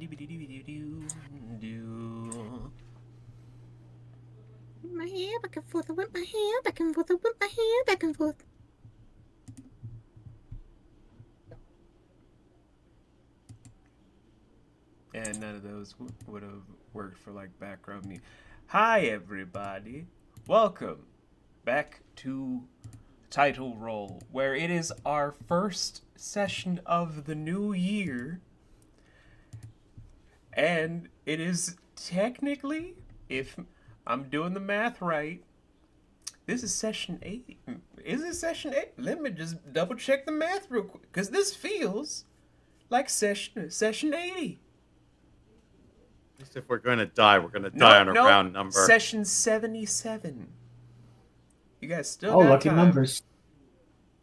My hair back and forth, I whip my hair back and forth, I whip my hair back and forth. And none of those would have worked for like background music. Hi everybody, welcome back to Title Roll, where it is our first session of the new year, and it is technically, if I'm doing the math right, this is session 8. Is it session 8? Let me just double check the math real quick, because this feels like session 80. At least if we're going to die, we're going to die on a round number. Session 77. You guys still got lucky time. Numbers.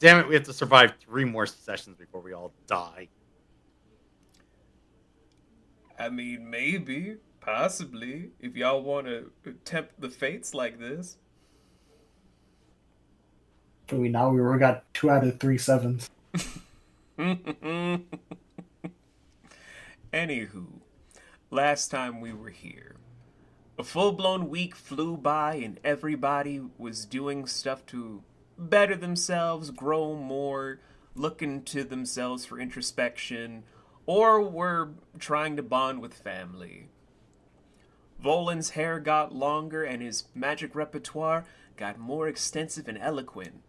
Damn it, we have to survive 3 more sessions before we all die. I mean, maybe, possibly, if y'all want to tempt the fates like this. We got 2 out of 3 sevens. Anywho, last time we were here, a full-blown week flew by and everybody was doing stuff to better themselves, grow more, look into themselves for introspection, or were trying to bond with family. Volan's hair got longer and his magic repertoire got more extensive and eloquent.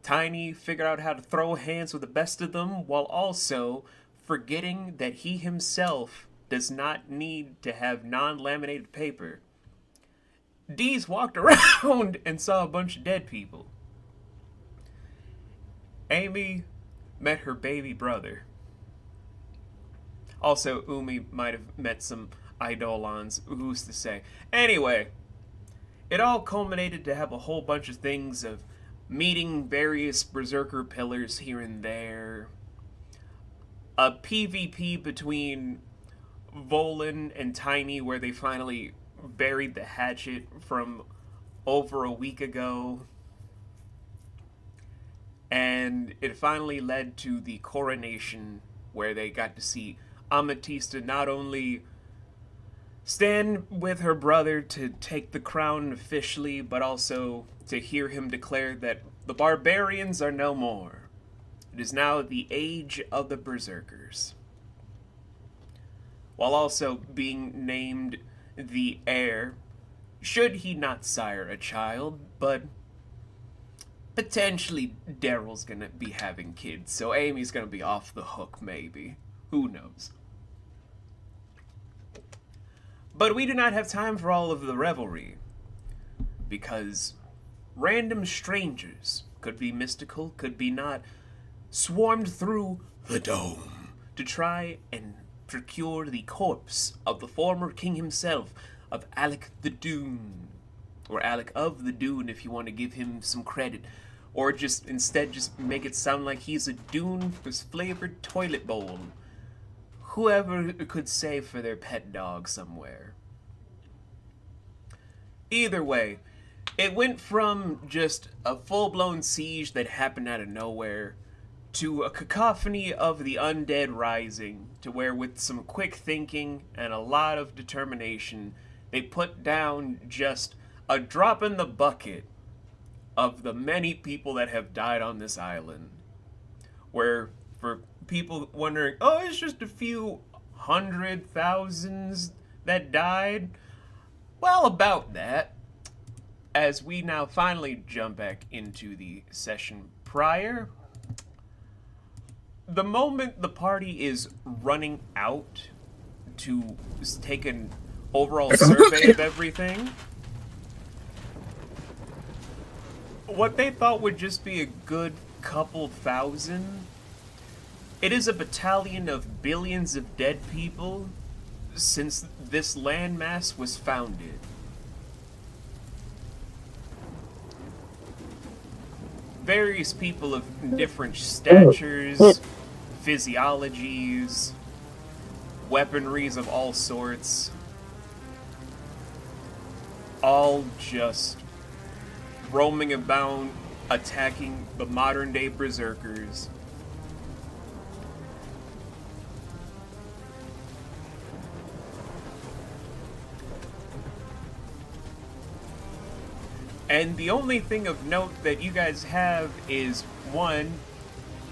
Tiny figured out how to throw hands with the best of them while also forgetting that he himself does not need to have non-laminated paper. Deez walked around and saw a bunch of dead people. Amy met her baby brother. Also, Umi might have met some Eidolons, who's to say. Anyway, it all culminated to have a whole bunch of things of meeting various berserker pillars here and there. A PvP between Volan and Tiny where they finally buried the hatchet from over a week ago. And it finally led to the coronation where they got to see Ametista not only stand with her brother to take the crown officially, but also to hear him declare that the barbarians are no more. It is now the age of the berserkers. While also being named the heir, should he not sire a child, but potentially Daryl's gonna be having kids, so Amy's gonna be off the hook maybe. Who knows? But we do not have time for all of the revelry, because random strangers, could be mystical, could be not, swarmed through the dome to try and procure the corpse of the former king himself, of Alec the Dune, or Alec of the Dune if you want to give him some credit, or just instead just make it sound like he's a Dune flavored toilet bowl. Whoever could say for their pet dog somewhere. Either way, it went from just a full-blown siege that happened out of nowhere to a cacophony of the undead rising, to where with some quick thinking and a lot of determination, they put down just a drop in the bucket of the many people that have died on this island. Where, for people wondering, oh, it's just a few 100,000s that died. Well, about that, as we now finally jump back into the session prior, the moment the party is running out to take an overall survey of everything, what they thought would just be a good couple thousand, it is a battalion of billions of dead people since this landmass was founded. Various people of different statures, physiologies, weaponries of all sorts, all just roaming about, attacking the modern-day berserkers. And the only thing of note that you guys have is, one,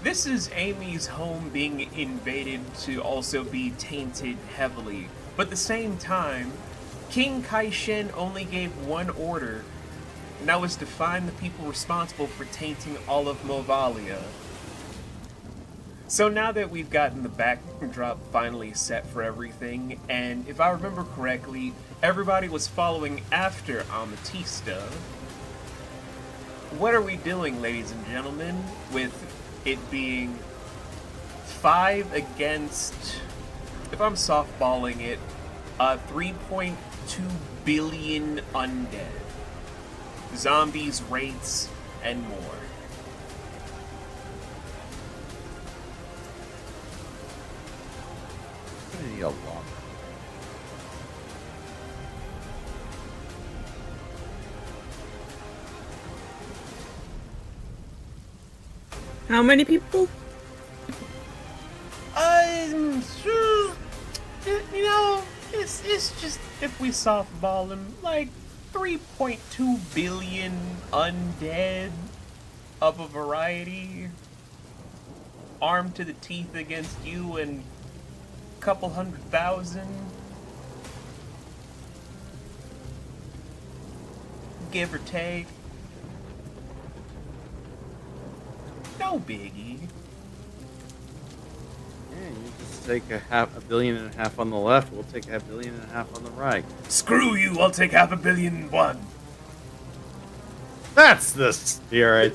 this is Amy's home being invaded to also be tainted heavily. But at the same time, King Kaishin only gave one order, and that was to find the people responsible for tainting all of Movalia. So now that we've gotten the backdrop finally set for everything, and if I remember correctly, everybody was following after Ametista, what are we doing, ladies and gentlemen, with it being 5 against, if I'm softballing it, 3.2 billion undead, zombies, wraiths, and more? A lot. How many people? You know, it's just, if we softball them, like 3.2 billion undead of a variety, armed to the teeth against you, and couple 100,000, give or take. No biggie. Yeah, you just take a billion and a half on the left. We'll take a billion and a half on the right. Screw you! I'll take 500 million and one. That's the spirit.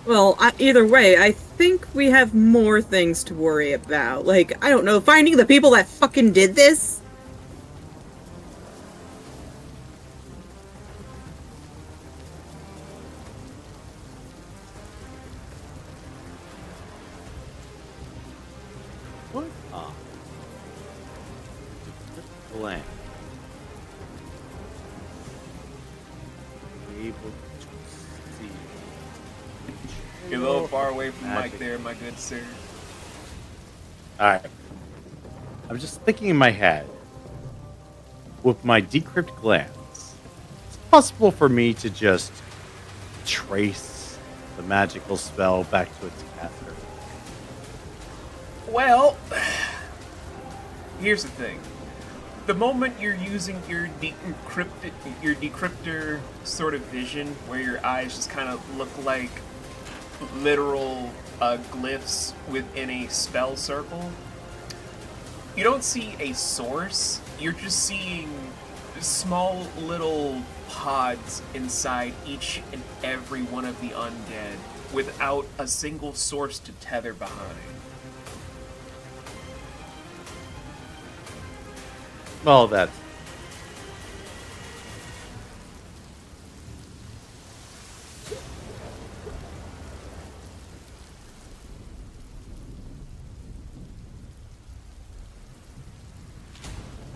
Well, either way, I think we have more things to worry about. Like, I don't know, finding the people that fucking did this? What? Blank. Able to see. You're a little far away from Magic. Mike there, my good sir. Alright. I'm just thinking in my head. With my decrypt glance, it's possible for me to just trace the magical spell back to its caster. Well, here's the thing. The moment you're using your decryptor sort of vision, where your eyes just kind of look like literal glyphs within a spell circle, you don't see a source. You're just seeing small little pods inside each and every one of the undead without a single source to tether behind. Well, that's...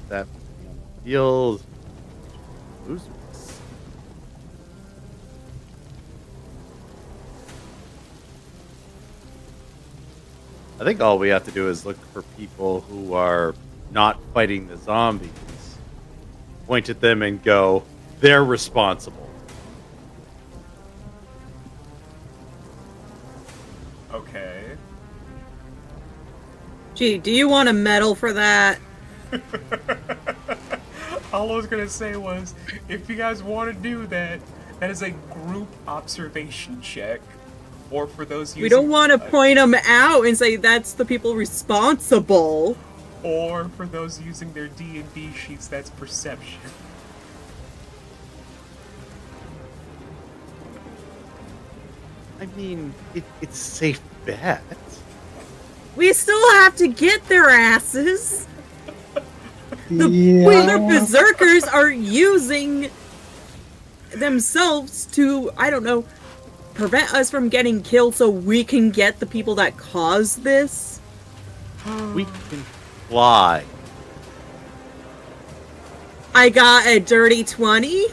that feels... losers. I think all we have to do is look for people who are not fighting the zombies, point at them and go, they're responsible. Okay. Gee, do you want a medal for that? All I was gonna say was, if you guys want to do that, that is a group observation check. Or for those using... We don't want to point them out and say that's the people responsible. Or for those using their D&D sheets, that's perception. I mean, it's a safe bet. We still have to get their asses. The other berserkers are using themselves to, I don't know, prevent us from getting killed so we can get the people that caused this. We can fly. I got a dirty 20.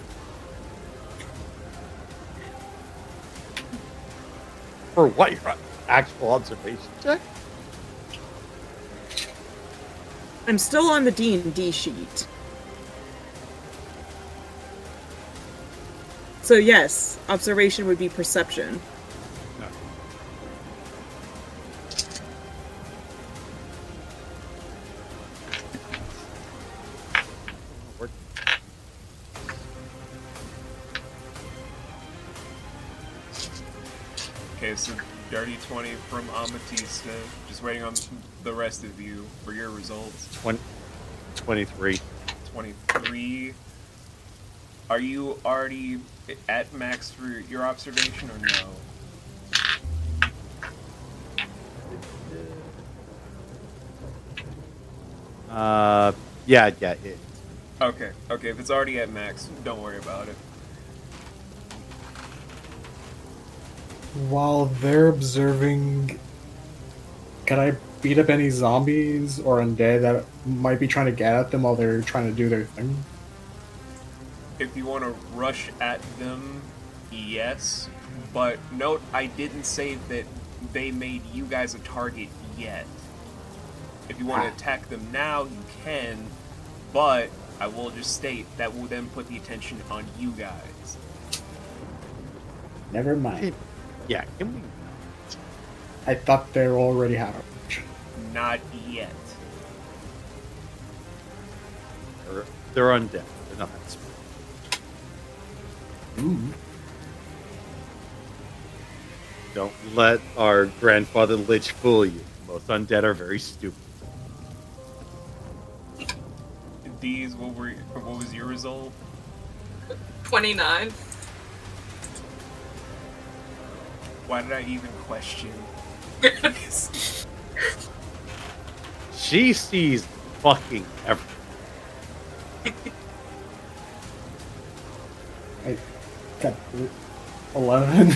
For what? Your actual observation check? I'm still on the D&D sheet. So yes, observation would be perception. Okay, so dirty 20 from Amatista. Just waiting on the rest of you for your results. 23. 23. Are you already at max for your observation or no? Yeah. Okay, if it's already at max, don't worry about it. While they're observing, can I beat up any zombies or undead that might be trying to get at them while they're trying to do their thing? If you want to rush at them, yes. But note, I didn't say that they made you guys a target yet. If you want to attack them now, you can. But I will just state that will then put the attention on you guys. Never mind. Yeah, can we? I thought they already had a Not yet. They're undead. They're not that smart. Ooh. Don't let our grandfather Lich fool you. Most undead are very stupid. These, what was your result? 29. Why did I even question? She sees fucking everything. I got 11.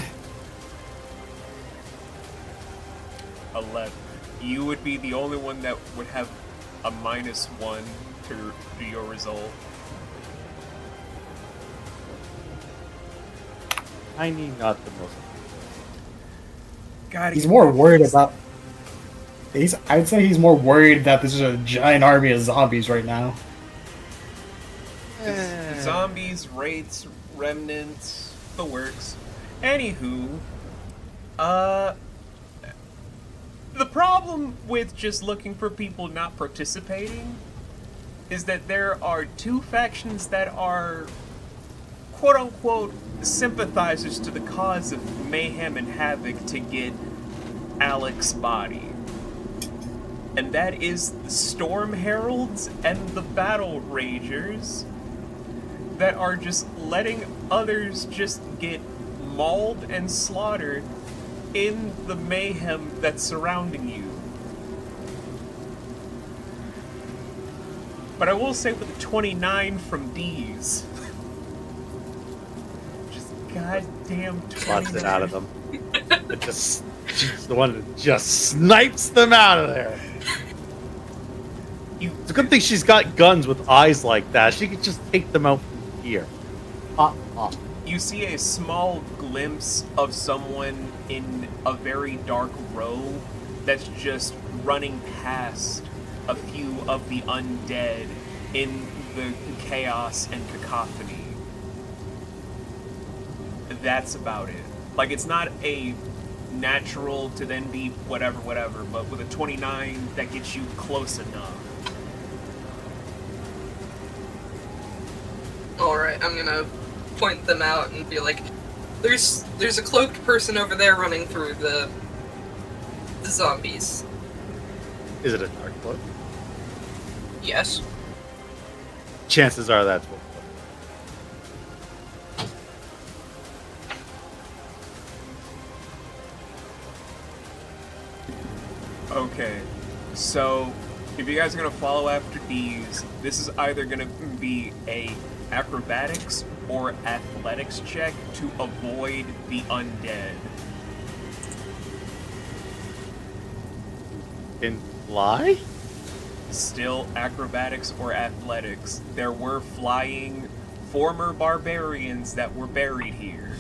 11. You would be the only one that would have a -1 to your result. Tiny, not the most. God, He's more worried about. I'd say he's more worried that this is a giant army of zombies right now. Zombies, wraiths, remnants, the works. Anywho, the problem with just looking for people not participating is that there are two factions that are quote-unquote sympathizers to the cause of mayhem and havoc to get Alec's body. And that is the Storm Heralds and the Battle Ragers that are just letting others just get mauled and slaughtered in the mayhem that's surrounding you. But I will say with the 29 from D's, just goddamn 29. Slots it out of them. She's the one that just snipes them out of there. It's a good thing she's got guns with eyes like that. She could just take them out from here. You see a small glimpse of someone in a very dark row that's just running past a few of the undead in the chaos and cacophony. That's about it. Like, it's not a natural to then be whatever, but with a 29, that gets you close enough. Alright, I'm gonna point them out and be like, there's a cloaked person over there running through the zombies. Is it a dark cloak? Yes. Chances are that's what. Okay, so if you guys are gonna follow after these, this is either gonna be a acrobatics or athletics check to avoid the undead. Can fly? Still acrobatics or athletics. There were flying former barbarians that were buried here.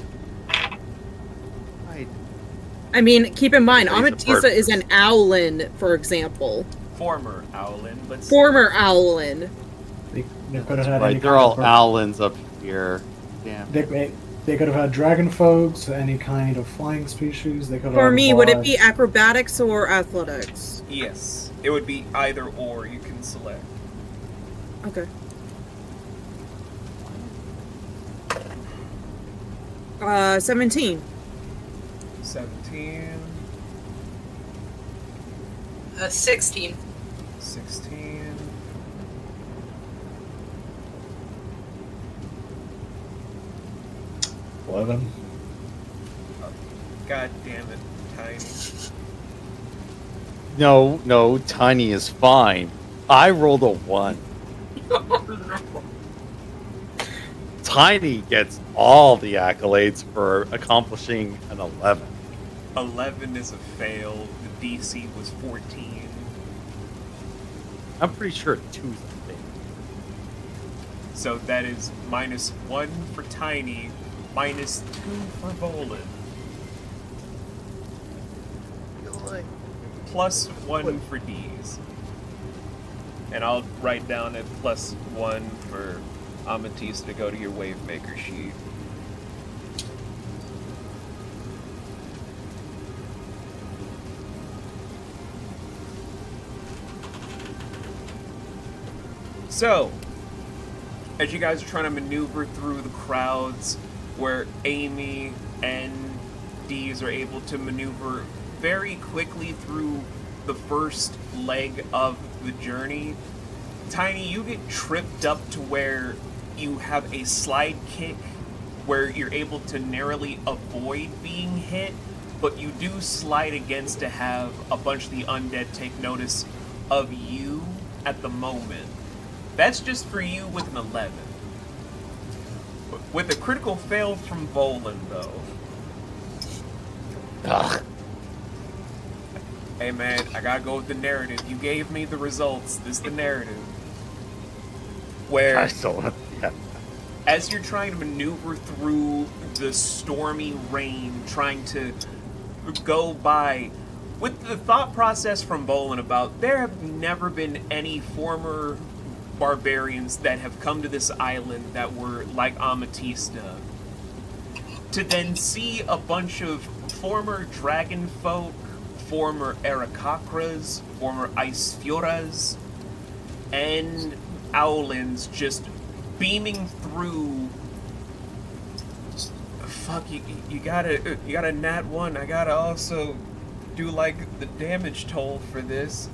I mean, keep in mind, He's a Amatista bird is an owlin, for example. Former Owlin, but Former owlin. They could have had Right, any they're kind all of owlins up here. Damn. They They could have had dragon folks, any kind of flying species. They could For have me, would it brought- be acrobatics or athletics? Yes, it would be either or. You can select. Okay. 17. 17, 16. 16. $11. God damn it, Tiny. No, Tiny is fine. I rolled a 1. Tiny gets all the accolades for accomplishing an 11. 11 is a fail. The DC was 14. I'm pretty sure 2's a thing. So that is -1 for Tiny, -2 for Volan, +1 for D's. And I'll write down a +1 for Amethyst to go to your Wavemaker sheet. So, as you guys are trying to maneuver through the crowds, where Amy and D's are able to maneuver very quickly through the first leg of the journey, Tiny, you get tripped up to where you have a slide kick where you're able to narrowly avoid being hit, but you do slide against to have a bunch of the undead take notice of you at the moment. That's just for you with an 11. With a critical fail from Volan, though. Ugh. Hey man, I gotta go with the narrative. You gave me the results. This is the narrative. Where, I still, yeah. as you're trying to maneuver through the stormy rain, trying to go by, with the thought process from Volan about there have never been any former barbarians that have come to this island that were like Ametista, to then see a bunch of former dragon folk, former Arakakras, former Icefioras, and Owlins just beaming through. Fuck, you gotta nat 1. I gotta also do like the damage toll for this.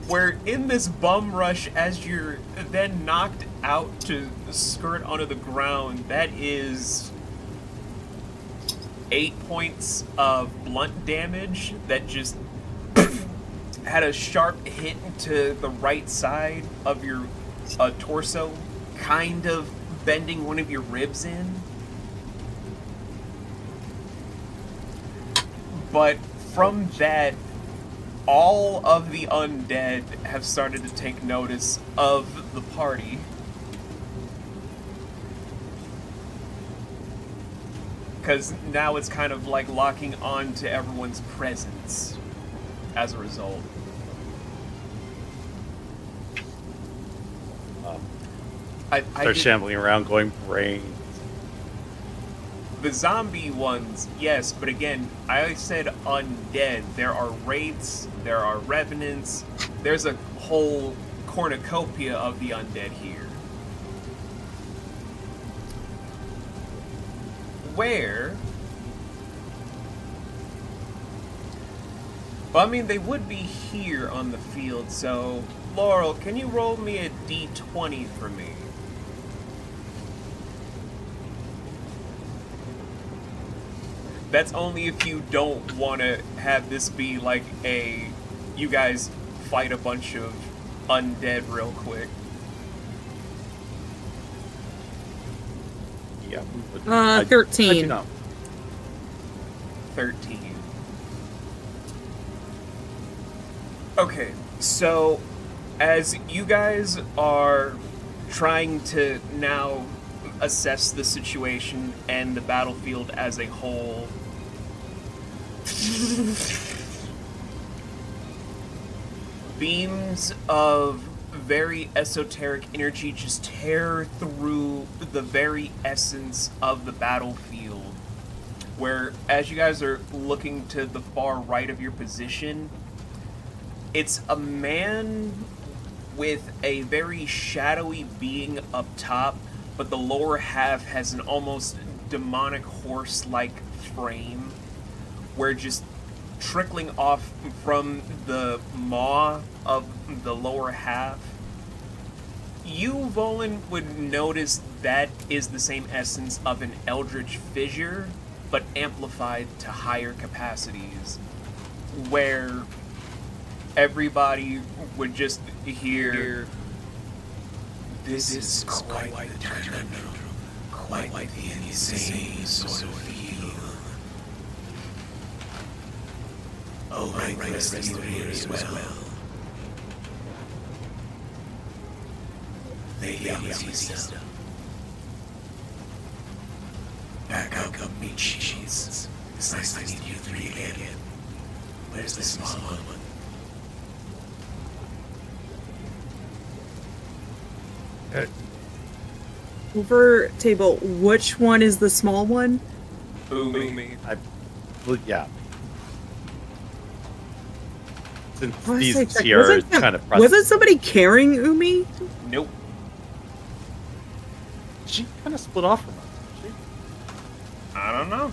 Where in this bum rush, as you're then knocked out to skirt onto the ground, that is 8 points of blunt damage that just had a sharp hit to the right side of your torso, kind of bending one of your ribs in. But from that, all of the undead have started to take notice of the party. Because now it's kind of like locking on to everyone's presence as a result. I Start shambling around going brains. The zombie ones, yes, but again, I said undead. There are wraiths, there are revenants, there's a whole cornucopia of the undead here. Where... Well, I mean, they would be here on the field, so... Laurel, can you roll me a d20 for me? That's only if you don't want to have this be like a... You guys fight a bunch of undead real quick. Yeah, we would. 13. I do not. 13. Okay, so as you guys are trying to now assess the situation and the battlefield as a whole, beams of very esoteric energy just tear through the very essence of the battlefield. Where, as you guys are looking to the far right of your position, it's a man with a very shadowy being up top, but the lower half has an almost demonic horse-like frame, where just trickling off from the maw of the lower half, you, Volan, would notice that is the same essence of an eldritch fissure, but amplified to higher capacities, where everybody would just hear, "This is quite the conundrum, quite the insane sort of feel. Oh, my rest in your ear as well. Lady Amethyst. Back up, meat cheese. It's nice to meet you three again. Where's the small one? Over table, which one is the small one? Umi. Well, yeah. Since I was these gonna say, here are wasn't kind of wasn't somebody carrying Umi? Nope. She kind of split off from us. Didn't she? I don't know.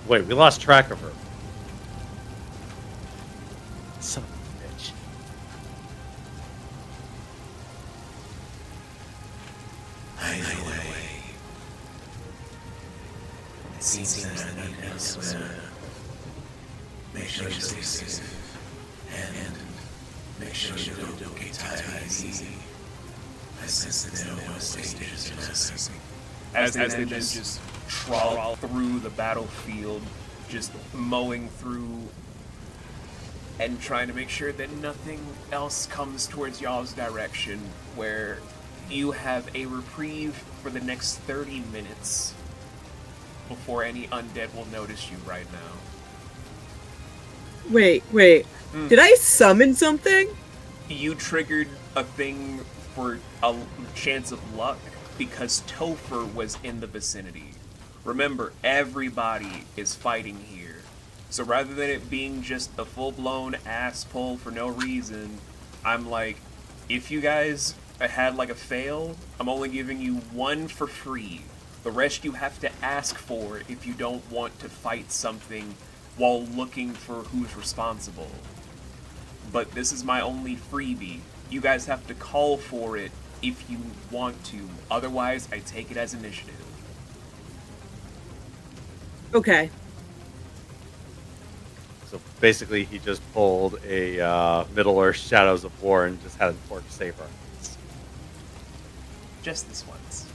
Wait, we lost track of her. Son of a bitch. Either way, it seems that I need elsewhere. Make sure you stay safe, and make sure you don't get tired easy. I sense that there are worse dangers menacing. As they just trawl through the battlefield, just mowing through and trying to make sure that nothing else comes towards y'all's direction, where you have a reprieve for the next 30 minutes before any undead will notice you right now. Wait. Did I summon something? You triggered a thing for a chance of luck because Topher was in the vicinity. Remember, everybody is fighting here. So rather than it being just a full-blown ass pull for no reason, I'm like, if you guys had like a fail, I'm only giving you one for free. The rest you have to ask for if you don't want to fight something while looking for who's responsible. But this is my only freebie. You guys have to call for it if you want to. Otherwise, I take it as initiative. Okay. So basically, he just pulled a Middle-earth Shadows of War and just had an orc saber. Just this once.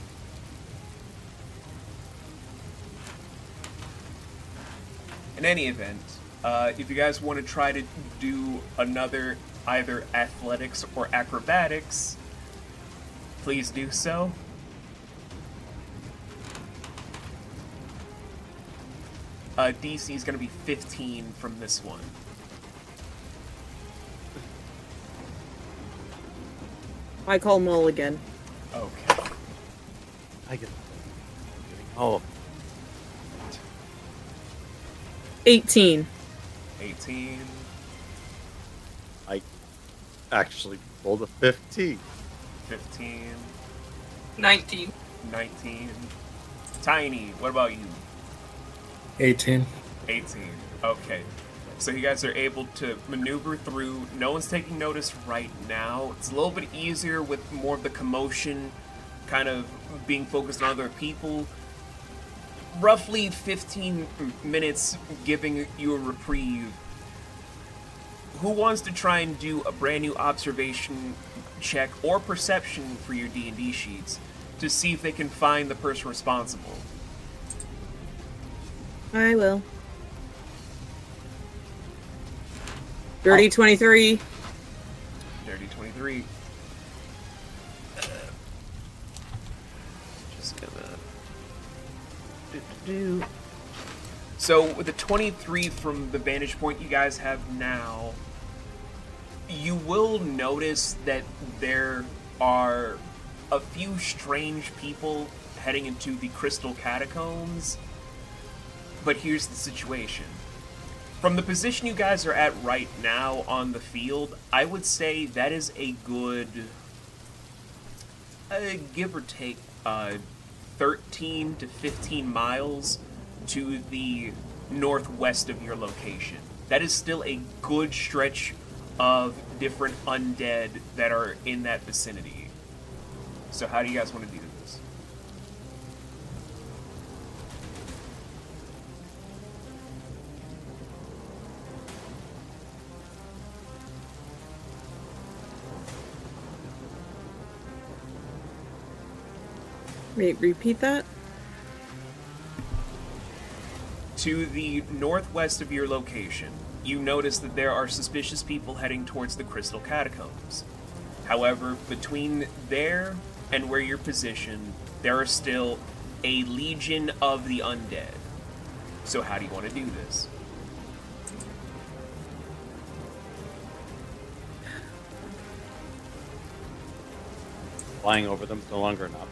In any event, if you guys want to try to do another either athletics or acrobatics, please do so. DC is going to be 15 from this one. I call mulligan. Okay. I get. Oh, 18. 18. I actually rolled a 15. 15. 19. 19. Tiny, what about you? 18. 18. Okay. So you guys are able to maneuver through. No one's taking notice right now. It's a little bit easier with more of the commotion kind of being focused on other people. Roughly 15 minutes giving you a reprieve. Who wants to try and do a brand new observation check or perception for your D&D sheets to see if they can find the person responsible? I will. Dirty 23. Dirty 23. Just gonna do. So with the 23 from the vantage point you guys have now, You will notice that there are a few strange people heading into the Crystal Catacombs, but here's the situation. From the position you guys are at right now on the field, I would say that is a good, give or take, 13 to 15 miles to the northwest of your location. That is still a good stretch of different undead that are in that vicinity. So how do you guys want to do this? Wait, repeat that? To the northwest of your location, you notice that there are suspicious people heading towards the Crystal Catacombs. However, between there and where you're positioned, there are still a legion of the undead. So how do you want to do this? Flying over them is no longer enough.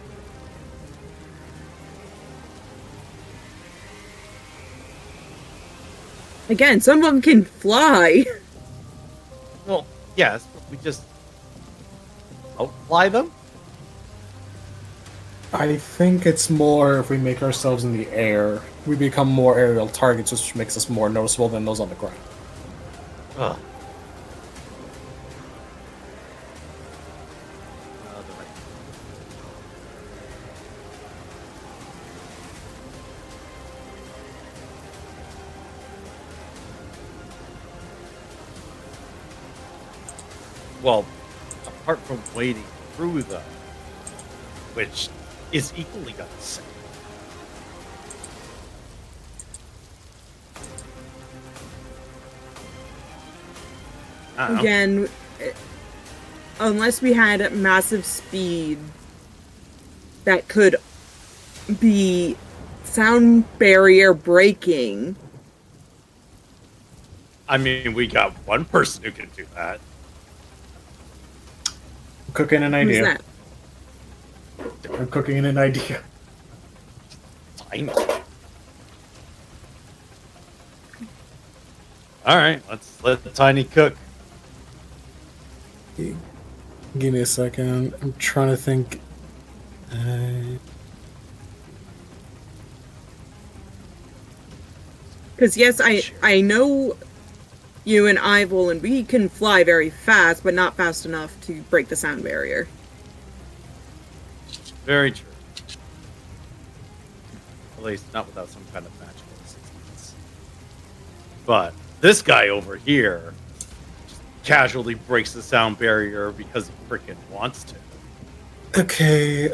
Again, some of them can fly. Well, yes, but we just outfly them? I think it's more if we make ourselves in the air, we become more aerial targets, which makes us more noticeable than those on the ground. Ugh. Well, apart from wading through them, which is equally got the same. I don't know. Again, unless we had massive speed that could be sound barrier breaking. I mean, we got one person who can do that. Cooking an Who's idea. that? I'm cooking an idea. Tiny. All right, let's let the tiny cook. Give me a second. I'm trying to think. Because yes, I know you and Ivil and we can fly very fast, but not fast enough to break the sound barrier. Very true. At least not without some kind of magical assistance. But this guy over here just casually breaks the sound barrier because he freaking wants to. Okay,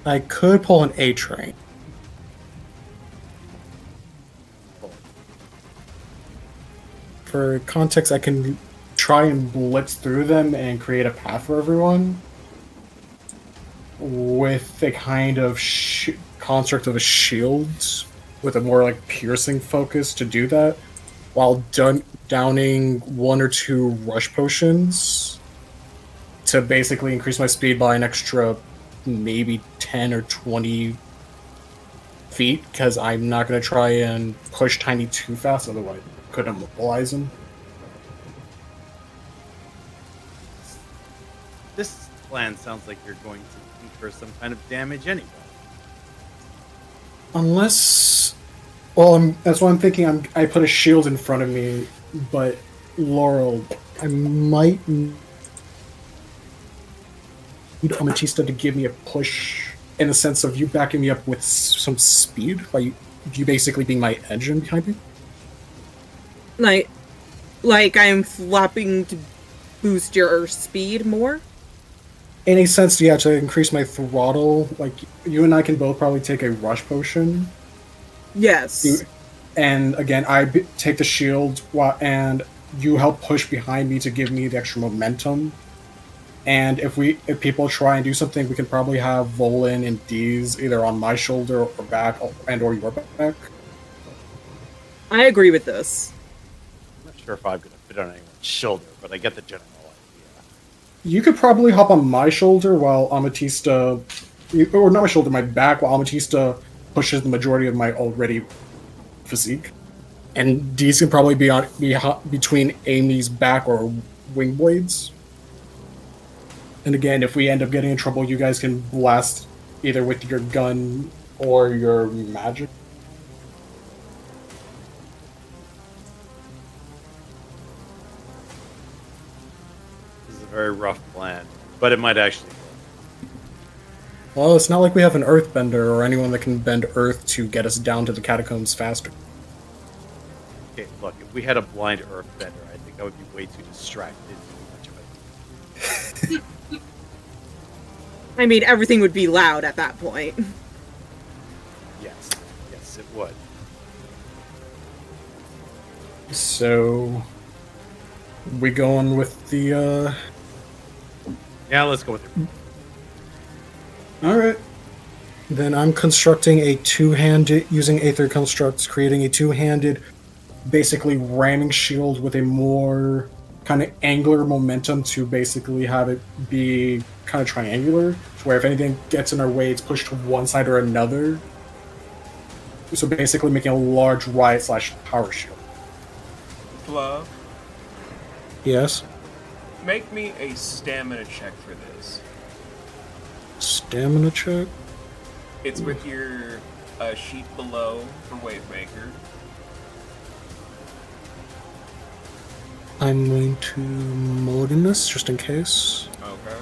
I could pull an A train. For context, I can try and blitz through them and create a path for everyone with a kind of construct of a shield with a more like piercing focus to do that, while downing one or two rush potions to basically increase my speed by an extra maybe 10 or 20 feet, because I'm not going to try and push Tiny too fast, otherwise I could immobilize him. This plan sounds like you're going to incur some kind of damage anyway. Unless, well, that's why I'm thinking. I put a shield in front of me, but Laurel, I might need Ametista to give me a push in the sense of you backing me up with some speed, like you basically being my engine behind me. Like I'm flapping to boost your speed more. In a sense, yeah, to increase my throttle. Like you and I can both probably take a rush potion. Yes. And again, take the shield, and you help push behind me to give me the extra momentum. And if people try and do something, we can probably have Volin and Deez either on my shoulder or back, and or your back. I agree with this. sure if I'm going to fit on anyone's shoulder, but I get the general idea. You could probably hop on my shoulder while Ametista, or not my shoulder, my back, while Ametista pushes the majority of my already physique. And these can probably be between Amy's back or wing blades. And again, if we end up getting in trouble, you guys can blast either with your gun or your magic. This is a very rough plan, but it might actually work. Well, it's not like we have an earthbender or anyone that can bend earth to get us down to the catacombs faster. Okay, look, if we had a blind earthbender, I think I would be way too distracted to do much of it. I mean, everything would be loud at that point. Yes, yes, it would. So, we going with the, Yeah, let's go with it. Alright. Then I'm constructing a two-handed, using Aether Constructs, creating a two-handed, basically ramming shield with a more kind of angular momentum to basically have it be kind of triangular, where if anything gets in our way, it's pushed to one side or another. So basically making a large riot/power shield. Fluff, Yes. make me a stamina check for this. Stamina check. It's with your sheet below for Wavemaker. I'm going to mulligan this just in case. Okay.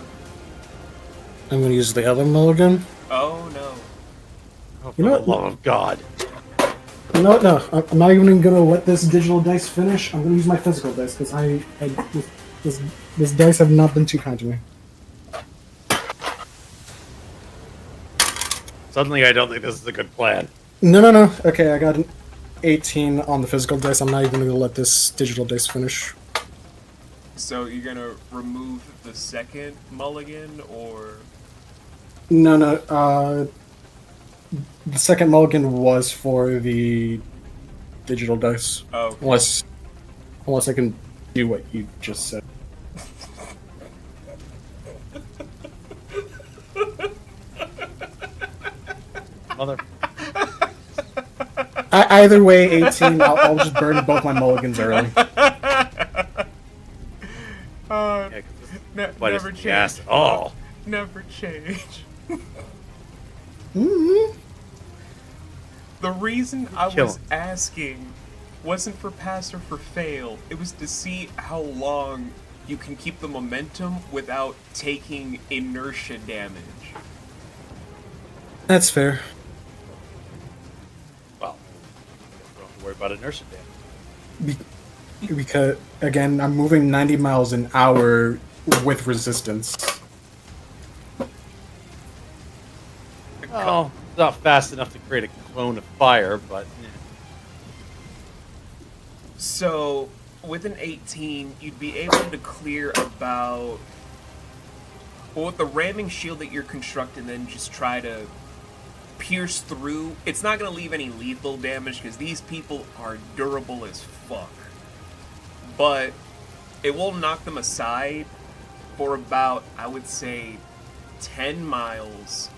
I'm going to use the other mulligan. Oh no. Oh, for You know the what? love of God. No, I'm not even going to let this digital dice finish. I'm going to use my physical dice because this dice have not been too kind to me. Suddenly, I don't think this is a good plan. No. Okay, I got an 18 on the physical dice. I'm not even going to let this digital dice finish. So you're gonna remove the second mulligan, or No. The second mulligan was for the digital dice. oh, Unless I can do what you just said. Mother. Either way, 18. I'll just burn both my mulligans early. uh, Yeah, 'cause this never is change. gas at all. Never change. Mm-hmm. The reason I Kill was him. asking wasn't for pass or for fail. It was to see how long you can keep the momentum without taking inertia damage. That's fair. Well, don't have to worry about inertia damage. Because, again, I'm moving 90 miles an hour with resistance. Well, it's not fast enough to create a clone of fire, but So, with an 18, you'd be able to clear about... Well, with the ramming shield that you're constructing, then just try to pierce through. It's not going to leave any lethal damage, because these people are durable as fuck. But it will knock them aside for about, I would say, 10 miles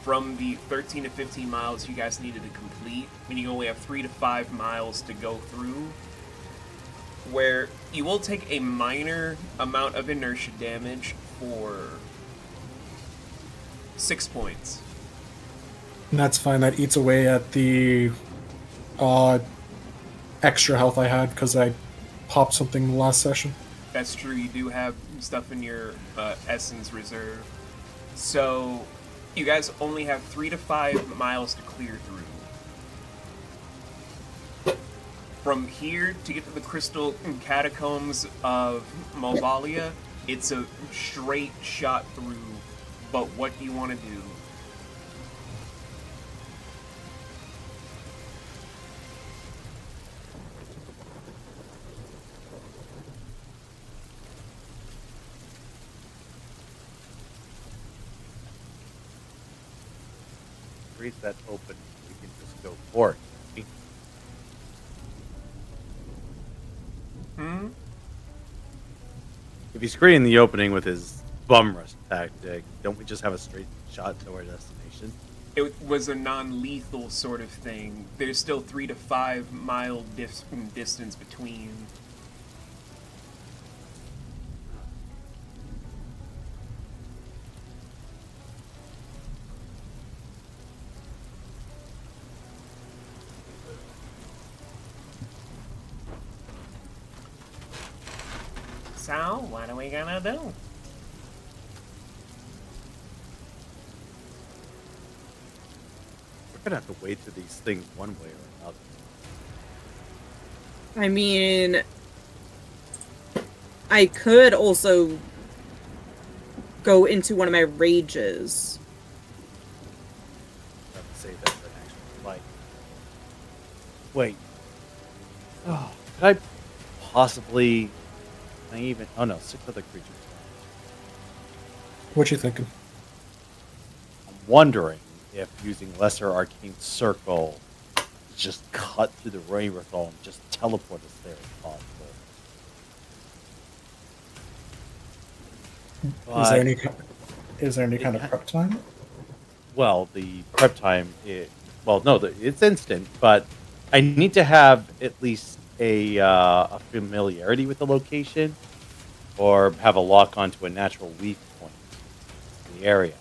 from the 13 to 15 miles you guys needed to complete, meaning you only have 3 to 5 miles to go through, where you will take a minor amount of inertia damage for 6 points. And that's fine. That eats away at the extra health I had because I popped something last session. That's true, you do have stuff in your essence reserve. So, you guys only have 3 to 5 miles to clear through. From here to get to the crystal catacombs of Malvalia, it's a straight shot through. But what do you want to do? streets that's open, we can just go for it. If he's creating the opening with his bum rush tactic, don't we just have a straight shot to our destination? It was a non-lethal sort of thing. There's still 3 to 5 mile distance between. So, what are we gonna do? We're gonna have to wade through these things one way or another. I mean, I could also go into one of my rages. I have to say that an actual like. Wait. Oh, could I possibly? Can I even? Oh no, 6 other creatures. What you thinking? I'm wondering if using Lesser Arcane Circle to just cut through the Wraithbone and just teleport us there if possible. Is there any kind of prep time? Well, the prep time, it's instant, but I need to have at least a familiarity with the location or have a lock onto a natural weak point in the area.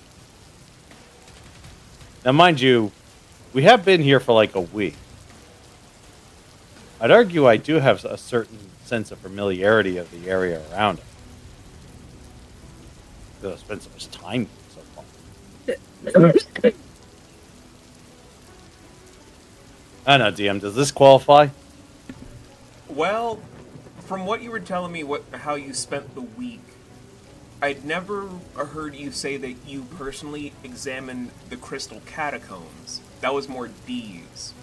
Now, mind you, we have been here for like a week. I'd argue I do have a certain sense of familiarity of the area around us. Because I've spent so much time here so far. I don't know, DM, does this qualify? Well, from what you were telling me, how you spent the week, I'd never heard you say that you personally examined the Crystal Catacombs. That was more D's.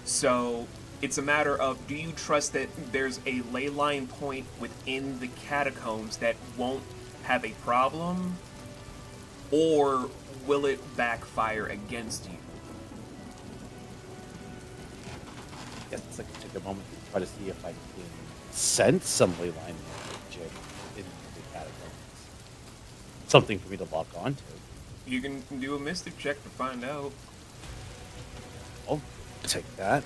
So, it's a matter of, do you trust that there's a ley line point within the catacombs that won't have a problem? Or will it backfire against you? I guess it's like to take a moment to try to see if I can sense some ley line magic in the catacombs. Something for me to lock onto. You can do a mystic check to find out. I'll take that.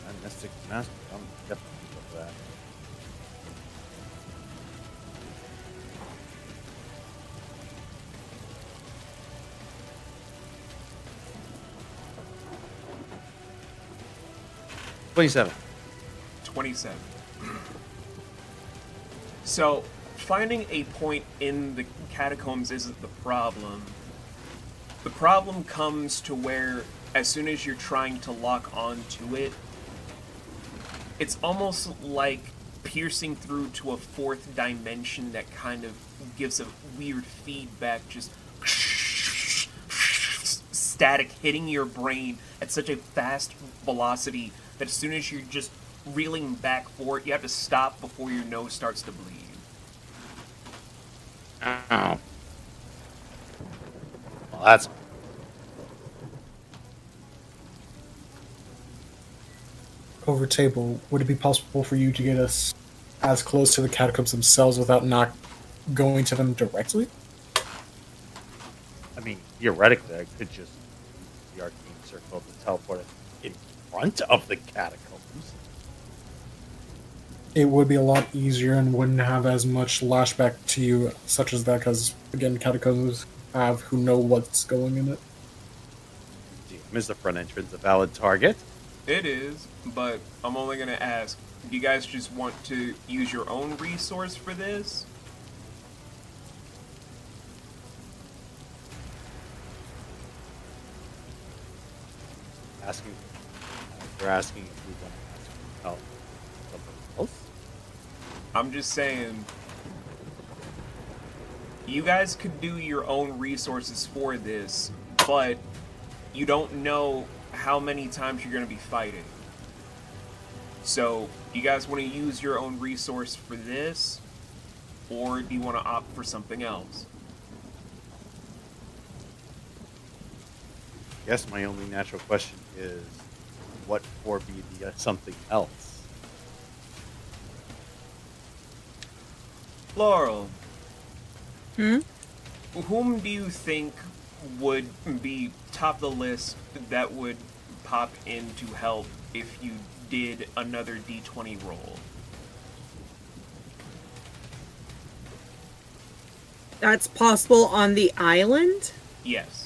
I'm Mystic Master. I'm definitely go for that. $27. 27. So, finding a point in the catacombs isn't the problem. The problem comes to where, as soon as you're trying to lock onto it, it's almost like piercing through to a 4th dimension that kind of gives a weird feedback, just static hitting your brain at such a fast velocity that as soon as you're just reeling back for it, you have to stop before your nose starts to bleed. Ow. Well, that's... Over table, would it be possible for you to get us as close to the catacombs themselves without not going to them directly? I mean, theoretically, I could just use the Arcane Circle to teleport it in front of the catacombs. It would be a lot easier and wouldn't have as much lashback to you, such as that, because, again, catacombs have who know what's going in it. DM, is the front entrance a valid target? It is, but I'm only gonna ask, do you guys just want to use your own resource for this? They're asking if we want to ask for help from someone else. I'm just saying, you guys could do your own resources for this, but you don't know how many times you're going to be fighting. So, you guys want to use your own resource for this, or do you want to opt for something else? I guess my only natural question is, what for be the something else? Laurel, Hmm? whom do you think would be top of the list that would pop in to help if you did another D20 roll? That's possible on the island? Yes.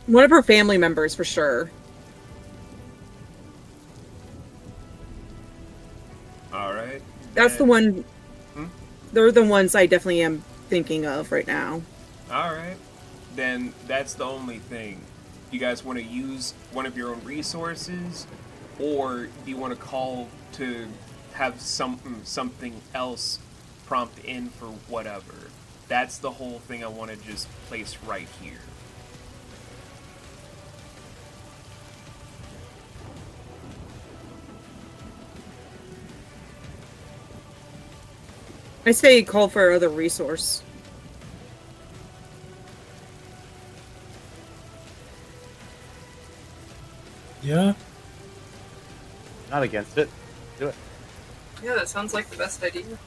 One of her family members, for sure. All right. That's the one. They're the ones I definitely am thinking of right now. All right. Then that's the only thing. Do you guys want to use one of your own resources, or do you want to call to have something else prompt in for whatever? That's the whole thing I want to just place right here. I say call for other resource. Yeah. Not against it. Do it. Yeah, that sounds like the best idea.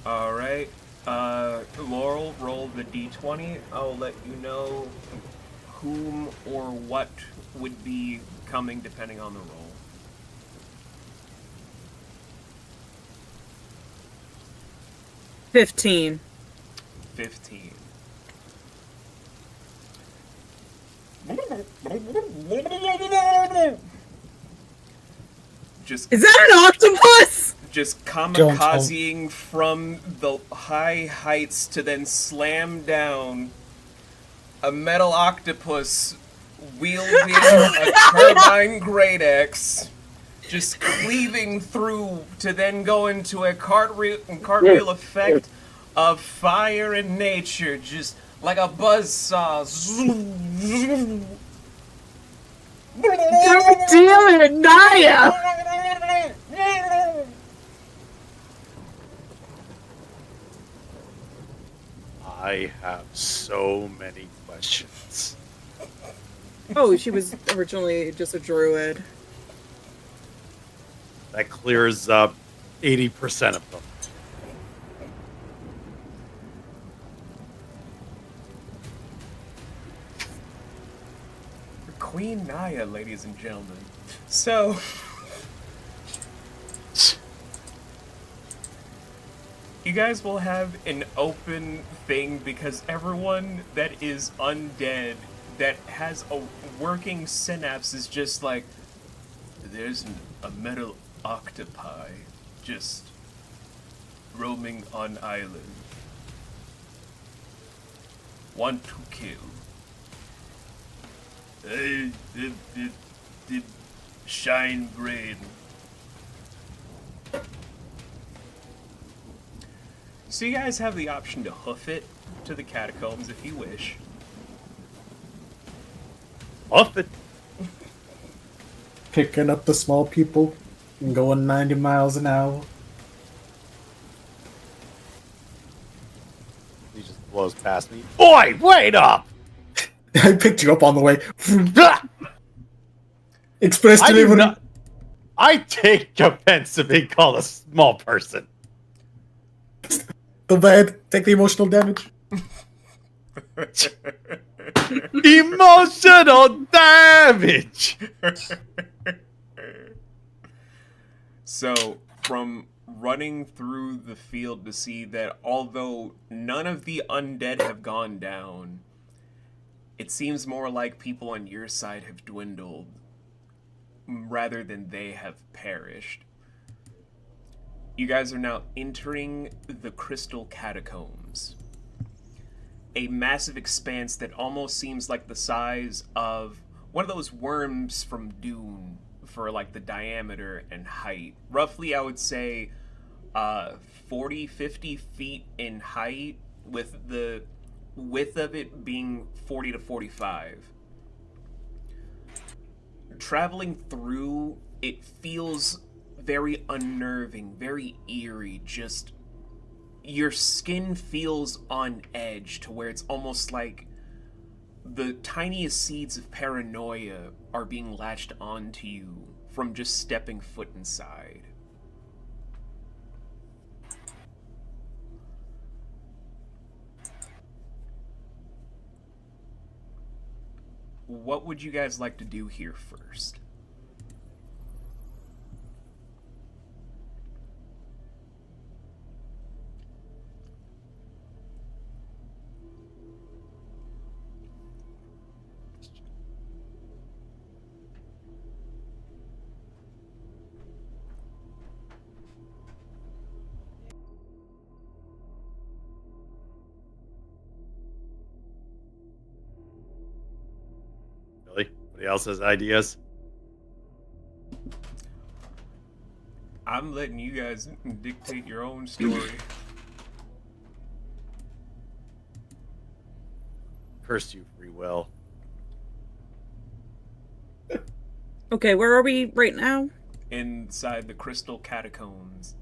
All right. Laurel, roll the d20. I'll let you know whom or what would be coming depending on the roll. 15. 15. Just Is that an octopus? just kamikazing from the high heights to then slam down a metal octopus wielding a turbine great axe, just cleaving through to then go into a cartwheel effect of fire and nature, just like a buzzsaw. God damn it, Naya! I have so many questions. Oh, she was originally just a druid. That clears up 80% of them. Queen Naya, ladies and gentlemen. So, you guys will have an open thing because everyone that is undead, that has a working synapse, is just like, there's a metal octopi just roaming on island. Want to kill. The shine brain. So you guys have the option to hoof it to the catacombs if you wish. Off it. Picking up the small people and going 90 miles an hour. He just blows past me. Boy, wait up! I picked you up on the way. Ah! Express I do delivery. not. I take offense to being called a small person. The bad. Take the emotional damage. Emotional damage! So, from running through the field to see that although none of the undead have gone down, it seems more like people on your side have dwindled rather than they have perished. You guys are now entering the Crystal Catacombs. A massive expanse that almost seems like the size of one of those worms from Dune for like the diameter and height. Roughly, I would say uh 40, 50 feet in height, with the width of it being 40 to 45. Traveling through, it feels very unnerving, very eerie. Just your skin feels on edge to where it's almost like the tiniest seeds of paranoia are being latched onto you from just stepping foot inside. What would you guys like to do here first? Really? Anybody else has ideas? I'm letting you guys dictate your own story. Curse you, free will. Okay, where are we right now? Inside the crystal catacombs.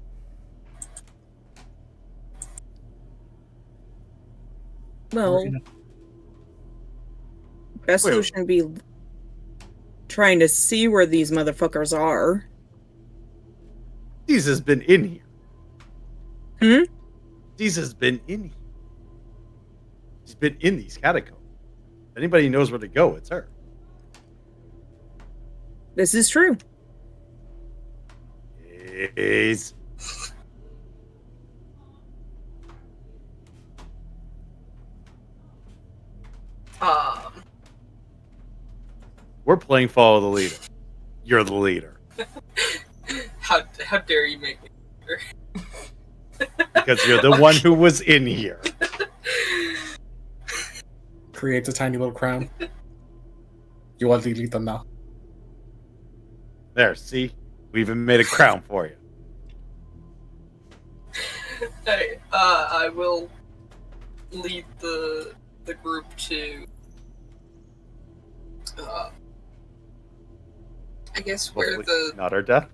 Well, best Wait. solution would be trying to see where these motherfuckers are. Deez has been in here. Hmm? Deez has been in here. She's been in these catacombs. If anybody knows where to go, it's her. This is true. Is we're playing follow the leader. You're the leader. How dare you make me leader? Because you're the one who was in here. Creates a tiny little crown. You want to delete them now? There, see? We even made a crown for you. Hey, I will lead the group to I guess where Hopefully not our death.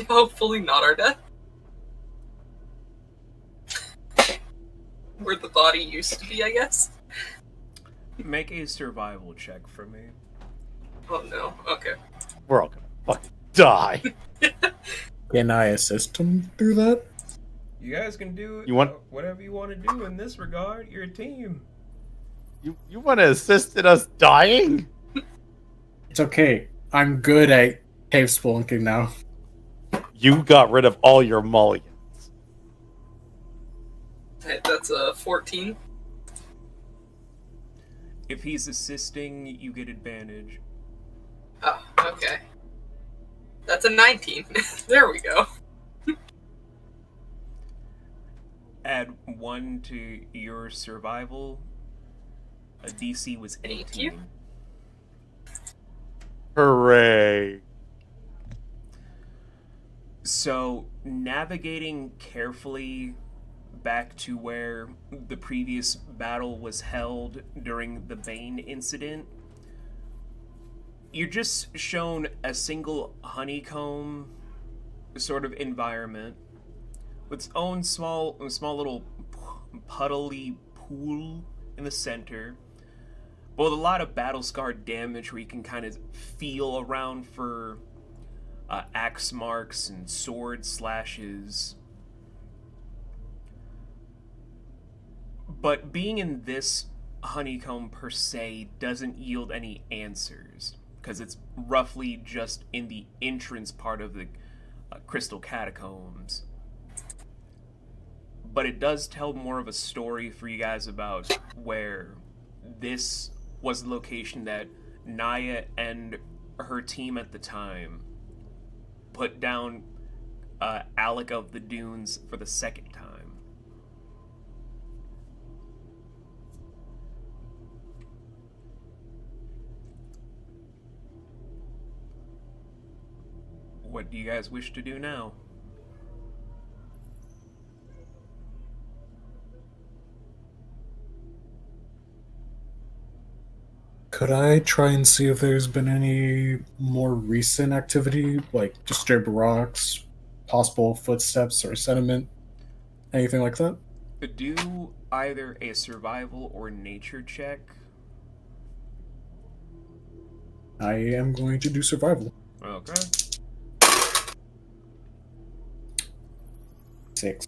hopefully not our death. Where the body used to be, I guess. Make a survival check for me. Oh no. Okay. We're all gonna fucking die. Can I assist him through that? You guys can do You want- whatever you want to do in this regard. You're a team. You want to assist in us dying? It's okay. I'm good at cave spelunking now. You got rid of all your mulligans. Hey, that's a 14. If he's assisting, you get advantage. Oh, okay. That's a 19. There we go. Add 1 to your survival. A DC was Thank you. 18. Hooray. So, navigating carefully back to where the previous battle was held during the Bane incident, you're just shown a single honeycomb sort of environment with its own small little puddly pool in the center, but with a lot of battle scar damage where you can kind of feel around for axe marks and sword slashes. But being in this honeycomb per se doesn't yield any answers, because it's roughly just in the entrance part of the crystal catacombs. But it does tell more of a story for you guys about where this was the location that Naya and her team at the time put down Alec of the Dunes for the second time. What do you guys wish to do now? Could I try and see if there's been any more recent activity, like disturbed rocks, possible footsteps or sediment, anything like that? Do either a survival or nature check. I am going to do survival. Okay. 6.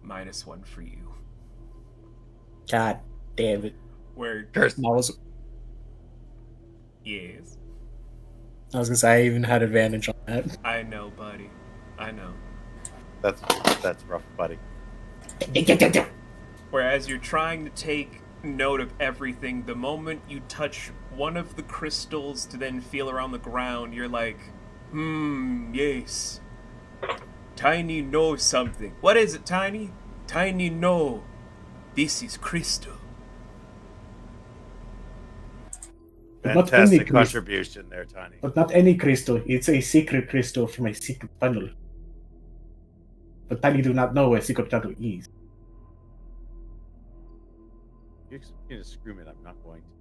-1 for you. God damn it. Where? Curse. Yes. I was gonna say I even had advantage on that. I know, buddy. I know. That's rough, buddy. Whereas you're trying to take note of everything, the moment you touch one of the crystals to then feel around the ground, you're like, yes. Tiny knows something. What is it, Tiny? Tiny know. This is crystal. But not any Fantastic crystal. contribution there, Tiny. But not any crystal. It's a secret crystal from a secret tunnel. But Tiny do not know where secret tunnel is. You expect me to scream it, I'm not going to.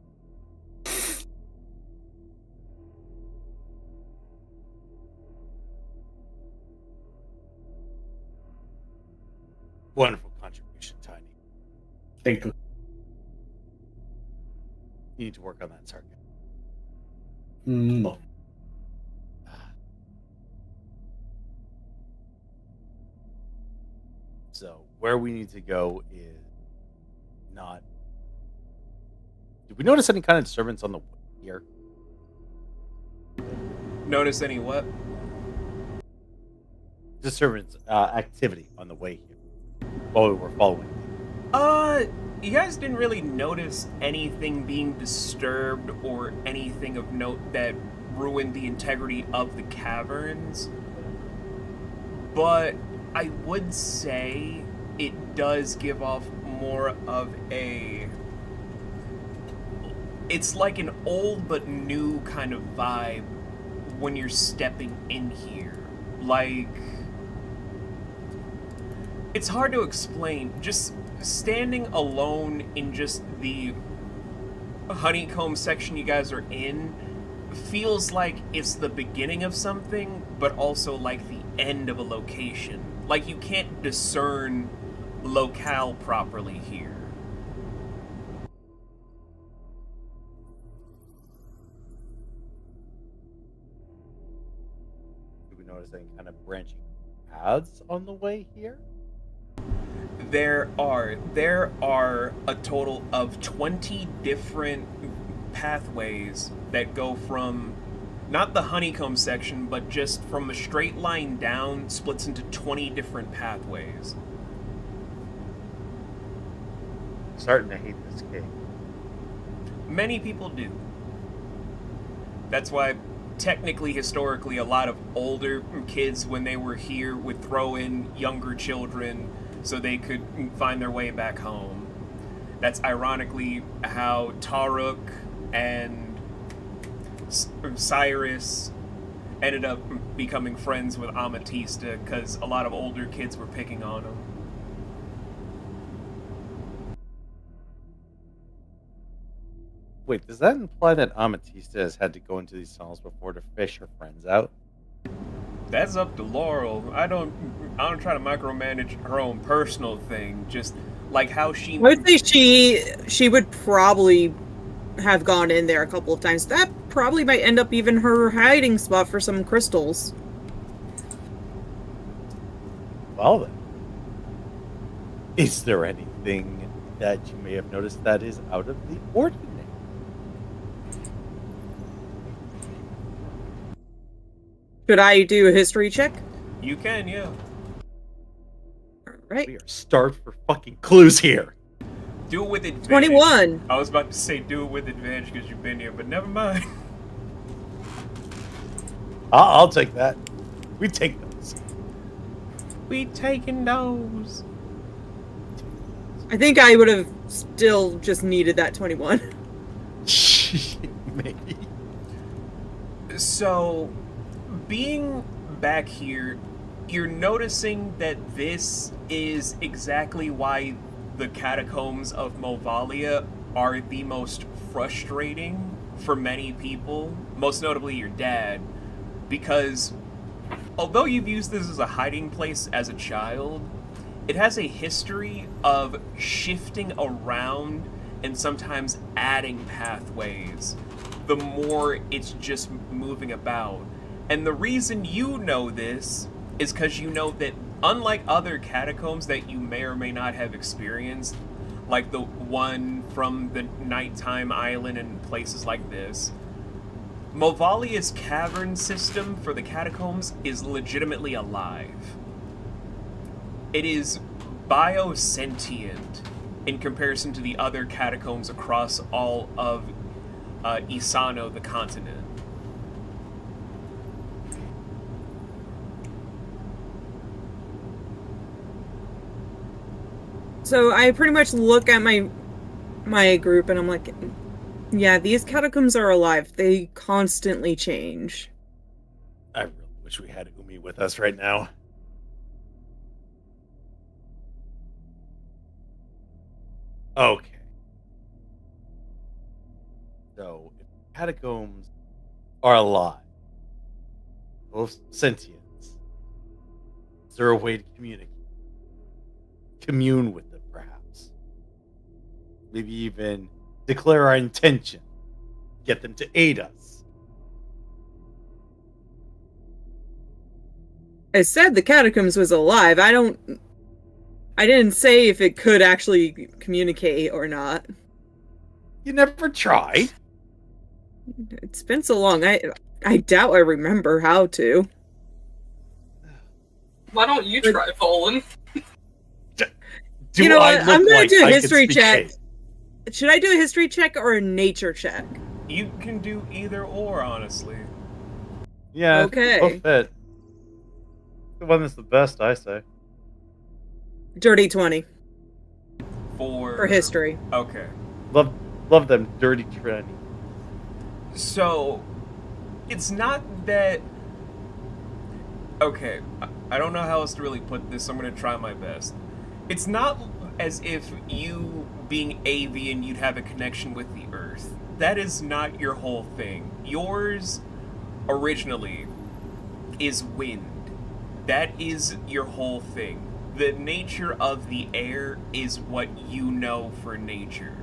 Wonderful contribution, Tiny. Thank you. You need to work on that target. No. So where we need to go is not. Did we notice any kind of disturbance on the way here? Notice any what? Disturbance activity on the way here while we were following. You guys didn't really notice anything being disturbed or anything of note that ruined the integrity of the caverns. But I would say it does give off more of a... It's like an old but new kind of vibe when you're stepping in here. Like... It's hard to explain. Just standing alone in just the honeycomb section you guys are in feels like it's the beginning of something, but also like the end of a location. Like you can't discern locale properly here. Did we notice any kind of branching paths on the way here? There are a total of 20 different pathways that go from not the honeycomb section, but just from a straight line down splits into 20 different pathways. Starting to hate this cave. Many people do. That's why technically, historically, a lot of older kids when they were here would throw in younger children so they could find their way back home. That's ironically how Taruk and Cyrus ended up becoming friends with Amatista, because a lot of older kids were picking on him. Wait, does that imply that Amatista has had to go into these tunnels before to fish her friends out? That's up to Laurel. I don't try to micromanage her own personal thing. Just like how she. I would say she would probably have gone in there a couple of times. That probably might end up even her hiding spot for some crystals. Well then. Is there anything that you may have noticed that is out of the ordinary? Should I do a history check? You can, yeah. Right. We are starved for fucking clues here. Do it with advantage. 21. I was about to say do it with advantage because you've been here, but never mind. I'll take that. We take those. We taking those. I think I would have still just needed that 21. Maybe. So, being back here, you're noticing that this is exactly why the catacombs of Movalia are the most frustrating for many people, most notably your dad, because although you've used this as a hiding place as a child, it has a history of shifting around and sometimes adding pathways the more it's just moving about. And the reason you know this is because you know that unlike other catacombs that you may or may not have experienced, like the one from the nighttime island and places like this, Movalia's cavern system for the catacombs is legitimately alive. It is biosentient in comparison to the other catacombs across all of Isano, the continent. So I pretty much look at my group and I'm like, yeah, these catacombs are alive. They constantly change. I really wish we had Umi with us right now. Okay. So, if catacombs are alive, both sentients, is there a way to communicate? Commune with them, perhaps? Maybe even declare our intention. Get them to aid us. I said the catacombs was alive. I didn't say if it could actually communicate or not. You never tried. It's been so long. I doubt I remember how to. Why don't you try, Volan? Do You know I what? look I'm gonna like do a I can history speak check. Aid? Should I do a history check or a nature check? You can do either or, honestly. Yeah, Okay. both fit. The one that's the best, I say. Dirty 20 For history. Okay. Love them dirty tranny. So, it's not that... Okay, I don't know how else to really put this, so I'm going to try my best. It's not as if you, being avian, you'd have a connection with the Earth. That is not your whole thing. Yours, originally, is wind. That is your whole thing. The nature of the air is what you know for nature.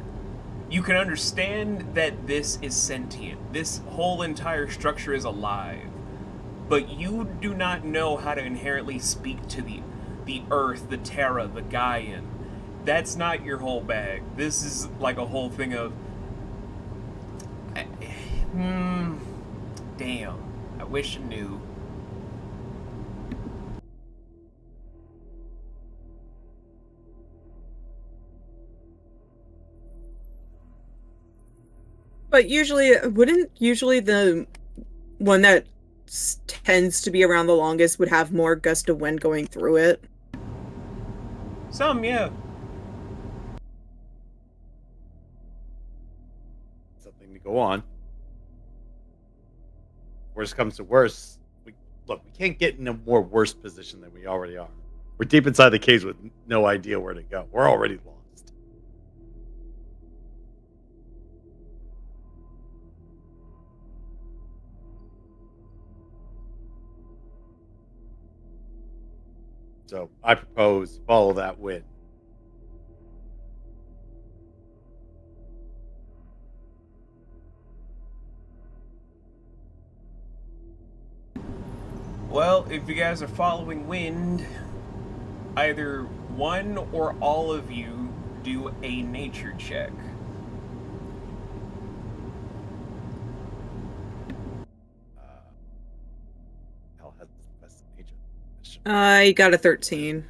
You can understand that this is sentient. This whole entire structure is alive. But you do not know how to inherently speak to the Earth, the Terra, the Gaian. That's not your whole bag. This is like a whole thing of... Damn. I wish I knew. But wouldn't the one that tends to be around the longest would have more gust of wind going through it? Some, yeah. Something to go on. Worst comes to worst, we can't get in a more worse position than we already are. We're deep inside the caves with no idea where to go. We're already lost. So I propose follow that wind. Well, if you guys are following wind, either one or all of you do a nature check. Hell has the best nature. I got a 13.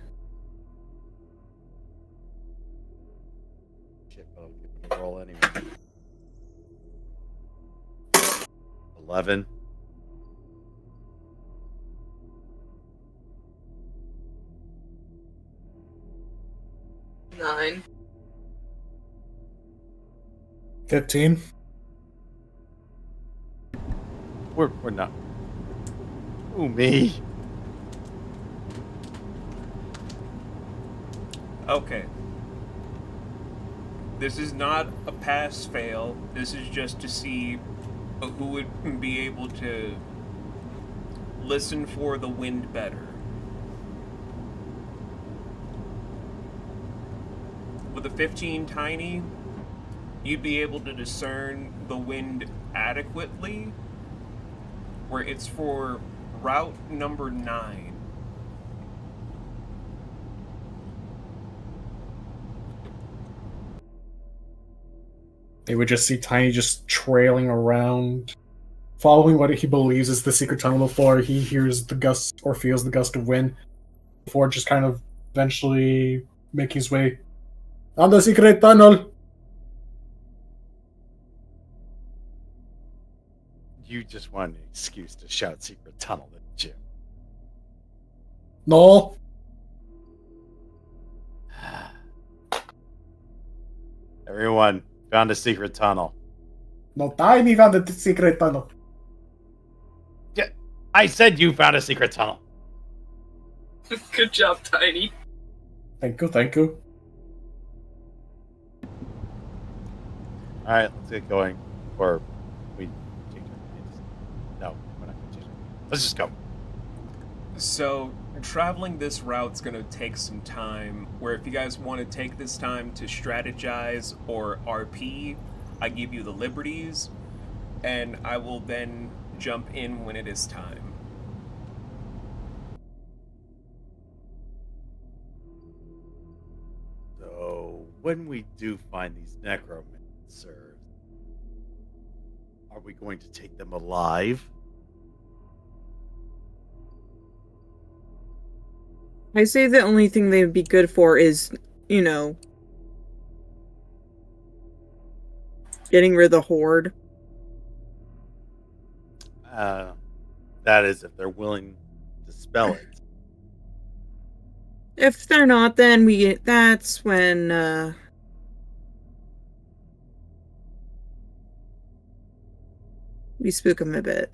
Shit, but I'll give it a roll anyway. 11. Nine. 15. We're not. Ooh, me. Okay. This is not a pass-fail. This is just to see who would be able to listen for the wind better. With a 15 tiny, you'd be able to discern the wind adequately, where it's for route number 9. They would just see Tiny just trailing around, following what he believes is the secret tunnel before he hears the gust or feels the gust of wind, before just kind of eventually making his way on the secret tunnel. You just wanted an excuse to shout secret tunnel, didn't you? No. Everyone found a secret tunnel. No, Tiny found the secret tunnel. Yeah, I said you found a secret tunnel. Good job, Tiny. Thank you, thank you. All right, let's get going. Or we change our minds. No, we're not going to change our minds. Let's just go. So, traveling this route's gonna take some time, where if you guys want to take this time to strategize or RP, I give you the liberties, and I will then jump in when it is time. So, when we do find these necromancers, are we going to take them alive? I say the only thing they would be good for is, you know, getting rid of the horde. That is, if they're willing to spell it. If they're not, then that's when we spook them a bit.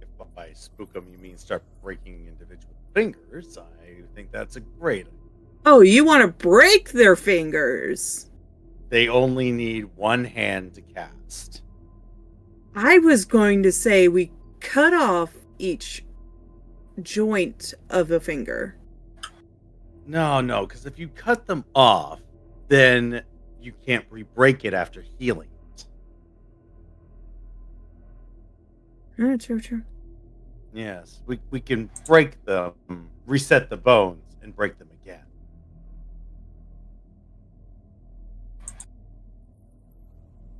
If by spook them you mean start breaking individual fingers, I think that's a great idea. Oh, you want to break their fingers? They only need one hand to cast. I was going to say we cut off each joint of a finger. No, because if you cut them off, then you can't re-break it after healing it. True. Yes, we can break them, reset the bones, and break them again.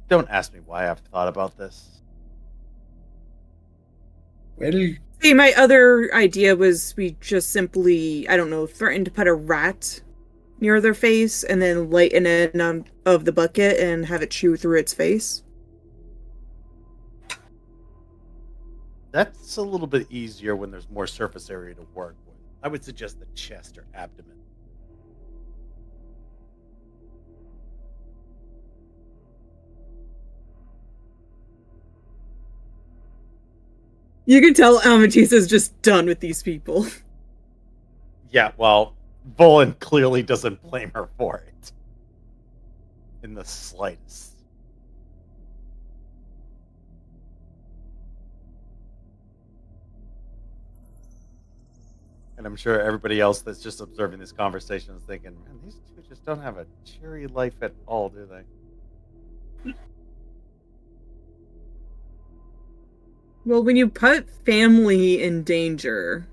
Don't ask me why I've thought about this. Well, See, my other idea was we just simply, I don't know, threaten to put a rat near their face and then light an end of the bucket and have it chew through its face. That's a little bit easier when there's more surface area to work with. I would suggest the chest or abdomen. You can tell Amethyst is just done with these people. Yeah, well, Volan clearly doesn't blame her for it. In the slightest. And I'm sure everybody else that's just observing this conversation is thinking, man, these two just don't have a cheery life at all, do they? Well, when you put family in danger...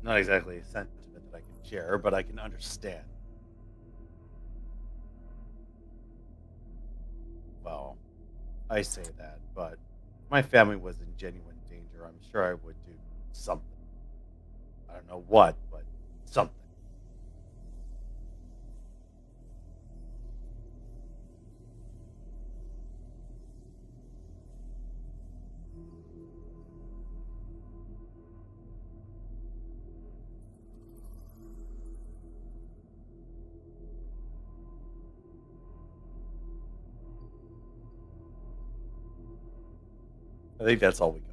Not exactly a sentiment that I can share, but I can understand. Well, I say that, but my family was in genuine danger. I'm sure I would do something. I don't know what, but something. I think that's all we got.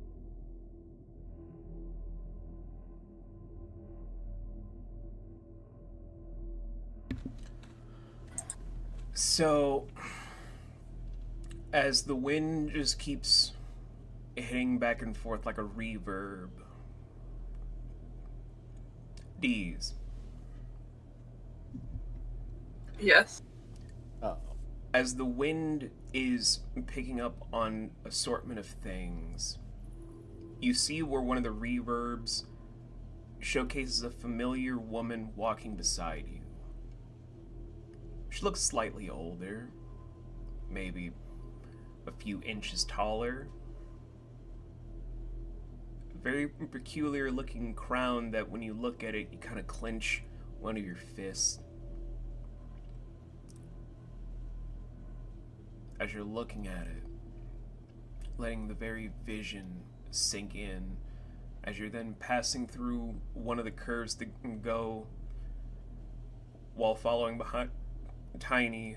So, as the wind just keeps hitting back and forth like a reverb, D's, Yes. Oh. as the wind is picking up on assortment of things, you see where one of the reverbs showcases a familiar woman walking beside you. She looks slightly older, maybe a few inches taller. Very peculiar looking crown that when you look at it, you kind of clench one of your fists. As you're looking at it, letting the very vision sink in, as you're then passing through one of the curves to go while following behind Tiny.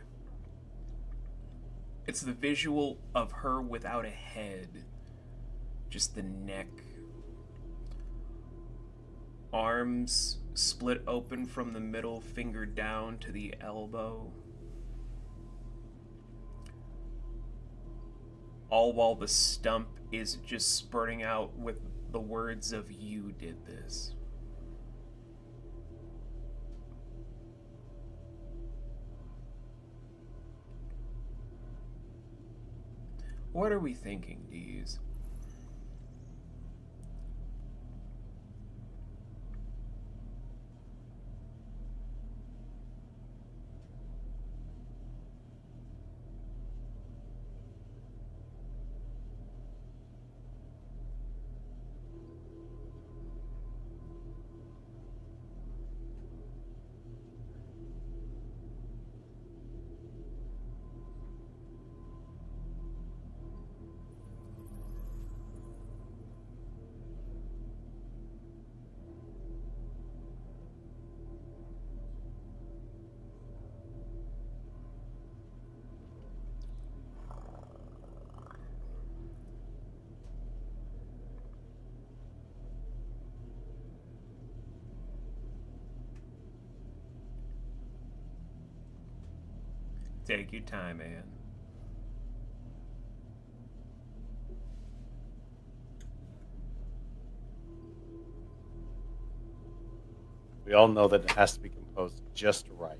It's the visual of her without a head, just the neck. Arms split open from the middle finger down to the elbow. All while the stump is just spurting out with the words of "You did this." What are we thinking, D's? Take your time, Anne. We all know that it has to be composed just right.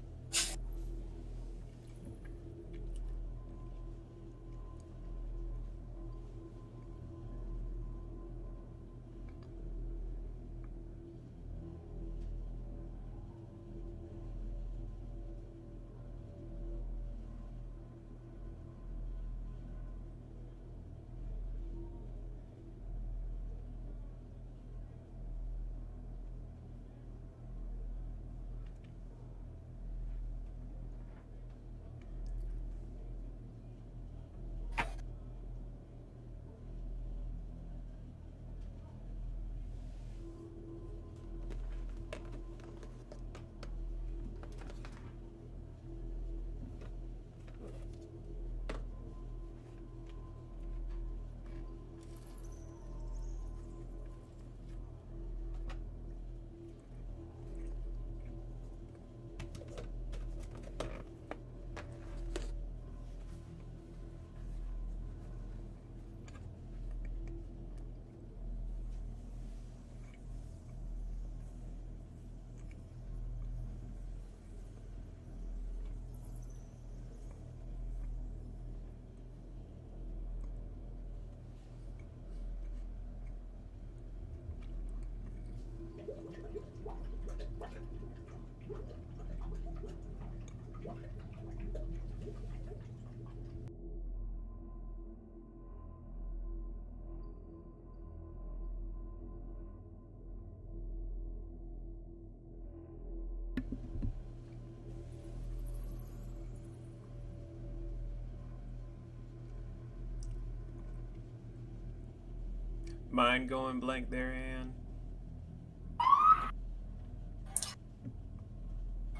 Mind going blank there, Anne?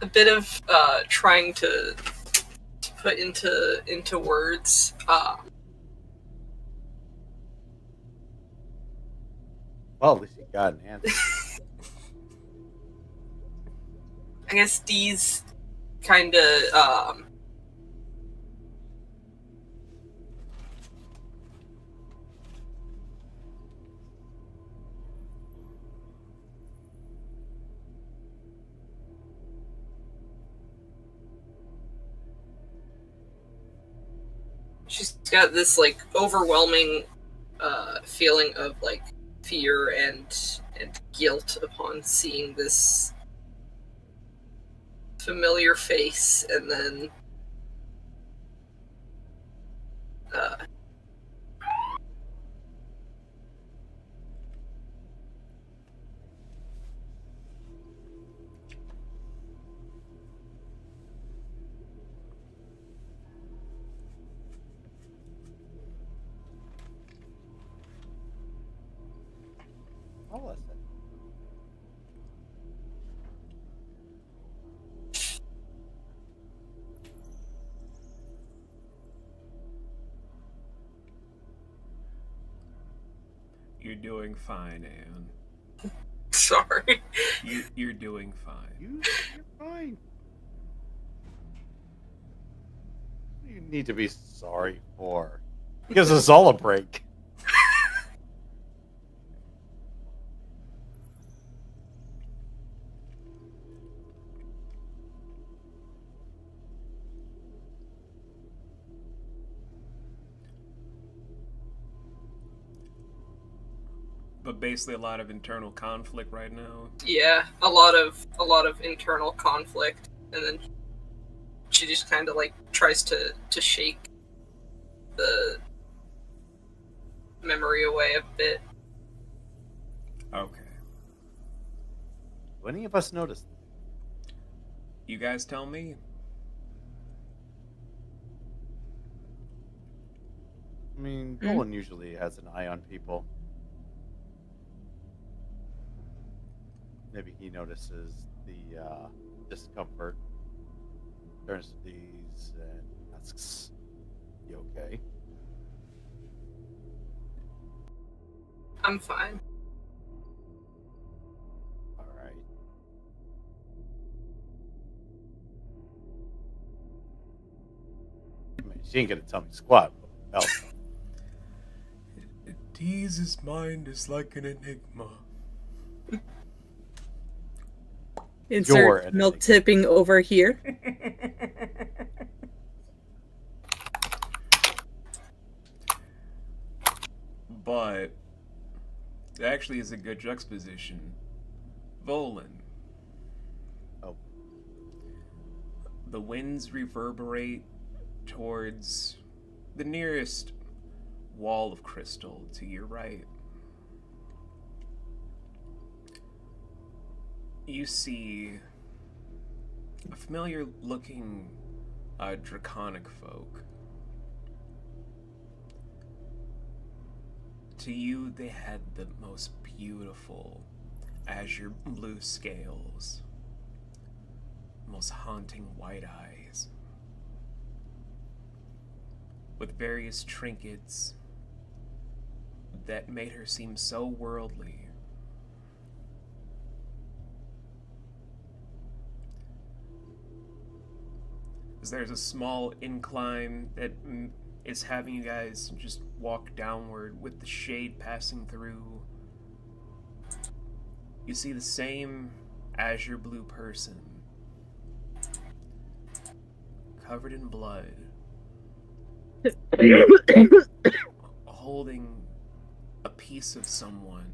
A bit of trying to put into words. Well, at least you got an answer. I guess Dee's kind of she's got this like overwhelming feeling of like fear and guilt upon seeing this familiar face, and then I'll listen. You're doing fine, Anne. sorry. You're doing fine. You're fine. What do you need to be sorry for? Gives us all a break. But basically a lot of internal conflict right now. Yeah, a lot of internal conflict, and then she just kind of like tries to shake the memory away a bit. Okay. Do any of us notice? You guys tell me. I mean, Nolan usually has an eye on people. Maybe he notices the discomfort, turns to these and asks, "You okay?" I'm fine. All right. I mean, she ain't gonna tell me squat. But hell, It teases mind is like an enigma. You're Insert an milk enigma. tipping over here. But it actually is a good juxtaposition. Volan. Oh. The winds reverberate towards the nearest wall of crystal to your right. You see a familiar looking draconic folk. To you, they had the most beautiful azure blue scales, most haunting white eyes, with various trinkets that made her seem so worldly. There's a small incline that is having you guys just walk downward with the shade passing through. You see the same azure blue person, covered in blood, holding a piece of someone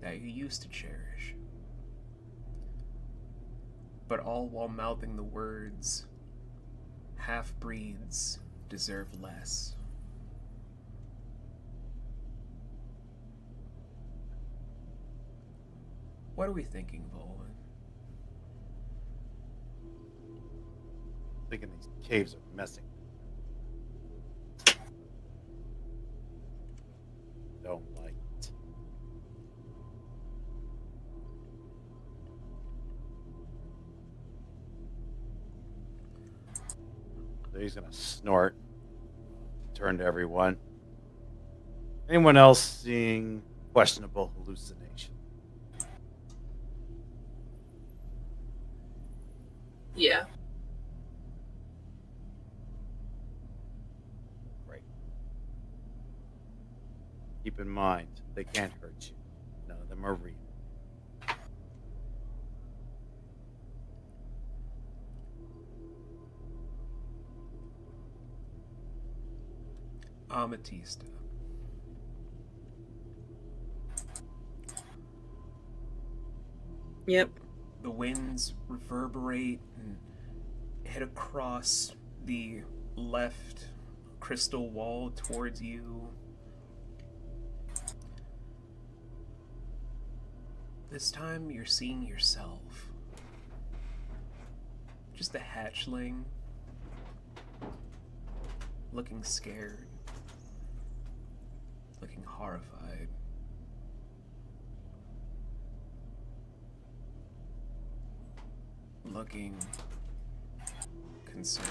that you used to cherish, but all while mouthing the words, "Half-breeds deserve less." What are we thinking, Volan? Thinking these caves are messing. Don't like it. So he's gonna snort. Turn to everyone. Anyone else seeing questionable hallucination? Yeah. Great. Keep in mind, they can't hurt you. None of them are real. Amethysta. Yep. The winds reverberate and head across the left crystal wall towards you. This time you're seeing yourself. Just a hatchling, looking scared, looking horrified. Looking concerned.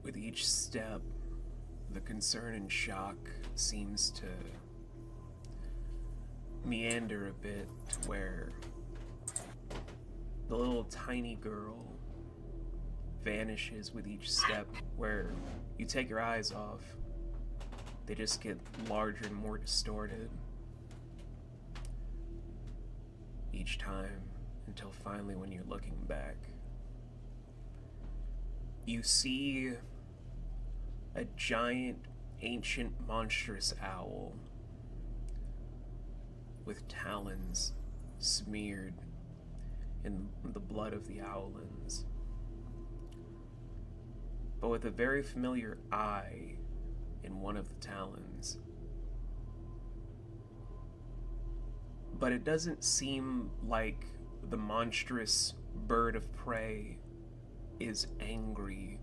With each step, the concern and shock seems to meander a bit to where the little tiny girl vanishes with each step, where you take your eyes off, they just get larger and more distorted each time, until finally when you're looking back, you see a giant, ancient, monstrous owl with talons smeared in the blood of the owlins, but with a very familiar eye in one of the talons. But it doesn't seem like the monstrous bird of prey is angry.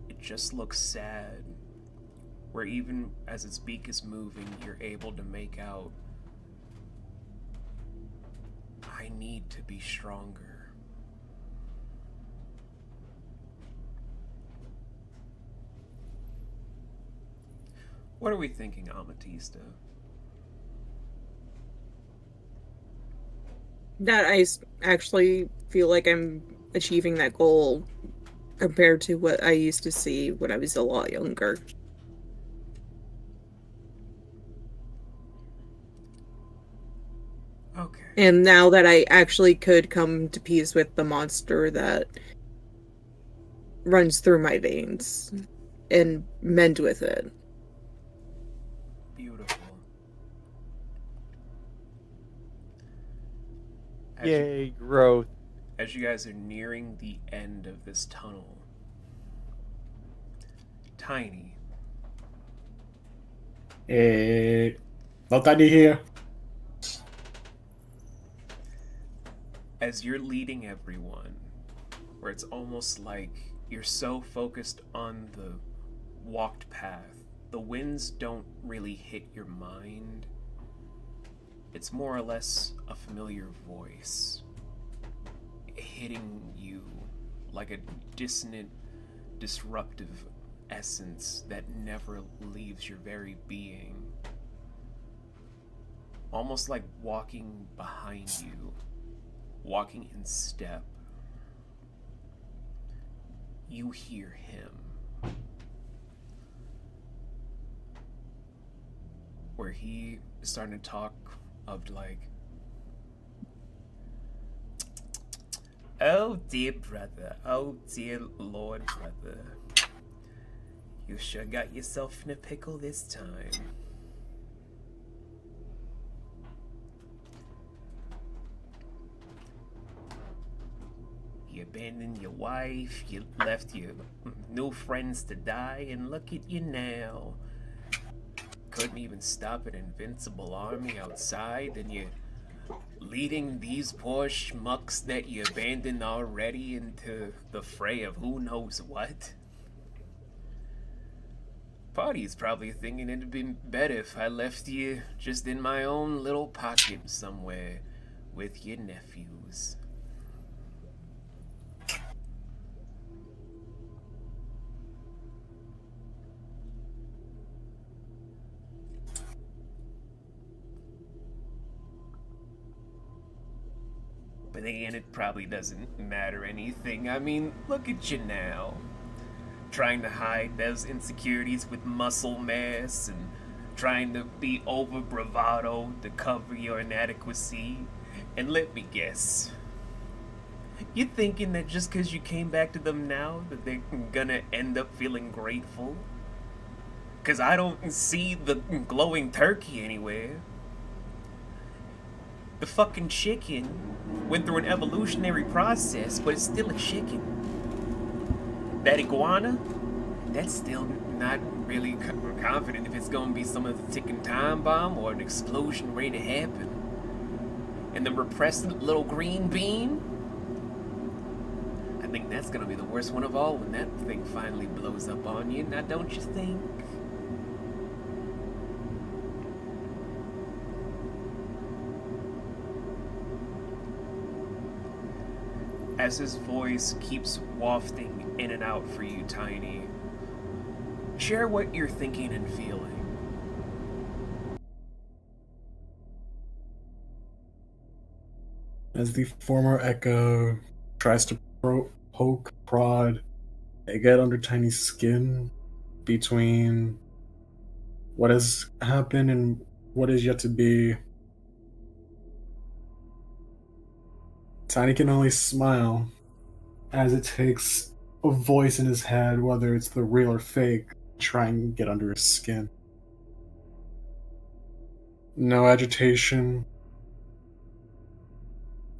It just looks sad, where even as its beak is moving, you're able to make out, I need to be stronger. What are we thinking, Amethysta? That actually feel like I'm achieving that goal compared to what I used to see when I was a lot younger. Okay. And now that I actually could come to peace with the monster that runs through my veins and mend with it. Beautiful. Yay, growth. As you guys are nearing the end of this tunnel, Tiny, Not Tiny here. as you're leading everyone, where it's almost like you're so focused on the walked path, the winds don't really hit your mind. It's more or less a familiar voice hitting you like a dissonant, disruptive essence that never leaves your very being. Almost like walking behind you, walking in step. You hear him. Where he is starting to talk of like, oh dear brother, oh dear Lord brother, you sure got yourself in a pickle this time. You abandoned your wife, you left your new friends to die, and look at you now. Couldn't even stop an invincible army outside, and you're leading these poor schmucks that you abandoned already into the fray of who knows what. Party's probably thinking it'd been better if I left you just in my own little pocket somewhere with your nephews. But again, it probably doesn't matter anything. I mean, look at you now. Trying to hide those insecurities with muscle mass and trying to be over bravado to cover your inadequacy. And let me guess, You thinking that just because you came back to them now that they're gonna end up feeling grateful? Because I don't see the glowing turkey anywhere. The fucking chicken went through an evolutionary process, but it's still a chicken. That iguana, that's still not really confident if it's gonna be some of the ticking time bomb or an explosion ready to happen. And the repressed little green bean, I think that's gonna be the worst one of all when that thing finally blows up on you, now don't you think? As his voice keeps wafting in and out for you, Tiny, share what you're thinking and feeling. As the former Echo tries to poke, prod, and get under Tiny's skin between what has happened and what is yet to be, Tiny can only smile as it takes a voice in his head, whether it's the real or fake, trying to get under his skin. No agitation,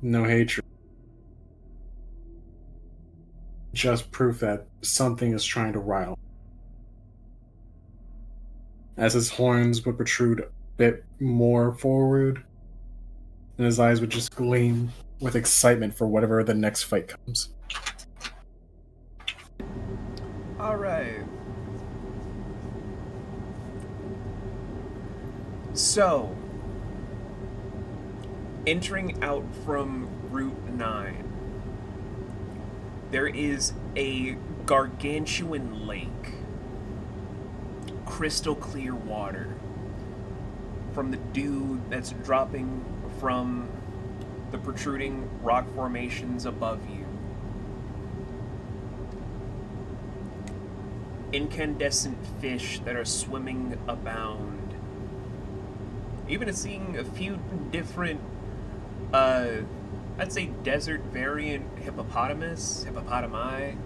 no hatred. Just proof that something is trying to rile. As his horns would protrude a bit more forward, and his eyes would just gleam with excitement for whatever the next fight comes. Alright. So, entering out from Route 9, there is a gargantuan lake. Crystal clear water from the dew that's dropping from the protruding rock formations above you. Incandescent fish that are swimming abound. Even seeing a few different, I'd say desert variant hippopotami.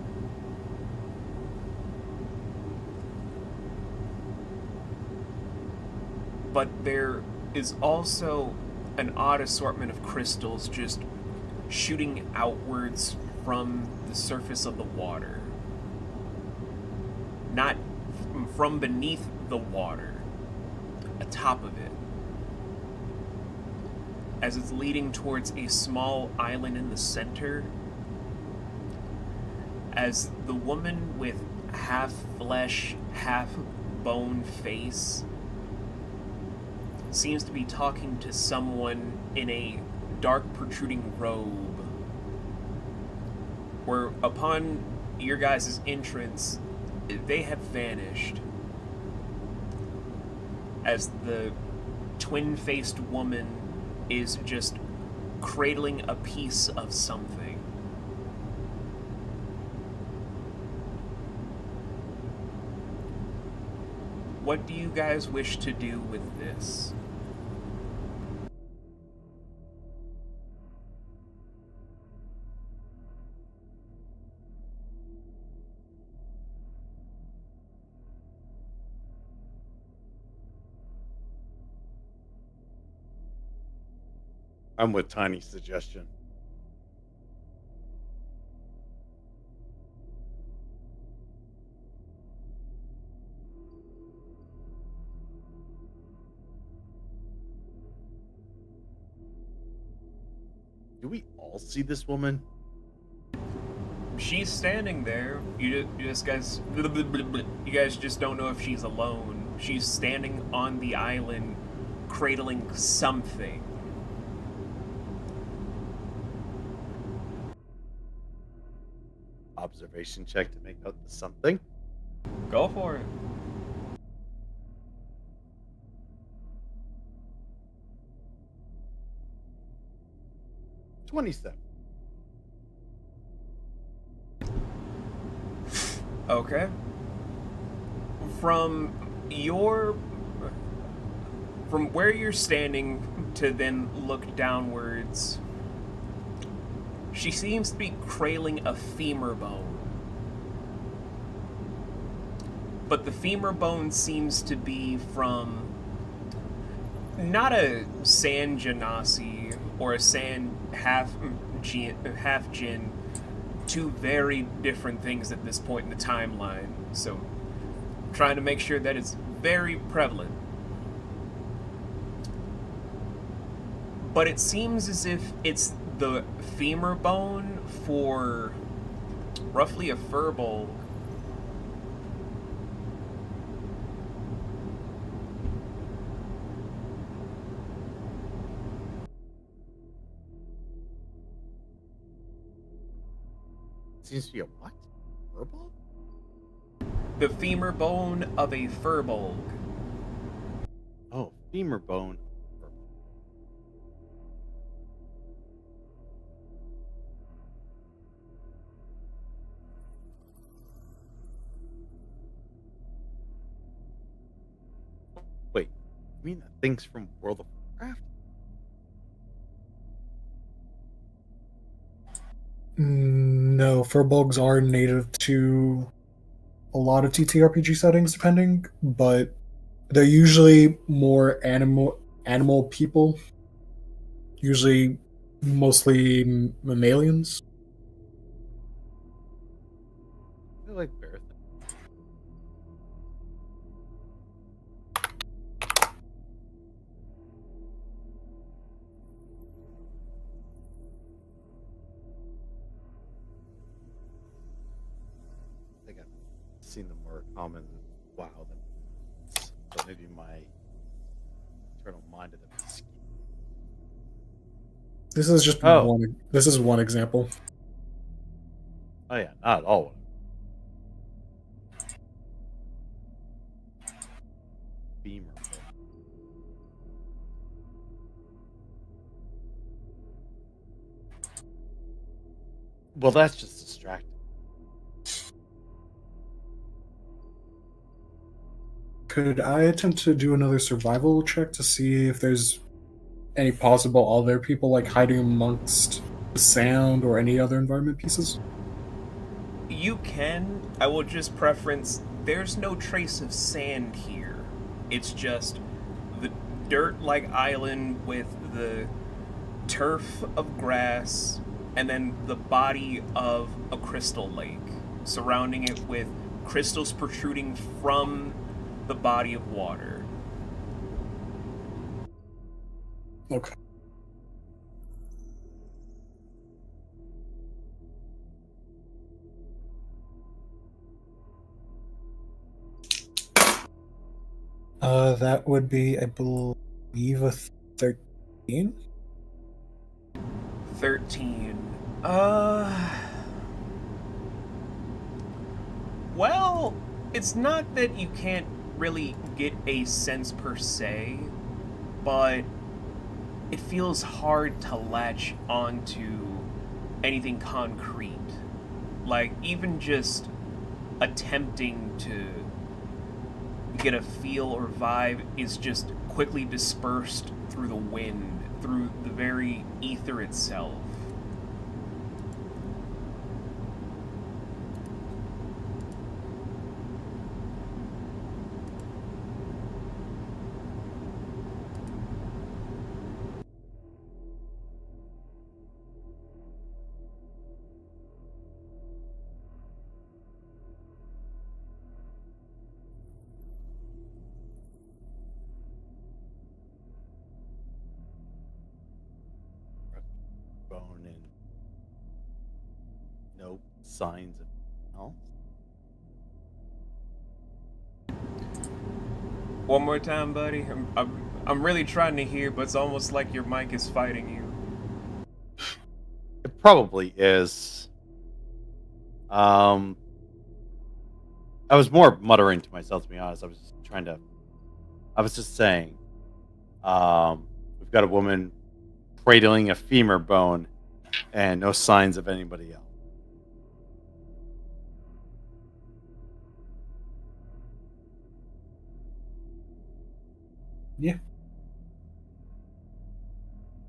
But there is also an odd assortment of crystals just shooting outwards from the surface of the water. Not from beneath the water, atop of it. As it's leading towards a small island in the center, as the woman with half flesh, half bone face seems to be talking to someone in a dark protruding robe, where upon your guys' entrance, they have vanished. As the twin-faced woman is just cradling a piece of something. What do you guys wish to do with this? I'm with Tiny's suggestion. Do we all see this woman? She's standing there. You guys just don't know if she's alone. She's standing on the island, cradling something. Observation check to make out the something. Go for it. $27. Okay. From where you're standing to then look downwards, She seems to be crailing a femur bone. But the femur bone seems to be from not a sand genasi or a sand half jinn, two very different things at this point in the timeline. So, trying to make sure that it's very prevalent. But it seems as if it's the femur bone for roughly a furball. Seems to be a what? Verbal? The femur bone of a furball. Oh, femur bone. Wait, you mean the things from World of Warcraft? No, furbolgs are native to a lot of TTRPG settings, depending, but they're usually more animal people, usually mostly mammalians. They're like bear things. I think I've seen them more common in WoW than so maybe my internal mind of them is skewed. This is just Oh. one. This is one example. Oh yeah, not at all. Femur bone. Well, that's just distracting. Could I attempt to do another survival check to see if there's any possible other people like hiding amongst the sand or any other environment pieces? You can. I will just preference there's no trace of sand here. It's just the dirt-like island with the turf of grass and then the body of a crystal lake, surrounding it with crystals protruding from the body of water. Okay. That would be, I believe, a 13. 13. Well, it's not that you can't really get a sense per se, but it feels hard to latch onto anything concrete. Like, even just attempting to get a feel or vibe is just quickly dispersed through the wind, through the very ether itself. Bone and no signs of else. One more time, buddy. I'm really trying to hear, but it's almost like your mic is fighting you. It probably is. I was more muttering to myself, to be honest. I was just saying, we've got a woman cradling a femur bone and no signs of anybody else. Yeah.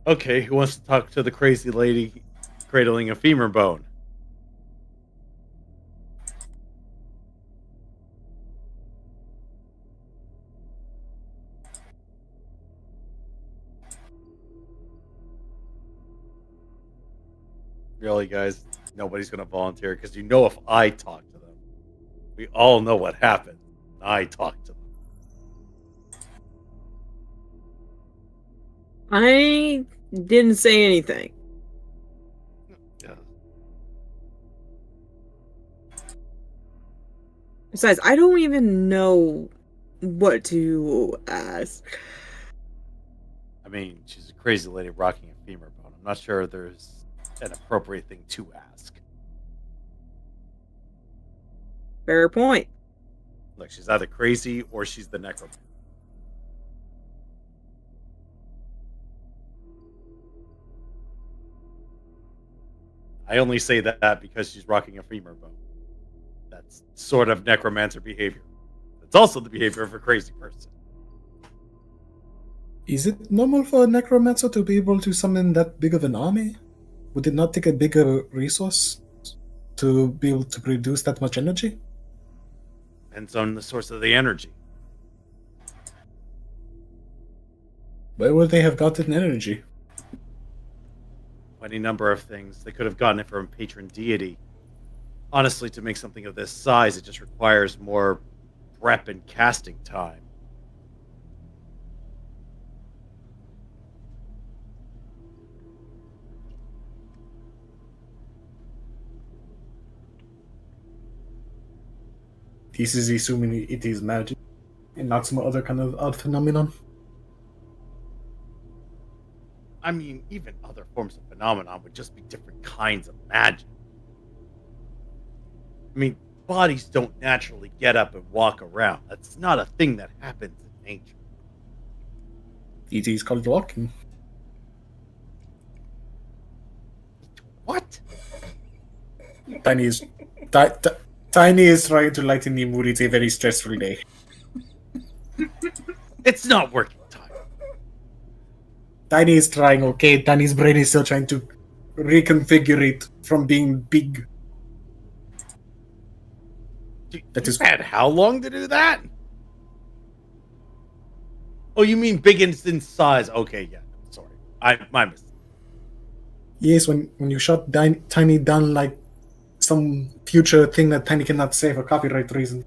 Okay, who wants to talk to the crazy cradling a femur bone. Really, guys, nobody's going to volunteer because if I talk to them, we all know what happened. I talk to them. I didn't say anything. Yeah. Besides, I don't even know what to ask. I mean, she's a crazy lady rocking a femur bone. I'm not sure there's an appropriate thing to ask. Fair point. Look, she's either crazy or she's the necromancer. I only say that because she's rocking a femur bone. That's sort of necromancer behavior. It's also the behavior of a crazy person. Is it normal for a necromancer to be able to summon that big of an army? Would it not take a bigger resource to be able to produce that much energy? Depends on the source of the energy. Where would they have gotten energy? Any number of things. They could have gotten it from patron deity. Honestly, to make something of this size, it just requires more prep and casting time. This is assuming it is magic and not some other kind of odd phenomenon. I mean, even other forms of phenomenon would just be different kinds of magic. I mean, bodies don't naturally get up and walk around. That's not a thing that happens in nature. It is called walking. What? Tiny is Tiny is trying to lighten the mood. It's a very stressful day. It's not working time. Tiny is trying, okay? Tiny's brain is still trying to reconfigure it from being big. That is had how long to do that? Oh, you mean big in size? Okay, yeah. Sorry, my mistake. Yes, when you shut Tiny down like some future thing that Tiny cannot say for copyright reasons.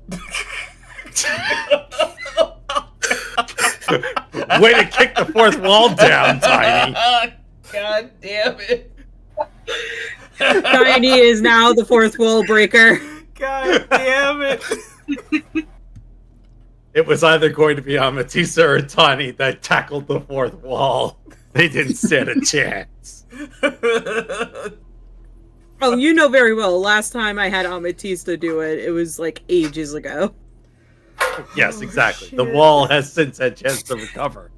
Way to kick the fourth wall down, Tiny. God damn it. Tiny is now the fourth wall breaker. God damn it. It was either going to be Amatista or Tani that tackled the fourth wall. They didn't stand a chance. Oh, you know very well. Last time I had Amatista do it, it was like ages ago. Yes, exactly. Shit. The wall has since had a chance to recover.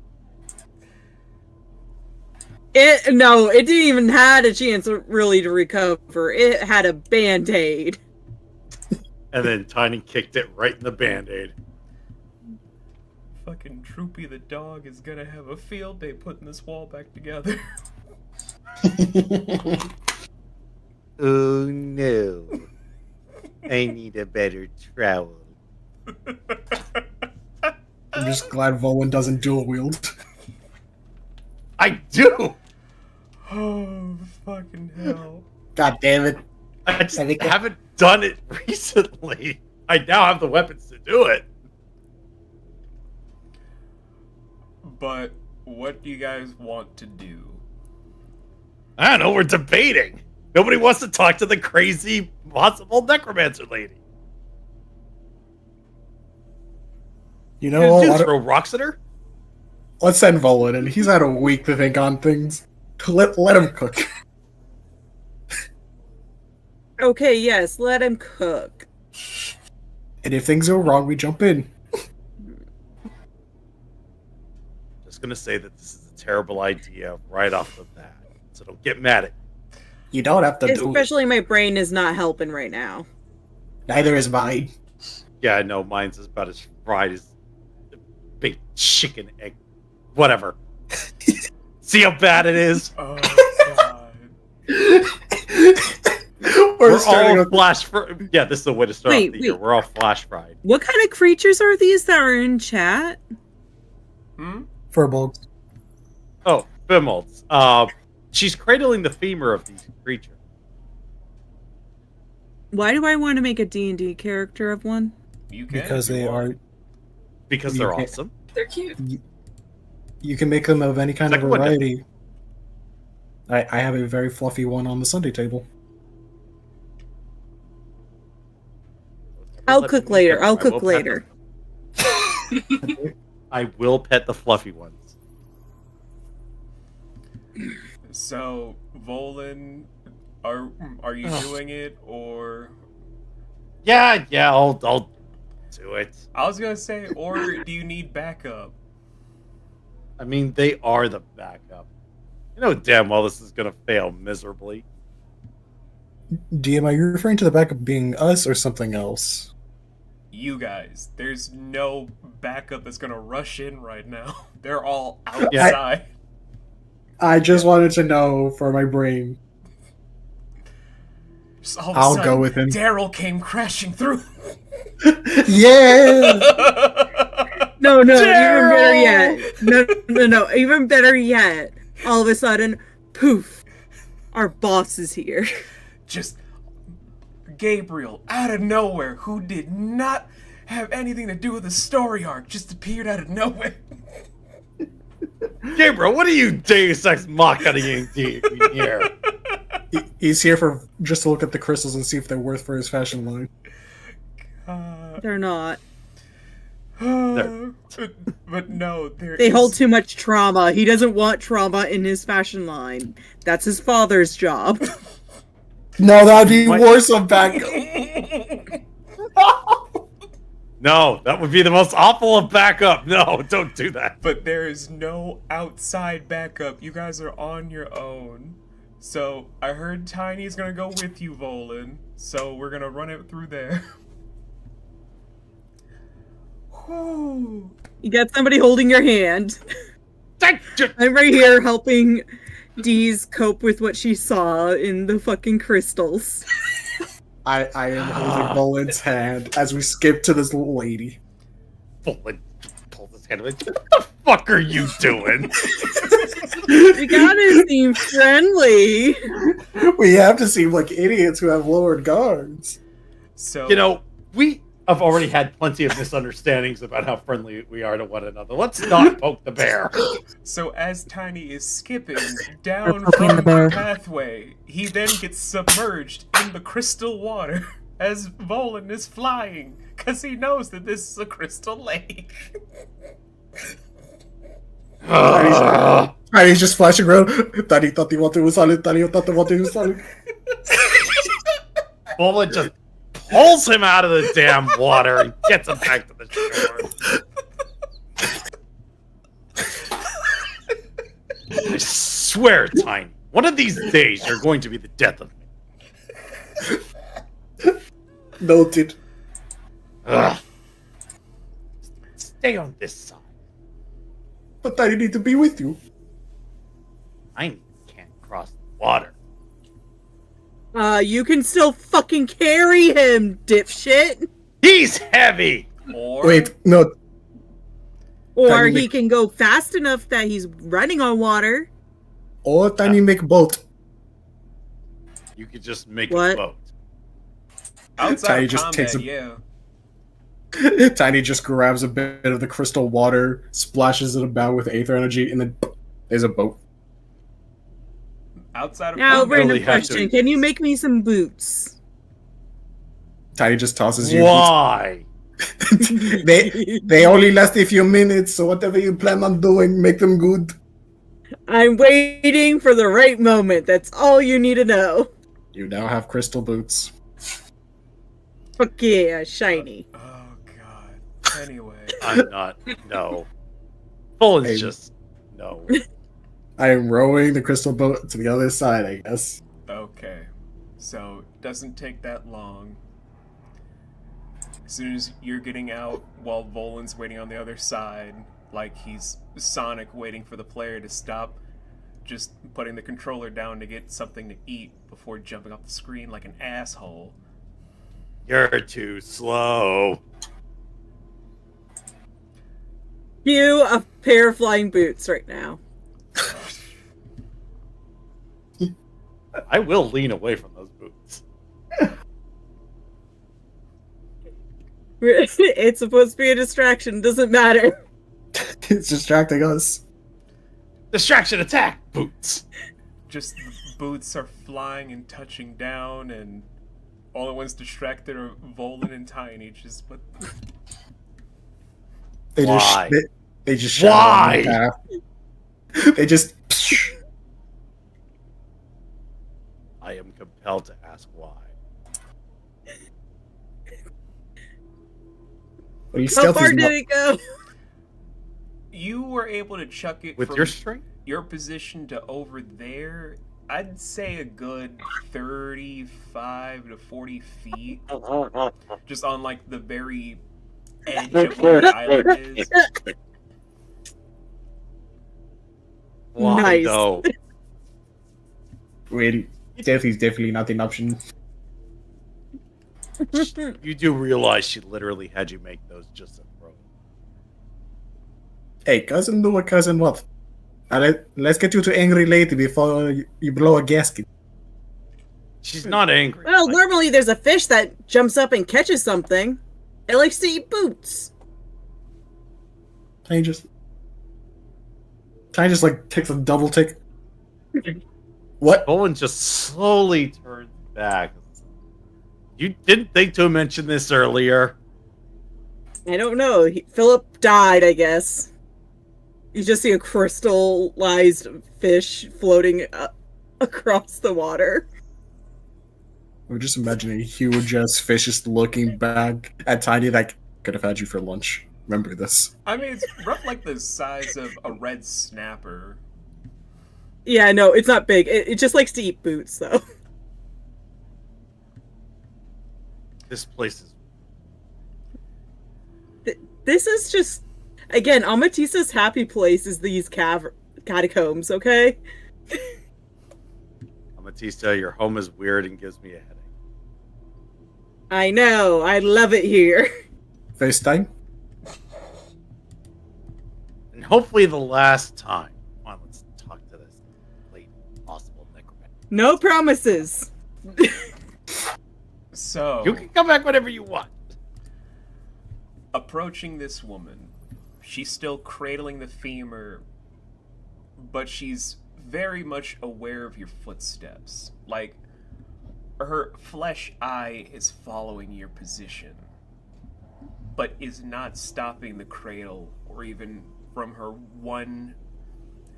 It didn't even had a chance really to recover. It had a band-aid. And then Tiny kicked it right in the band-aid. Fucking Droopy the dog is gonna have a field day putting this wall back together. Oh no. I need a better trowel. I'm just glad Volwyn doesn't dual wield. I do! Oh, fucking hell. God damn it. I just haven't done it recently. I now have the weapons to do it. But what do you guys want to do? I don't know, we're debating. Nobody wants to talk to the crazy possible necromancer lady. You know Dude, what? throw rocks at her? Let's send Volwyn in. He's had a week to think on things. Let him cook. Okay, yes, let him cook. And if things go wrong, we jump in. Just gonna say that this is a terrible idea right off the bat. So don't get mad at me. You don't have to do it. Especially my brain is not helping right now. Neither is mine. Yeah, I know, mine's about as fried as a big chicken egg. Whatever. See how bad it is? Oh, God. We're starting all with flash yeah, this is the way to start off the year. Wait. We're all flash fried. What kind of creatures are these that are in chat? furbolgs. Oh, Bimolds. She's cradling the femur of these creatures. Why do I want to make a D&D character of one? You can Because if you they want. are. Because You they're can't- awesome. They're cute. You can make them of any kind of Second one, variety. I have a very fluffy one on the Sunday table. I'll Let cook me later. pet I'll them. I will cook pet later. them. I will pet the fluffy ones. So, Volan, are you doing it, or... Yeah, I'll do it. I was gonna say, or do you need backup? I mean, they are the backup. You know damn well this is gonna fail miserably. DM, are you referring to the backup being us or something else? You guys, there's no backup that's gonna rush in right now. They're all outside. I just wanted to know for my brain. Just all of a I'll sudden, go with him. Daryl came crashing through. Yeah! No, even better yet. No, even better yet. All of a sudden, poof, our boss is here. Just Gabriel, out of nowhere, who did not have anything to do with the story arc, just appeared out of nowhere. Gabriel, what are you Deus Ex Machina here? He's here for just to look at the crystals and see if they're worth for his fashion line. They're not. But no, They hold too much trauma. He doesn't want trauma in his fashion line. That's his father's job. No, that'd be worse on backup. No, that would be the most awful of backup. No, don't do that. But there is no outside backup. You guys are on your own. So I heard Tiny's gonna go with you, Volan. So we're gonna run it through there. Whew. You got somebody holding your hand. I'm right here helping Dee's cope with what she saw in the fucking crystals. I am holding Nolan's hand as we skip to this little lady. Bullet pulls his hand away. What the fuck are you doing? You gotta seem friendly. We have to seem like idiots who have lowered guards. So You know, we have already had plenty of misunderstandings about how friendly we are to one another. Let's not poke the bear. So as Tiny is skipping down poking from the bear. the pathway, he then gets submerged in the crystal water as Volan is flying, because he knows that this is a crystal lake. He's just flashing around. Tani thought the water was solid. Tani thought the water was solid. Bullet just pulls him out of the damn water and gets him back to the shore. I swear, Tiny, one of these days you're going to be the death of me. Noted. Ugh. Stay on this side. But I need to be with you. I can't cross the water. You can still fucking carry him, dipshit. He's heavy! Or Wait, no. Or Tiny he Mc- can go fast enough that he's running on water. Or Tiny make boat. You could just make What? a boat. outside Tiny of just combat, takes a- yeah. Tiny just grabs a bit of the crystal water, splashes it about with aether energy, and then there's a boat. Outside of Now, combat, random really have to- question. Can you make me some boots? Tiny just tosses you. Why? They only last a few minutes, so whatever you plan on doing, make them good. I'm waiting for the right moment. That's all you need to know. You now have crystal boots. Fuck yeah, shiny. oh god. Anyway, I'm not. No. Bull Hey. is just. No. I am rowing the crystal boat to the other side, I guess. okay. So doesn't take that long. As soon as you're getting out while Volan's waiting on the other side, like he's Sonic waiting for the player to stop, just putting the controller down to get something to eat before jumping off the screen like an asshole. You're too slow. Cue a pair of flying boots right now. I will lean away from those boots. It's supposed to be a distraction. Doesn't matter. It's distracting us. Distraction attack! Boots! Just the boots are flying and touching down, and all the ones distracted are Volan and Tiny. Just what? They Why? just they just shatter on the Why? path. They just. I am compelled to ask why. Well, you How stealthy far is did not- it go? You were able to chuck it With from your strength? your position to over there. I'd say a good 35 to 40 feet. Just on like the very edge of where the island is. Why Nice. though? Wait, stealthy is definitely not an option. You do realize she literally had you make those just a throw. Hey, cousin, do a cousin what? Let's get you to angry lady before you blow a gasket. She's not angry. Well, Like, normally there's a fish that jumps up and catches something. It likes to eat boots. Tiny just like takes a double take. What? Bowen just slowly turns back. You didn't think to mention this earlier. I don't know. Philip died, I guess. You just see a crystallized fish floating across the water. We're just imagining a huge ass fish just looking back at Tiny like could have had you for lunch. Remember this. I mean, it's rough like the size of a red snapper. Yeah, no, it's not big. It just likes to eat boots, though. This place is. This is just... Again, Amatisa's happy place is these catacombs, okay? Amatista, your home is weird and gives me a headache. I know. I love it here. First time? And hopefully the last time. Come on, let's talk to this late possible necromancer. No promises. So, You can come back whenever you want. approaching this woman, she's still cradling the femur, but she's very much aware of your footsteps. Like, her flesh eye is following your position, but is not stopping the cradle or even from her one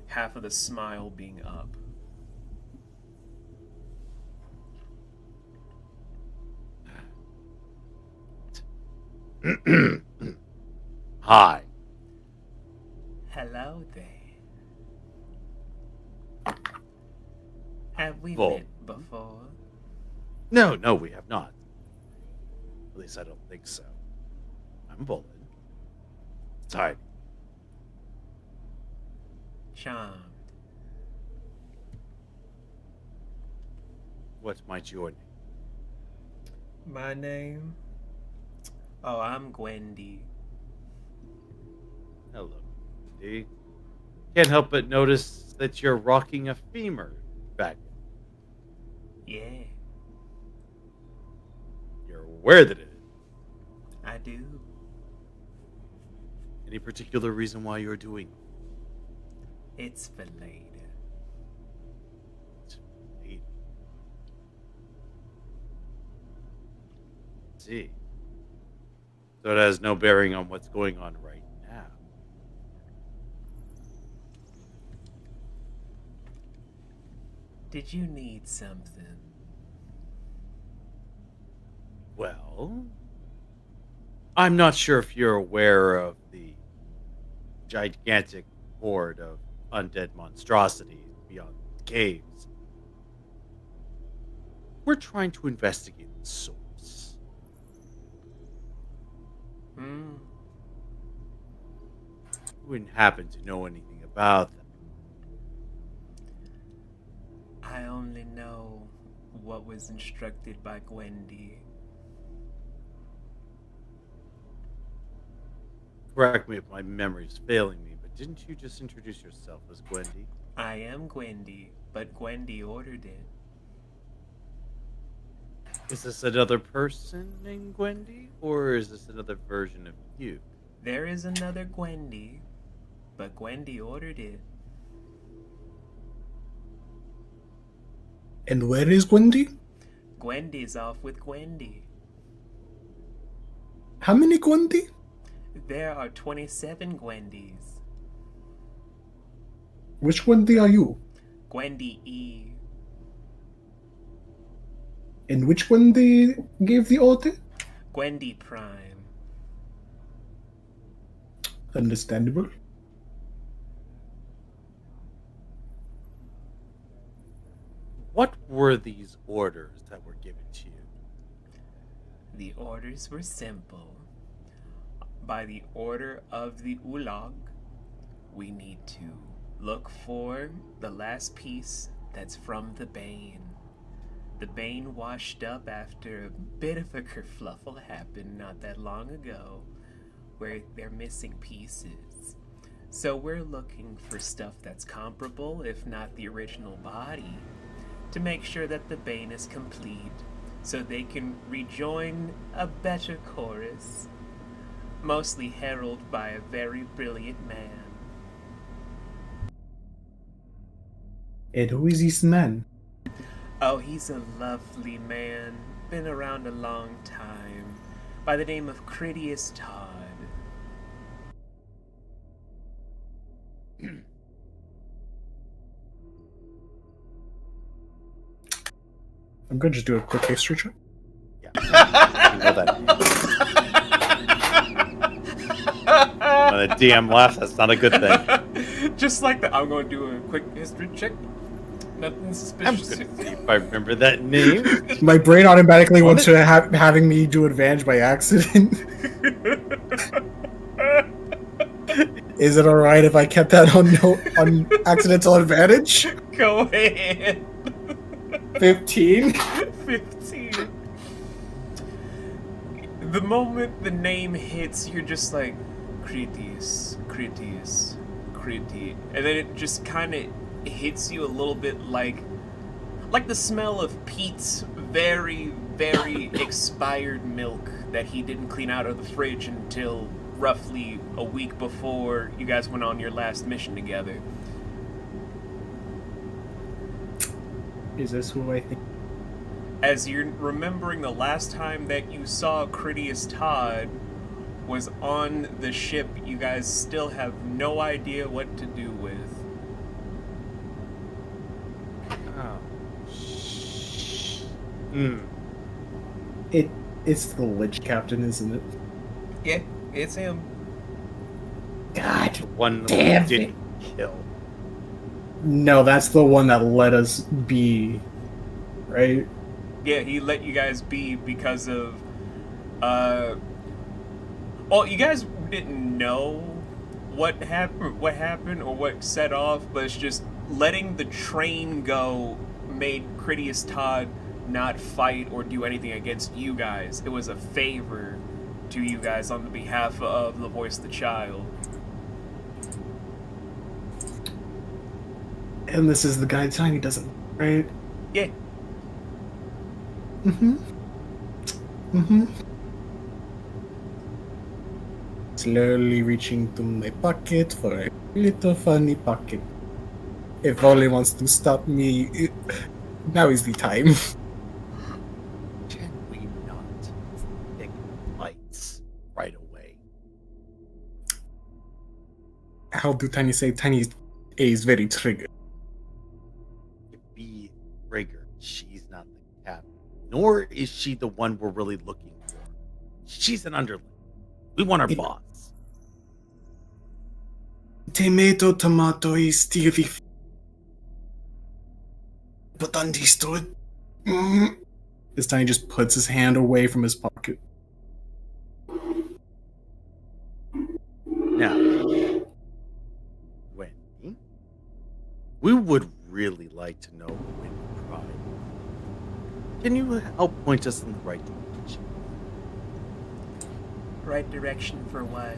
half of the smile being up. Hi. Hello there. Have we Vol. met before? No, we have not. At least I don't think so. I'm Bullet. Tidy. Charmed. What might your name? My name? Oh, I'm Gwendy. Hello, Wendy. Can't help but notice that you're rocking a femur back. Yeah, You're aware that it is. I do. Any particular reason why you're doing It's for later. it? See. So it has no bearing on what's going on right now. Did you need something? Well, I'm not sure if you're aware of the gigantic horde of undead monstrosities beyond the caves. We're trying to investigate the source. Hmm. You wouldn't happen to know anything about them. I only know what was instructed by Gwendy. Correct me if my memory's failing me, but didn't you just introduce yourself as Gwendy? I am Gwendy, but Gwendy ordered it. Is this another person named Gwendy, or is this another version of you? There is another Gwendy, but Gwendy ordered it. And where is Gwendy? Gwendy's off with Gwendy. How many Gwendy? There are 27 Gwendys. Which Gwendy are you? Gwendy E. And which Gwendy gave the order? Gwendy Prime. Understandable. What were these orders that were given to you? The orders were simple. By the order of the Ulugh, we need to look for the last piece that's from the Bane. The Bane washed up after a bit of a kerfluffle happened not that long ago, where they're missing pieces. So we're looking for stuff that's comparable, if not the original body, to make sure that the Bane is complete, so they can rejoin a better chorus, mostly heralded by a very brilliant man. And who is this man? Oh, he's a lovely man, been around a long time, by the name of Critias Todd. I'm gonna just do a quick history check. Yeah. You know that. When the DM laughs, that's not a good thing. Just like that, I'm going to do a quick history check. Nothing I'm suspicious. gonna see if I remember that name. My brain automatically went to having me do advantage by accident. Is it alright if I kept that on accidental advantage? Go ahead. 15? 15. The moment the name hits, you're just like, Critias, Critias, Critias. And then it just kind of hits you a little bit like the smell of Pete's very, very expired milk that he didn't clean out of the fridge until roughly a week before you guys went on your last mission together. Is this who I think? As you're remembering the last time that you saw Critias Todd was on the ship you guys still have no idea what to do with. Oh. It's the Lich Captain, isn't it? Yeah, it's him. God The one damn that we didn't kill. No, that's the one that let us be, right? Yeah, he let you guys be because of, well, you guys didn't know what happened or what set off, but it's just letting the train go made Critias Todd not fight or do anything against you guys. It was a favor to you guys on the behalf of the voice of the child. And this is the guy Tiny doesn't, right? Yeah. Slowly reaching to my pocket for a little funny pocket. If only wants to stop me, now is the time. Can we not pick fights right away? How do Tiny say Tiny A is very triggered? To be triggered, she's not the captain, nor is she the one we're really looking for. She's an underling. We want our boss. Tomato is still the but understood. This Tiny just puts his hand away from his pocket. Now, Wendy, we would really like to know when Can you help point us in the right direction? Right direction for what?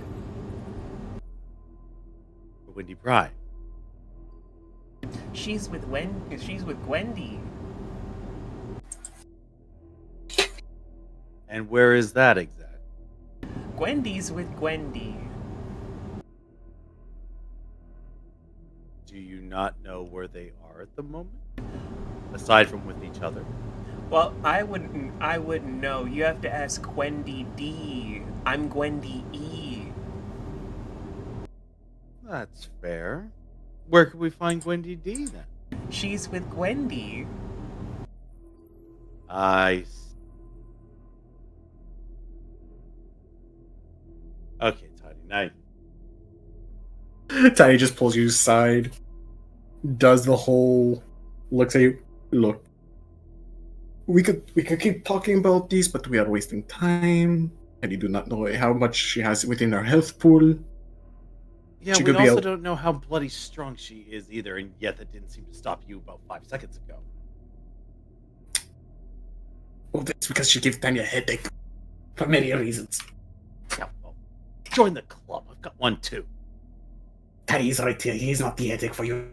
For Windy Pride. She's with Gwendy. And where is that exactly? Gwendy's with Gwendy. Do you not know where they are at the moment? Aside from with each other? Well, I wouldn't know. You have to ask Gwendy D. I'm Gwendy E. That's fair. Where could we find Gwendy D then? She's with Gwendy. I see. Okay, Tiny. Now Tiny just pulls you aside, does the whole looks at you. Look, we could keep talking about this, but we are wasting time, and you do not know how much she has within her health pool. yeah, She we could be also a- don't know how bloody strong she is either, and yet that didn't seem to stop you about 5 seconds ago. Well, that's because she gives Tanya a headache. For many reasons. Yeah, well, join the club. I've got one too. Teddy's right here. He's not the headache for you.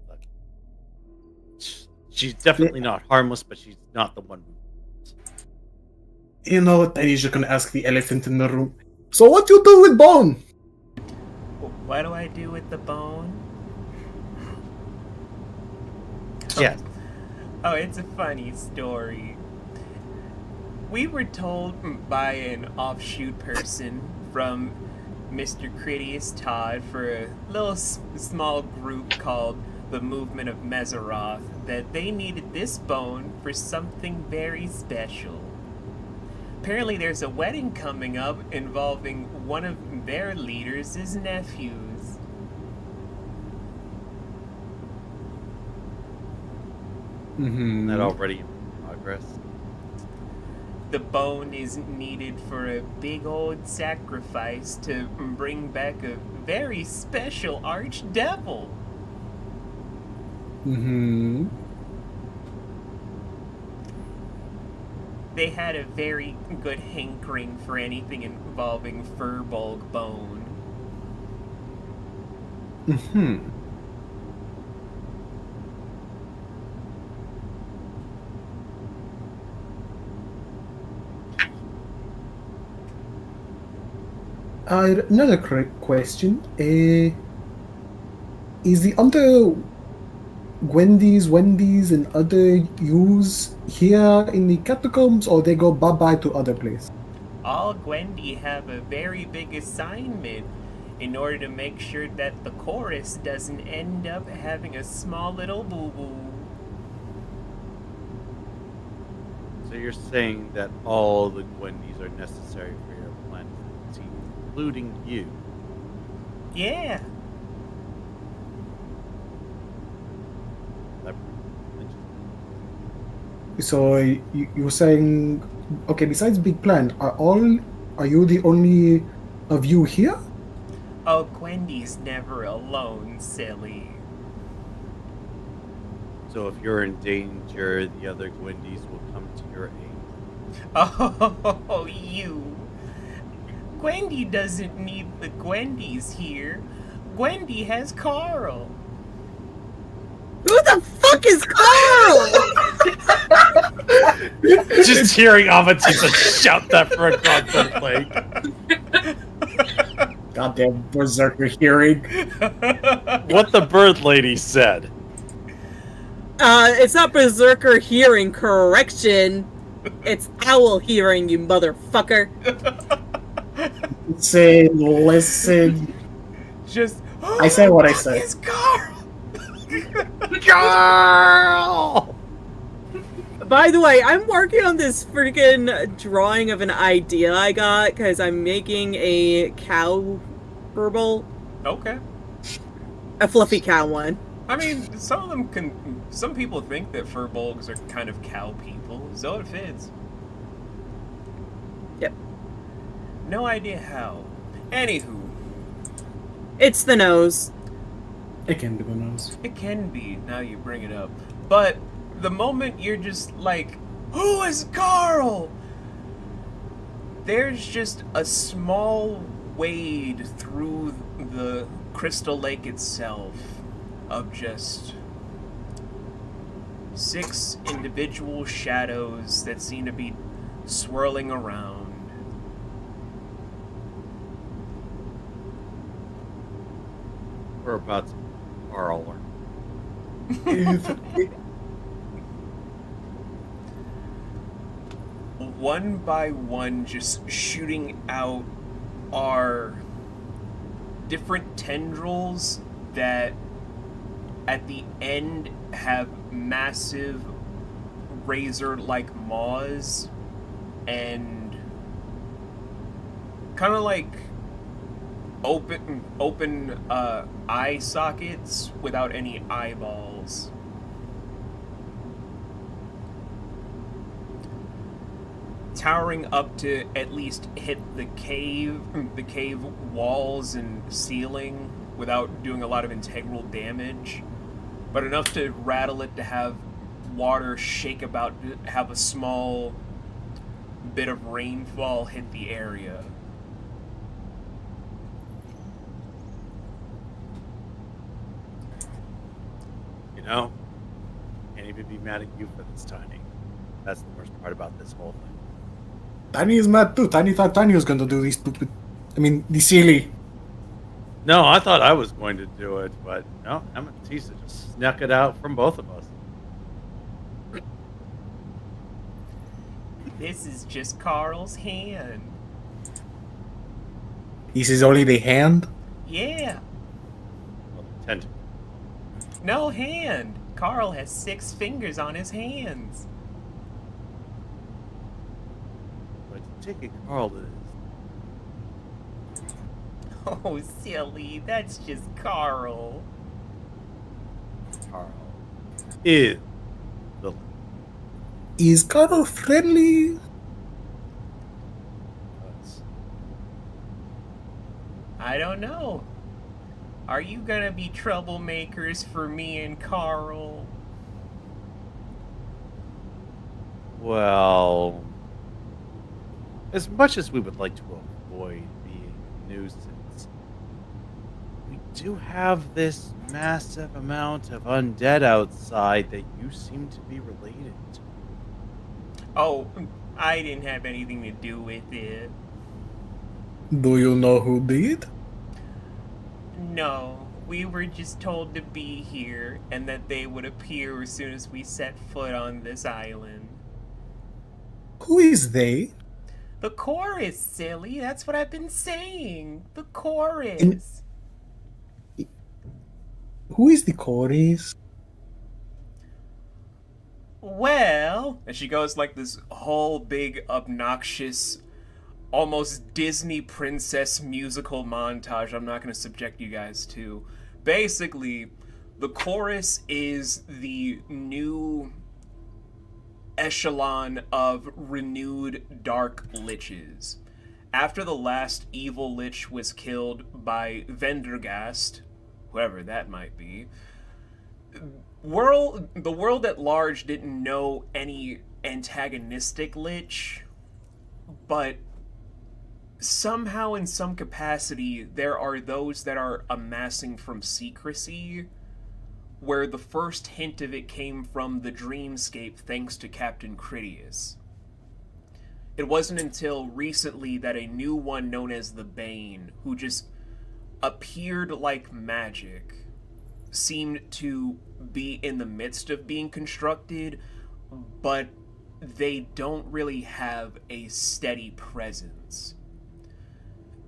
Look, she's definitely not harmless, but she's not the one. You know what? Teddy's just gonna ask the elephant in the room. So what you do with Bone? What do I do with the bone? Yes. Oh, it's a funny story. We were told by an offshoot person from Mr. Critius Todd for a little small group called the Movement of Meseroth that they needed this bone for something very special. Apparently there's a wedding coming up involving one of their leaders' nephews. Mm-hmm. That already in progress. The bone is needed for a big old sacrifice to bring back a very special archdevil. Mm-hmm. They had a very good hankering for anything involving Furbolg bone. Mm-hmm. Another question. Is the other Wendy's, and other U's here in the catacombs, or they go bye-bye to other places? All Gwendy have a very big assignment in order to make sure that the chorus doesn't end up having a small little boo-boo. So you're saying that all the Gwendys are necessary for your plan, including you. Yeah. That- So you're saying, okay, besides Big Plan, are you the only of you here? Oh, Gwendy's never alone, silly. So if you're in danger, the other Gwendys will come to your aid. Oh, you. Gwendy doesn't need the Gwendys here. Gwendy has Carl. Who the fuck is Carl? Just hearing Amatisa shout that for a constant like. Goddamn berserker hearing. What the bird lady said. It's not berserker hearing, correction. It's owl hearing, you motherfucker. Say, listen. Just. I said what I said. It's Carl. Girl! By the way, I'm working on this freaking drawing of an idea I got because I'm making a cow verbal, Okay. a fluffy cow one. I mean, some people think that furbolgs are kind of cow people, so it fits. Yep. No idea how. Anywho, It's the nose. It can be the nose. It can be, now you bring it up. But the moment you're just like, who is Carl? There's just a small wade through the crystal lake itself of just 6 individual shadows that seem to be swirling around. We're about to Carl. One by one, just shooting out are different tendrils that at the end have massive razor-like maws and kind of like open eye sockets without any eyeballs. Towering up to at least hit the cave walls and ceiling without doing a lot of integral damage, but enough to rattle it to have water shake about, to have a small bit of rainfall hit the area. You know, can't even be mad at you for this, Tiny. That's the worst part about this whole thing. Tiny is mad too. Tiny thought Tiny was going to do these stupid. The silly. No, I thought I was going to do it, but no, Amatista just snuck it out from both of us. This is just Carl's hand. This is only the hand. Yeah. Well, the tentacle. No hand. Carl has 6 fingers on his hands. But take it, Carl is. Oh, silly. That's just Carl. Carl is the. Is Carl friendly? I don't know. Are you gonna be troublemakers for me and Carl? Well, as much as we would like to avoid being a nuisance, we do have this massive amount of undead outside that you seem to be related to. Oh, I didn't have anything to do with it. Do you know who did? No, we were just told to be here and that they would appear as soon as we set foot on this island. Who is they? The chorus, silly. That's what I've been saying. The chorus. Who is the chorus? Well, and she goes like this whole big obnoxious almost Disney princess musical montage I'm not going to subject you guys to. Basically, the chorus is the new echelon of renewed dark liches. After the last evil lich was killed by Vendergast, whoever that might be, the world at large didn't know any antagonistic lich, but somehow in some capacity there are those that are amassing from secrecy, where the first hint of it came from the dreamscape thanks to Captain Critias. It wasn't until recently that a new one known as the Bane, who just appeared like magic, seemed to be in the midst of being constructed, but they don't really have a steady presence.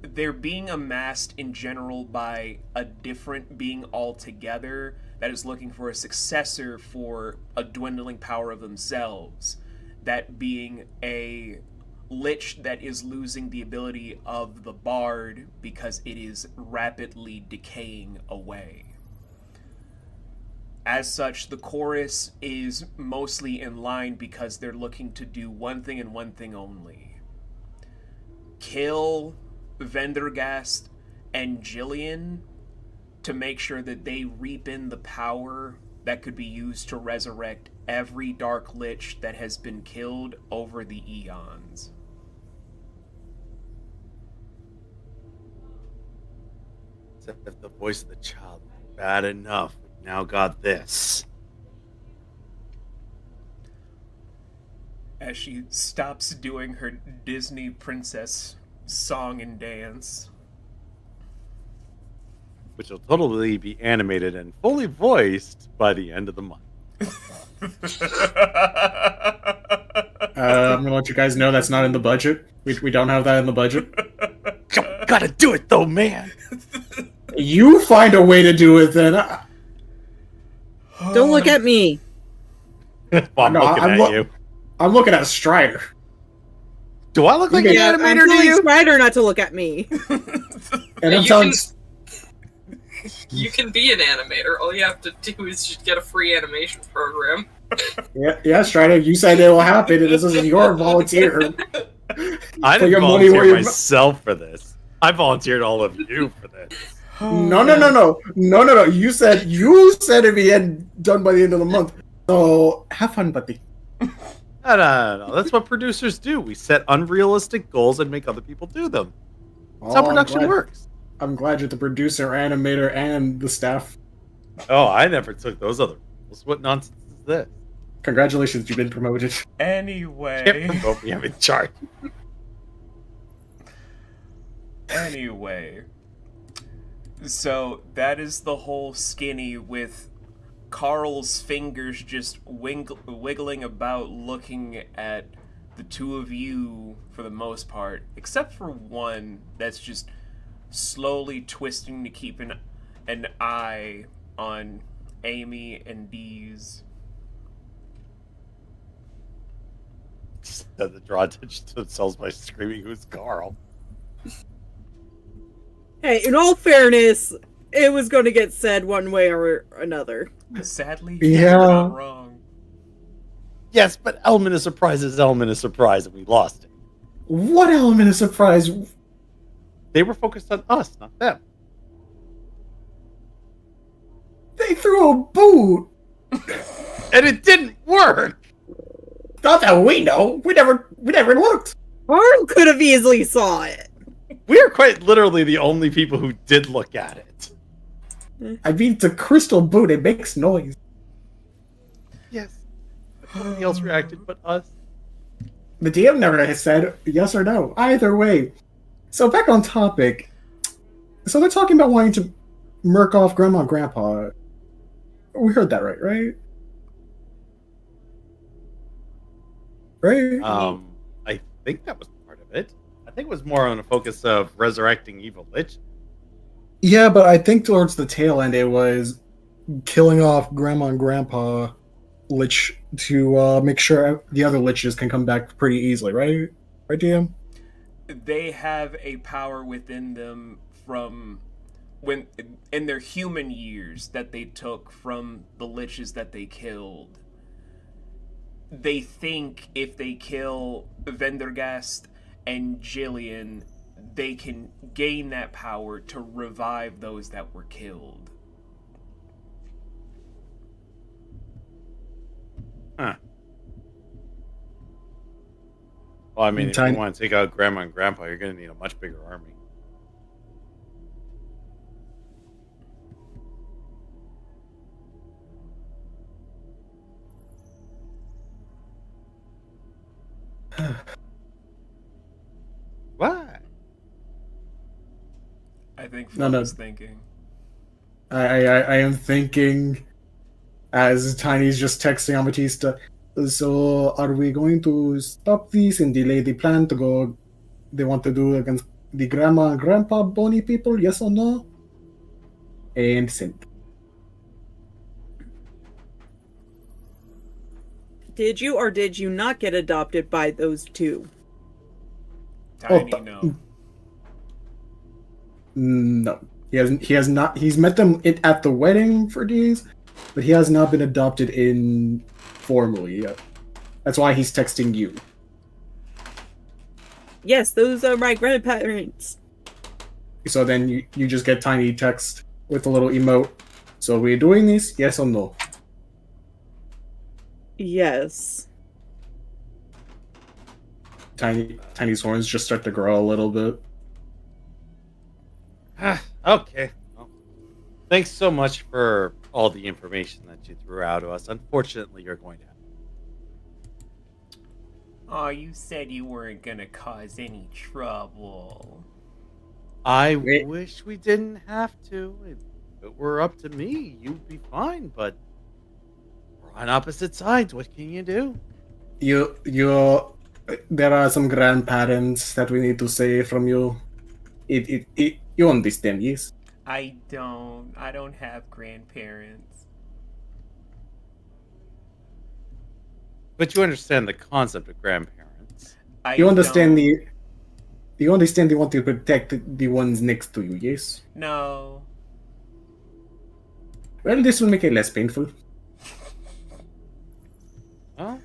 They're being amassed in general by a different being altogether that is looking for a successor for a dwindling power of themselves. That being a lich that is losing the ability of the bard because it is rapidly decaying away. As such, the chorus is mostly in line because they're looking to do one thing and one thing only. Kill Vendergast and Jillian to make sure that they reap in the power that could be used to resurrect every Dark Lich that has been killed over the eons. If the voice of the child was bad enough, we've now got this. As she stops doing her Disney princess song and dance. Which will totally be animated and fully voiced by the end of the month. I'm gonna let you guys know that's not in the budget. We don't have that in the budget. Gotta do it though, man. You find a way to do it then. Don't look at me. I'm No, looking at you. I'm looking at Strider. Do I look like an Yeah, I'm animator to telling you? Strider not to look at me. And I'm You telling You can be an animator. All you have to do is just get a free animation program. yeah, Strider, you said it will happen, and this is your volunteer. I Put didn't your money where volunteer your myself for this. I volunteered all of you for this. No. You said it'd be done by the end of the month. So have fun, buddy. No. That's what producers do. We set unrealistic goals and make other people do them. That's how Oh, production works. I'm glad you're the producer, animator, and the staff. Oh, I never took those other roles. What nonsense is this? Congratulations, you've been promoted. Can't Anyway. promote me. I'm in charge. Anyway. So, that is the whole skinny with Carl's fingers just wiggling about looking at the two of you for the most part. Except for one that's just slowly twisting to keep an eye on Amy and Dee's. The draw attention to themselves by screaming, "Who's Carl?" Hey, in all fairness, it was going to get said one way or another. Sadly, Yeah. you're not wrong. Yes, but element of surprise is element of surprise, and we lost it. What element of surprise? They were focused on us, not them. They threw a boot. And it didn't work! Not that we know. We never looked. Carl could have easily saw it. We are quite literally the only people who did look at it. I mean, it's a crystal boot. It makes noise. Yes. Nobody else reacted but us. The DM never said yes or no. Either way. So back on topic. So they're talking about wanting to murk off Grandma and Grandpa. We heard that right? Right? I think that was part of it. I think it was more on a focus of resurrecting evil lich. Yeah, but I think towards the tail end it was killing off Grandma and Grandpa Lich to make sure the other Liches can come back pretty easily, right? Right, DM? They have a power within them from when in their human years that they took from the liches that they killed. They think if they kill Vendergast and Jillian, they can gain that power to revive those that were killed. Huh. Well, I mean, if you want to take out Grandma and Grandpa, you're going to need a much bigger army. What? I think Flo No. was thinking. I am thinking as Tiny's just texting Ametista. So are we going to stop this and delay the plan to go? They want to do against the Grandma and Grandpa Bonnie people, yes or no? And send. Did you or did you not get adopted by those two? Tiny, no. No, he hasn't. He has not. He's met them at the wedding for these, but he has not been adopted in formally yet. That's why he's texting you. Yes, those are my grandparents. So then you just get Tiny text with a little emote. So we're doing this, yes or no? Yes. Tiny's horns just start to grow a little bit. Okay. Well, thanks so much for all the information that you threw out to us. Unfortunately, you're going to have. Oh, you said you weren't gonna cause any trouble. I Wait. wish we didn't have to. If it were up to me, you'd be fine, but we're on opposite sides. What can you do? There are some grandparents that we need to say from you. You understand, yes? I don't have grandparents. But you understand the concept of grandparents. You understand don't. you understand they want to protect the ones next to you, yes? No. Well, this will make it less painful. Well,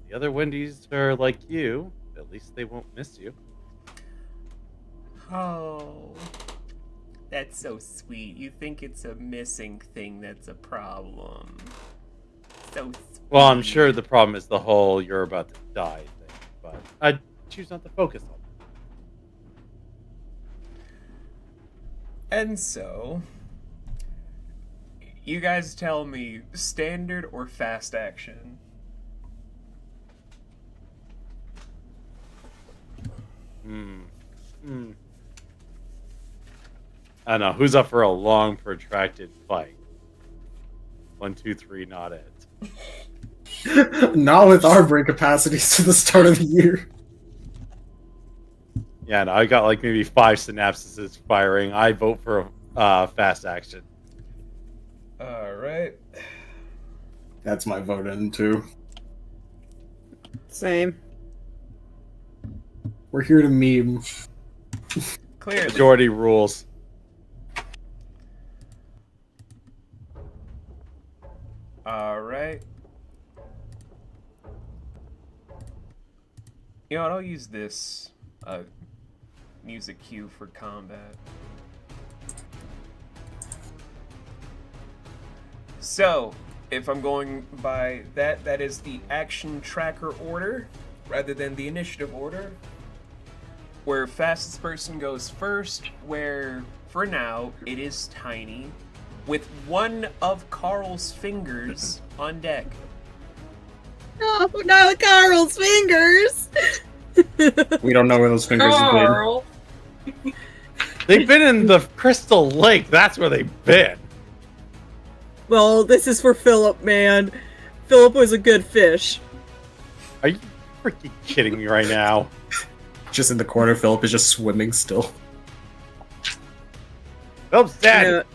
the other Wendy's are like you. At least they won't miss you. Oh. That's so sweet. You think it's a missing thing that's a problem. So sweet. Well, I'm sure the problem is the whole "you're about to die" thing, but I choose not to focus on that. And so, you guys tell me, standard or fast action? I don't know. Who's up for a long, protracted fight? 1, 2, 3, not it. Not with our brain capacities to the start of the year. Yeah, no, I got like maybe 5 synapses firing. I vote for fast action. Alright. That's my vote in too. Same. We're here to meme. Clearly. Majority rules. Alright. You know what, I'll use this music cue for combat. So, if I'm going by that, that is the action tracker order, rather than the initiative order, where fastest person goes first, where, for now, it is Tiny, with one of Carl's fingers on deck. Oh, no, Carl's fingers! We don't know where those fingers have been. Carl. They've been in the Crystal Lake. That's where they've been. Well, this is for Philip, man. Philip was a good fish. Are you freaking kidding me right now? Just in the corner, Philip is just swimming still. Philip's dead.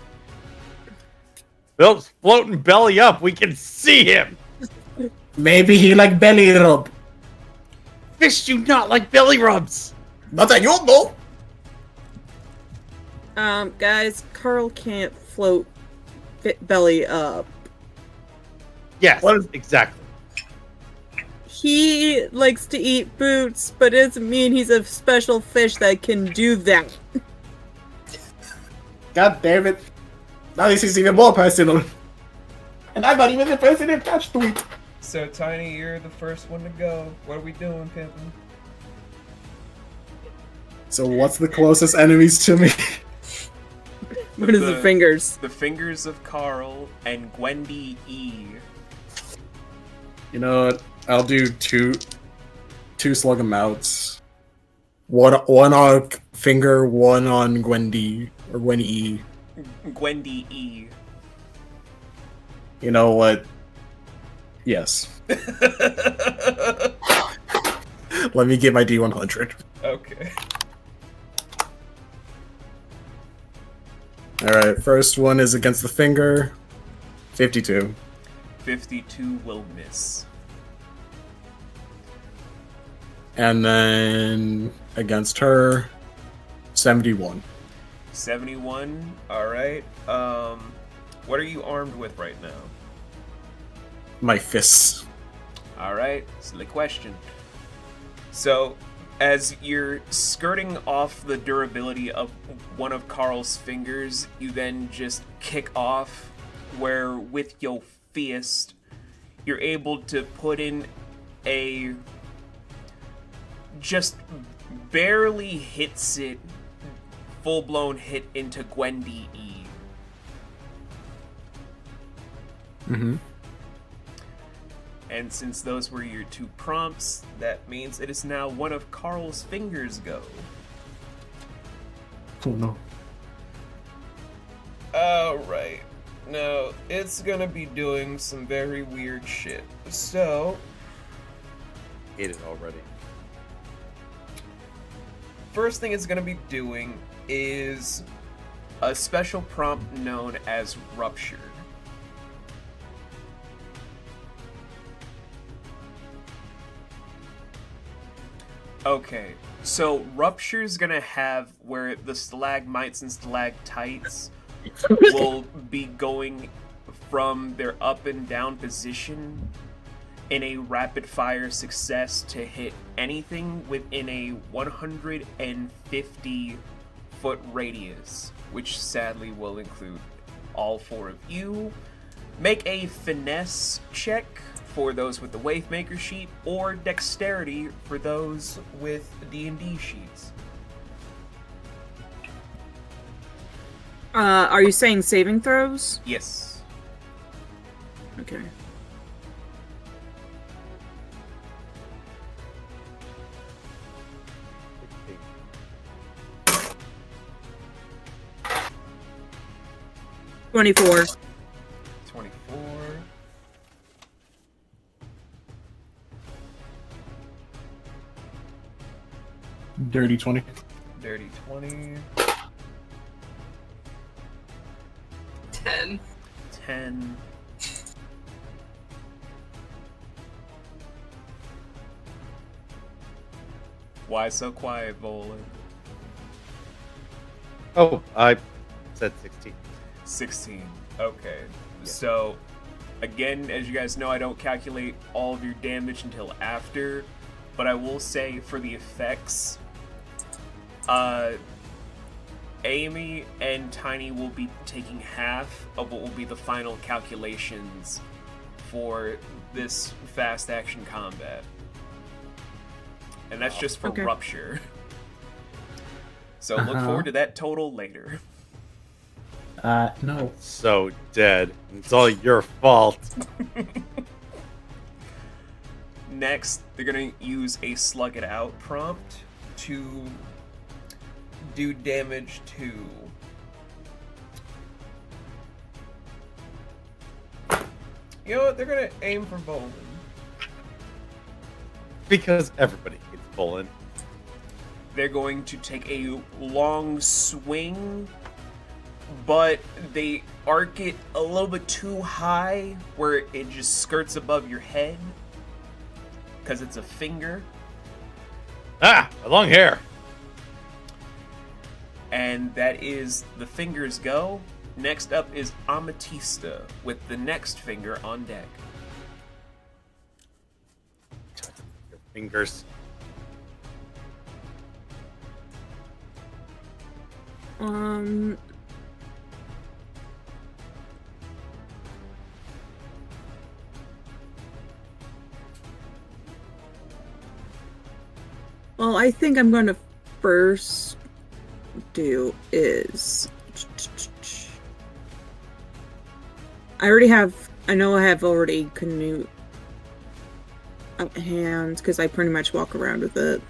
Philip's floating belly up. We can see him. Maybe he like belly rub. Fish do not like belly rubs. But I don't know. Guys, Carl can't float belly up. Yes, What? exactly. He likes to eat boots, but it doesn't mean he's a special fish that can do that. God damn it. Now this is even more personal. And I'm not even the person attached to it. So, Tiny, you're the first one to go. What are we doing, Pimpin'? So what's the closest enemies to me? What is the fingers? The fingers of Carl and Gwendy E. You know what? I'll do two slug 'em outs. One on finger, one on Gwendy or Gwendy E. Gwendy E. You know what? Yes. Let me get my D100. Okay. Alright, first one is against the finger. 52. 52 will miss. And then against her, 71. 71. Alright. What are you armed with right now? My fists. Alright, silly question. So, As you're skirting off the durability of one of Carl's fingers, you then just kick off, where with your fist, you're able to put in a just barely hits it, full-blown hit into Gwendy E. Mm-hmm. And since those were your 2 prompts, that means it is now one of Carl's fingers go. Oh no. Alright. Now, it's gonna be doing some very weird shit. So, Hate it already. first thing it's gonna be doing is a special prompt known as Ruptured. Okay, so Rupture's gonna have where the stalagmites and stalactites will be going from their up and down position in a rapid fire success to hit anything within a 150 foot radius, which sadly will include all 4 of you. Make a finesse check for those with the Wavemaker sheet, or dexterity for those with D&D sheets. Are you saying saving throws? Yes. Okay. $24. 24. Dirty 20. Dirty 20. 10. 10. Why so quiet, Volan? Oh, I said 16. 16. Okay. So, again, as you guys know, I don't calculate all of your damage until after, but I will say for the effects, Amy and Tiny will be taking half of what will be the final calculations for this fast action combat. And that's just for Okay. Rupture. So look forward to that total later. No. So dead. It's all your fault. Next, they're going to use a Slug It Out prompt to do damage to... You know what? They're going to aim for Bolin. Because everybody hates Bolin. They're going to take a long swing, but they arc it a little bit too high where it just skirts above your head because it's a finger. Ah, my long hair. And that is the fingers go. Next up is Ametista with the next finger on deck. Your fingers. Well, I think I'm going to first do is... I know I have already Canute at hand, because I pretty much walk around with it.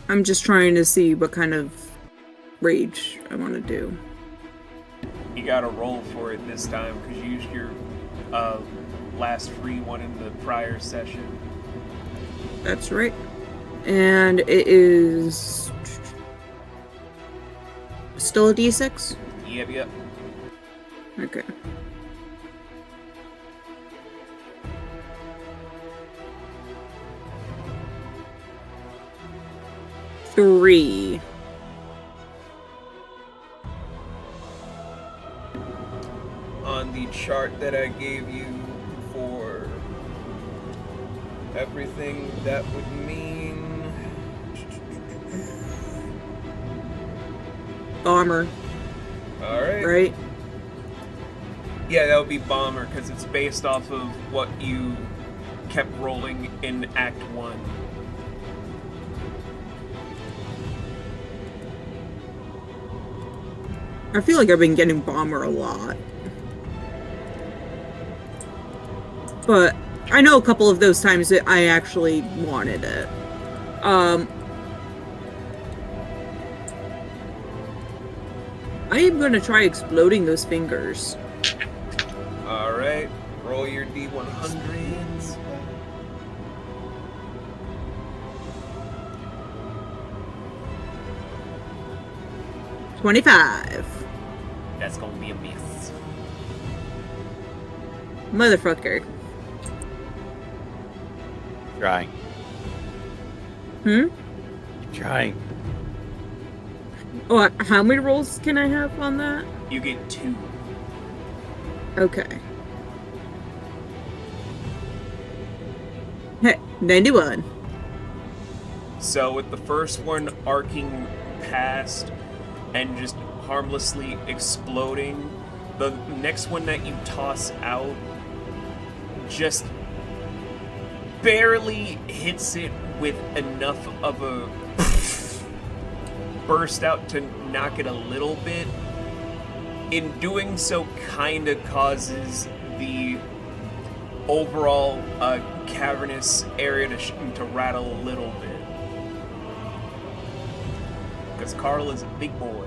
I'm just trying to see what kind of rage I want to do. You gotta roll for it this time because you used your last free one in the prior session. That's right. And it is still a D6? Yep. Okay. Three. On the chart that I gave you for everything, that would mean Bomber, alright. right? Yeah, that would be Bomber, because it's based off of what you kept rolling in Act 1. I feel like I've been getting Bomber a lot. But I know a couple of those times that I actually wanted it. I am going to try exploding those fingers. Alright, roll your D100s. $25. That's gonna be a miss. Motherfucker. Trying. Hmm? Keep trying. Oh, how many rolls can I have on that? You get 2. Okay. Hey, 91. So with the first one arcing past and just harmlessly exploding, the next one that you toss out just barely hits it with enough of a burst out to knock it a little bit. In doing so, kinda causes the overall cavernous area to rattle a little bit. Because Carl is a big boy.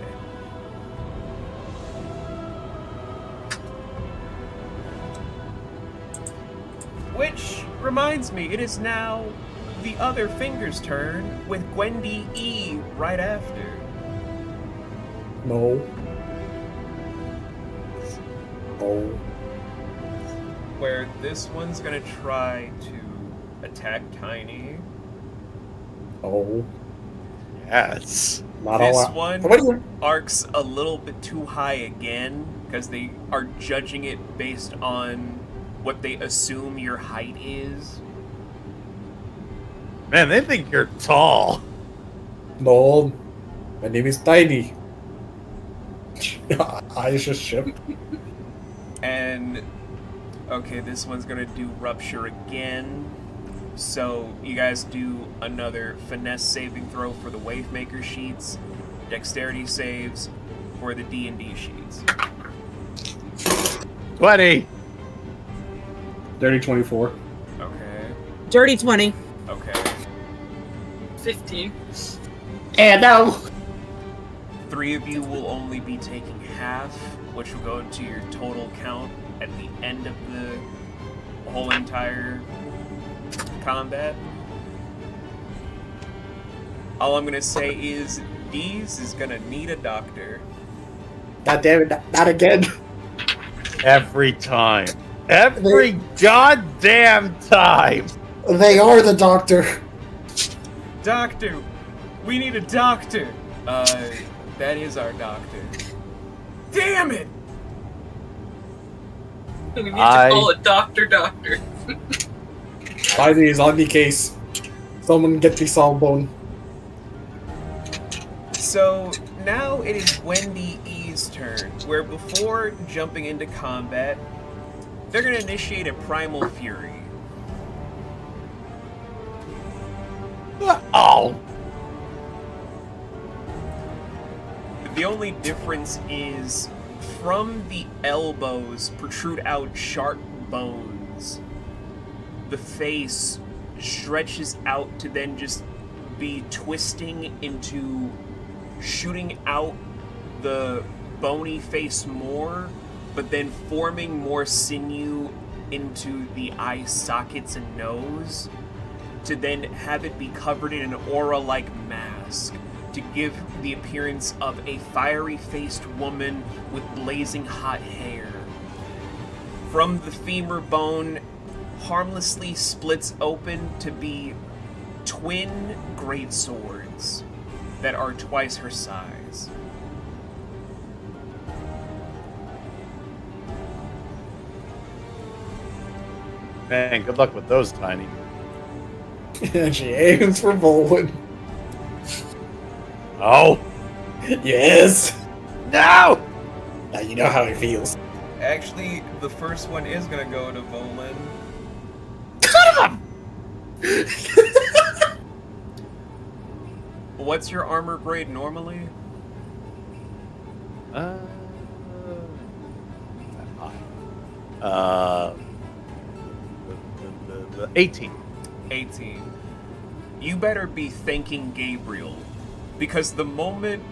Which reminds me, it is now the other finger's turn, with Gwendy E right after. No. Oh. Where this one's gonna try to attack Tiny. Oh. Yes. Not This all. one What do you? arcs a little bit too high again, because they are judging it based on what they assume your height is. Man, they think you're tall. No. My name is Tiny. I just ship. And okay, this one's gonna do rupture again. So you guys do another finesse saving throw for the Wavemaker sheets, dexterity saves for the D&D sheets. 20. Dirty 24. Okay. Dirty 20. Okay. 15. And no. 3 of you will only be taking half, which will go into your total count at the end of the whole entire combat. All I'm gonna say is Deez is gonna need a doctor. God damn it! Not again. Every time. Every goddamn time. They are the doctor. Doctor! We need a doctor! That is our doctor. Damn it! We need to call a doctor. Tiny is on the case. Someone get the sawbone. So, now it is Wendy E's turn, where before jumping into combat, they're gonna initiate a Primal Fury. Oh. The only difference is, from the elbows protrude out sharp bones. The face stretches out to then just be twisting into shooting out the bony face more, but then forming more sinew into the eye sockets and nose, to then have it be covered in an aura-like mask, to give the appearance of a fiery-faced woman with blazing hot hair. from the femur bone harmlessly splits open to be twin great swords that are twice her size. Man, good luck with those, Tiny. And she aims for Volan. Oh! Yes! No! Now you know how he feels. Actually, the first one is gonna go to Volan. What's your armor grade normally? Not high. The 18. 18. You better be thanking Gabriel, because the moment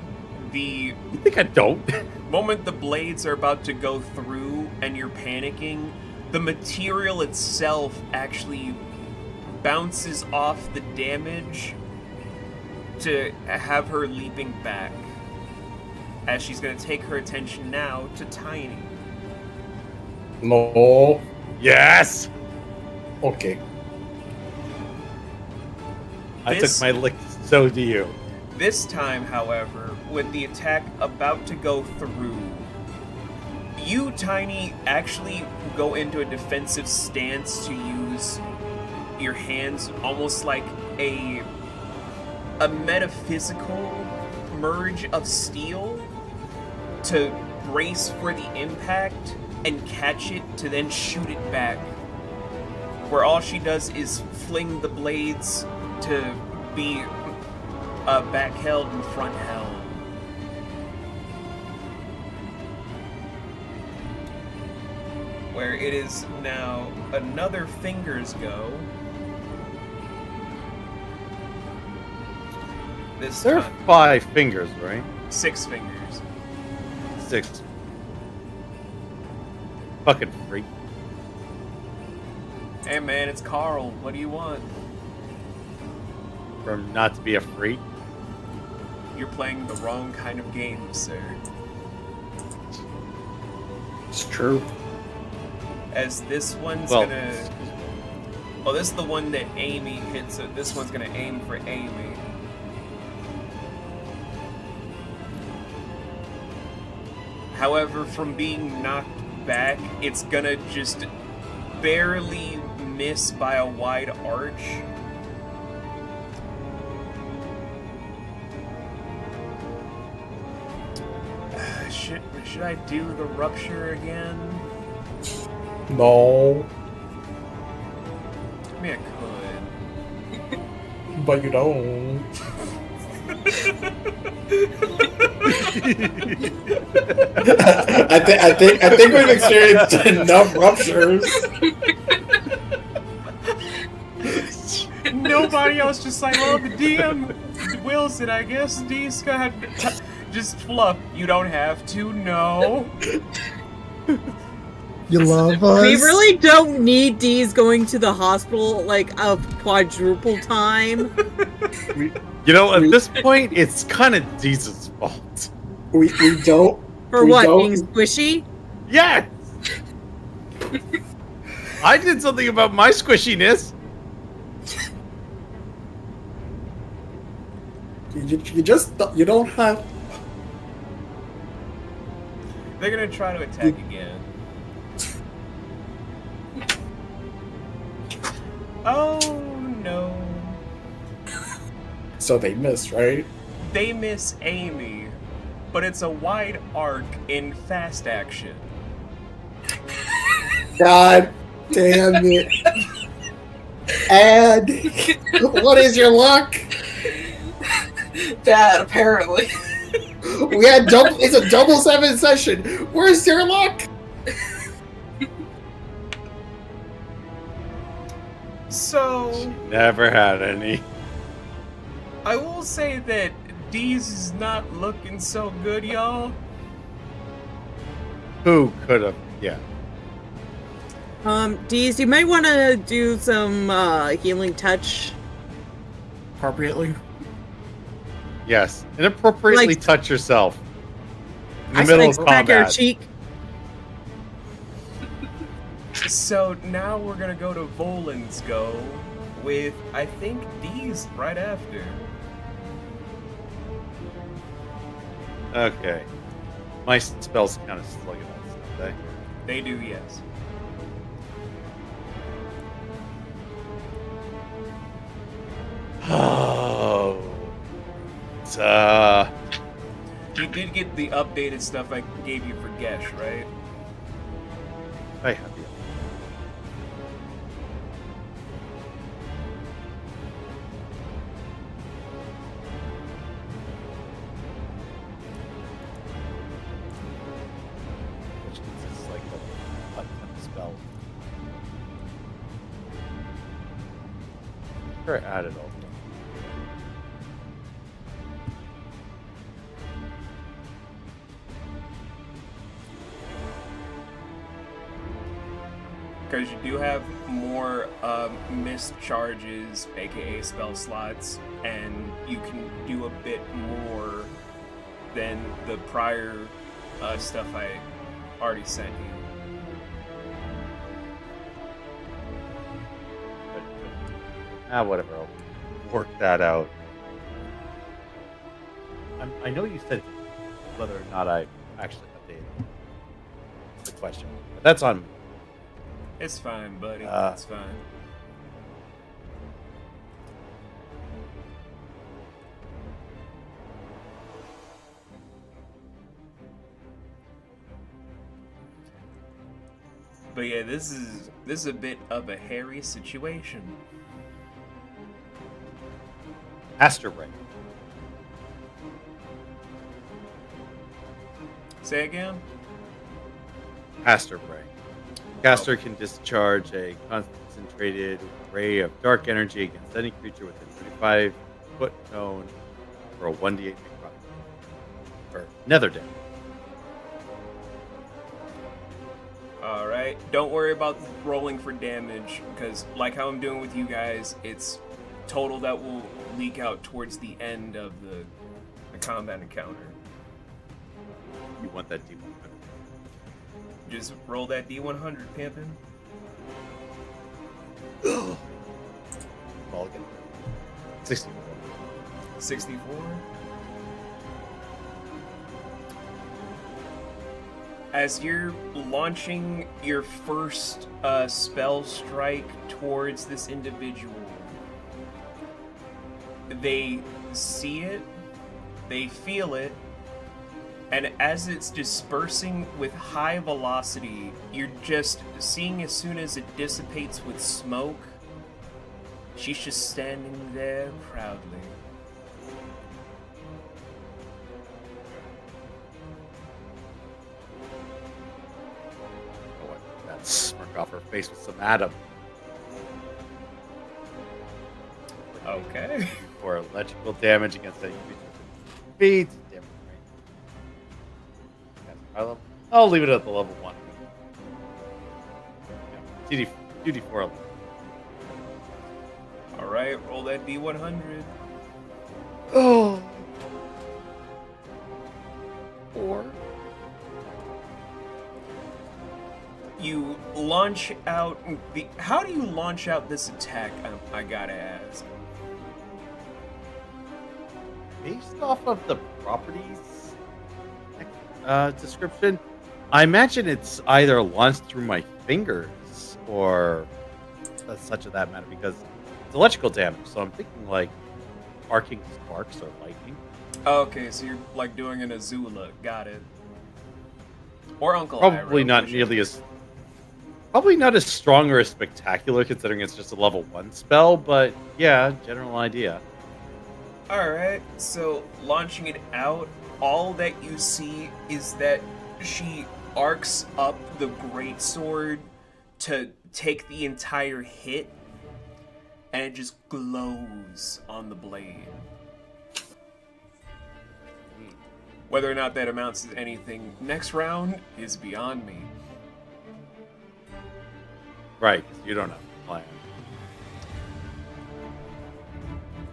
the You think I don't? moment the blades are about to go through and you're panicking, the material itself actually bounces off the damage to have her leaping back, as she's going to take her attention now to Tiny. No. Yes! Okay. I This- took my lick, so do you. This time, however, with the attack about to go through, you, Tiny, actually go into a defensive stance to use your hands almost like a metaphysical merge of steel to brace for the impact and catch it to then shoot it back. Where all she does is fling the blades to be back held and front held. Where it is now another finger's go. This There are time, 5 fingers, right? 6 fingers. 6. Fucking freak. Hey man, it's Carl. What do you want? From not to be a freak. You're playing the wrong kind of game, sir. It's true. As this one's Well, gonna... Oh, this is the one that Amy hits, so this one's gonna aim for Amy. However, from being knocked back, it's gonna just barely miss by a wide arch. Should I do the rupture again? No. I mean, I could. But you don't. I think we've experienced enough ruptures. Nobody else just like, well, the DM wills it, I guess. D's got just fluff. You don't have to, no. You love us. We really don't need D's going to the hospital like a quadruple time. You know, at this point, it's kind of Jesus' fault. We don't. For We what? don't- Being squishy? Yes! I did something about my squishiness. You don't have. They're gonna try to attack again. Oh no. So they miss, right? They miss Amy, but it's a wide arc in fast action. God damn it. And what is your luck? Bad, apparently. We had double. It's a double 7 session. Where's your luck? So, Never had any. I will say that D's is not looking so good, y'all. Who could have? Yeah. D's, you might want to do some healing touch. Appropriately. Yes. Inappropriately Like- touch yourself. In the I middle like of crack your combat. cheek. So now we're gonna go to Volan's go with, I think, D's right after. Okay. My spells kind of slug it out, don't they? They do, yes. Oh. You did get the updated stuff I gave you for Gesh, right? I have you. Which consists like a ton of spell. Sure, I added all. Because you do have more missed charges, aka spell slots, and you can do a bit more than the prior stuff I already sent you. Whatever. I'll work that out. I know you said whether or not I actually updated the question, but that's on me. It's fine, buddy. It's fine. But yeah, this is a bit of a hairy situation. Aster Ray. Say again? Aster Ray. Caster can discharge a concentrated ray of dark energy against any creature within 35-foot cone for a 1d8 necrotic. Or nether damage. Alright, don't worry about rolling for damage, because like how I'm doing with you guys, it's total that will leak out towards the end of the combat encounter. You want that d100. Just roll that D100, Pimpin. Mulligan. 64. 64. As you're launching your first spell strike towards this individual, they see it, they feel it, and as it's dispersing with high velocity, you're just seeing as soon as it dissipates with smoke, she's just standing there proudly. Oh, that smirk off her face with some Adam. Okay. For electrical damage against any creature within feet. I'll leave it at the level 1. Yeah, 2d4. Alright, roll that D100. Oh. 4. You launch out the. How do you launch out this attack? I gotta ask. Based off of the properties description, I imagine it's either launched through my fingers or such of that matter, because it's electrical damage. So I'm thinking like arcing sparks or lightning. Okay, so you're like doing an Azula. Got it. Or Uncle Probably Iroh, not which nearly is- as. Probably not as strong or as spectacular, considering it's just a level 1 spell. But yeah, general idea. Alright, so launching it out, all that you see is that she arcs up the greatsword to take the entire hit, and it just glows on the blade. Whether or not that amounts to anything next round is beyond me. Right, 'cause you don't have a plan.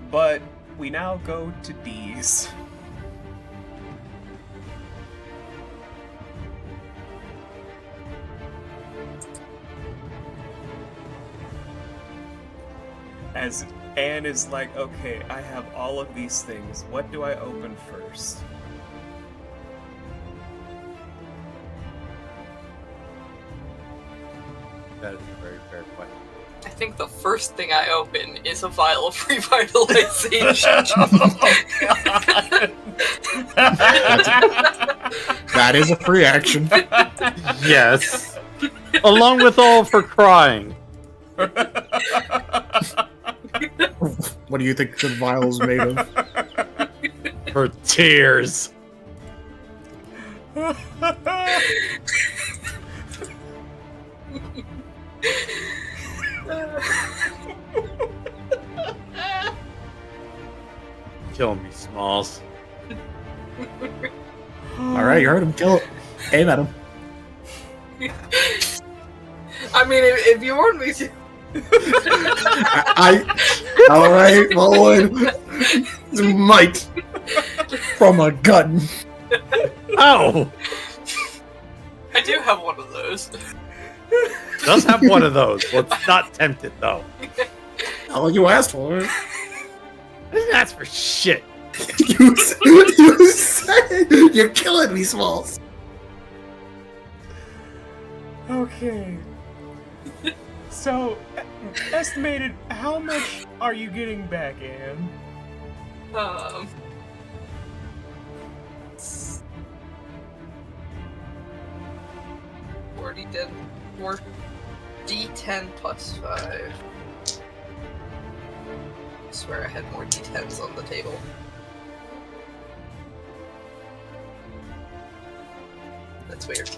But we now go to D's. As Anne is like, okay, I have all of these things. What do I open first? That is a very fair question. I think the first thing I open is a vial of revitalization. That is a free action. Yes. Along with all of her crying. What do you think the vial's made of? Her tears. Kill me, Smalls. Alright, you heard him. Kill it. Aim at him. I mean, if you want me to. Alright, Mullen. Might. From a gun. Oh! I do have one of those. Does have one of those. Let's not tempt it, though. Oh, you asked for it. I didn't ask for shit. You said you're killing me, Smalls. Okay. So, estimated, how much are you getting back, Anne? 4d10 plus 5. I swear I had more d10s on the table. That's weird.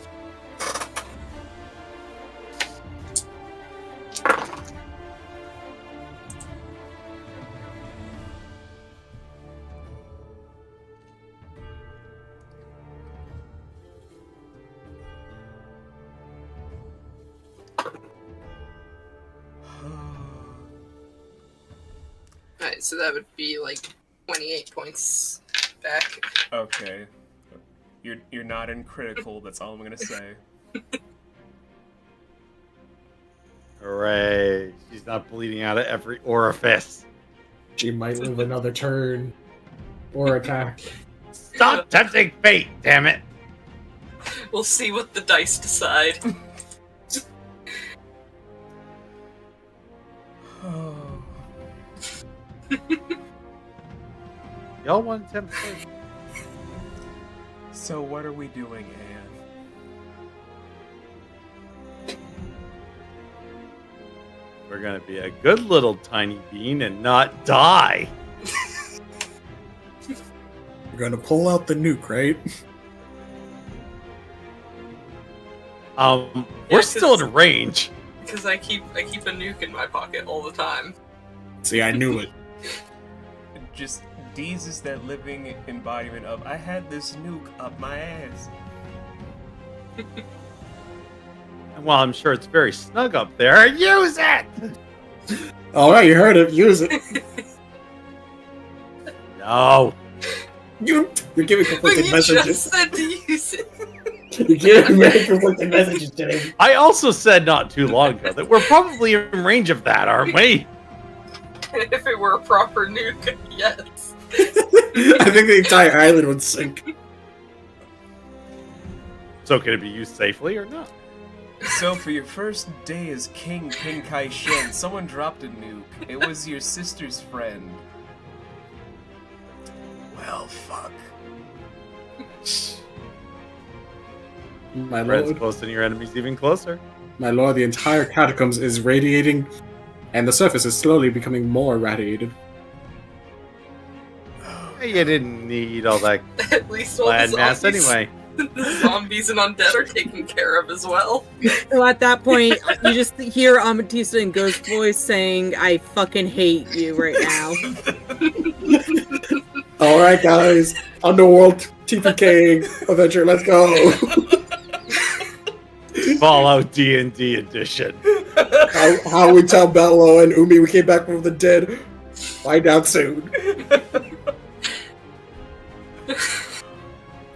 Alright, so that would be like 28 points back. Okay. You're not in critical, that's all I'm gonna say. Hooray. She's not bleeding out of every orifice. She might live another turn. Or attack. Stop tempting fate, damn it. We'll see what the dice decide. Y'all want to tempt fate? So what are we doing, Anne? We're gonna be a good little tiny bean and not die. You're gonna pull out the nuke, right? We're still in range. Because I keep a nuke in my pocket all the time. See, I knew it. Just, Deez is that living embodiment of, I had this nuke up my ass. And while I'm sure it's very snug up there, use it! Alright, you heard it. Use it. No. You're giving But conflicting you messages. just said to use it. You're giving very conflicting messages today. I also said not too long ago that we're probably in range of that, aren't we? If it were a proper nuke, yes. I think the entire island would sink. So can it be used safely or not? So for your first day as King Kai Shen, someone dropped a nuke. It was your sister's friend. Well, fuck. My Friends lord, close and your enemies even closer. my lord, the entire catacombs is radiating, and the surface is slowly becoming more irradiated. Hey, you didn't need all that At least all the land mass zombies, anyway. the zombies and undead are taken care of as well. So at that point, you just hear Amatista in Ghost voice saying, I fucking hate you right now. Alright, guys. Underworld TPK adventure, let's go. Fallout D&D edition. How we tell Bello and Umi we came back from the dead. Find out soon.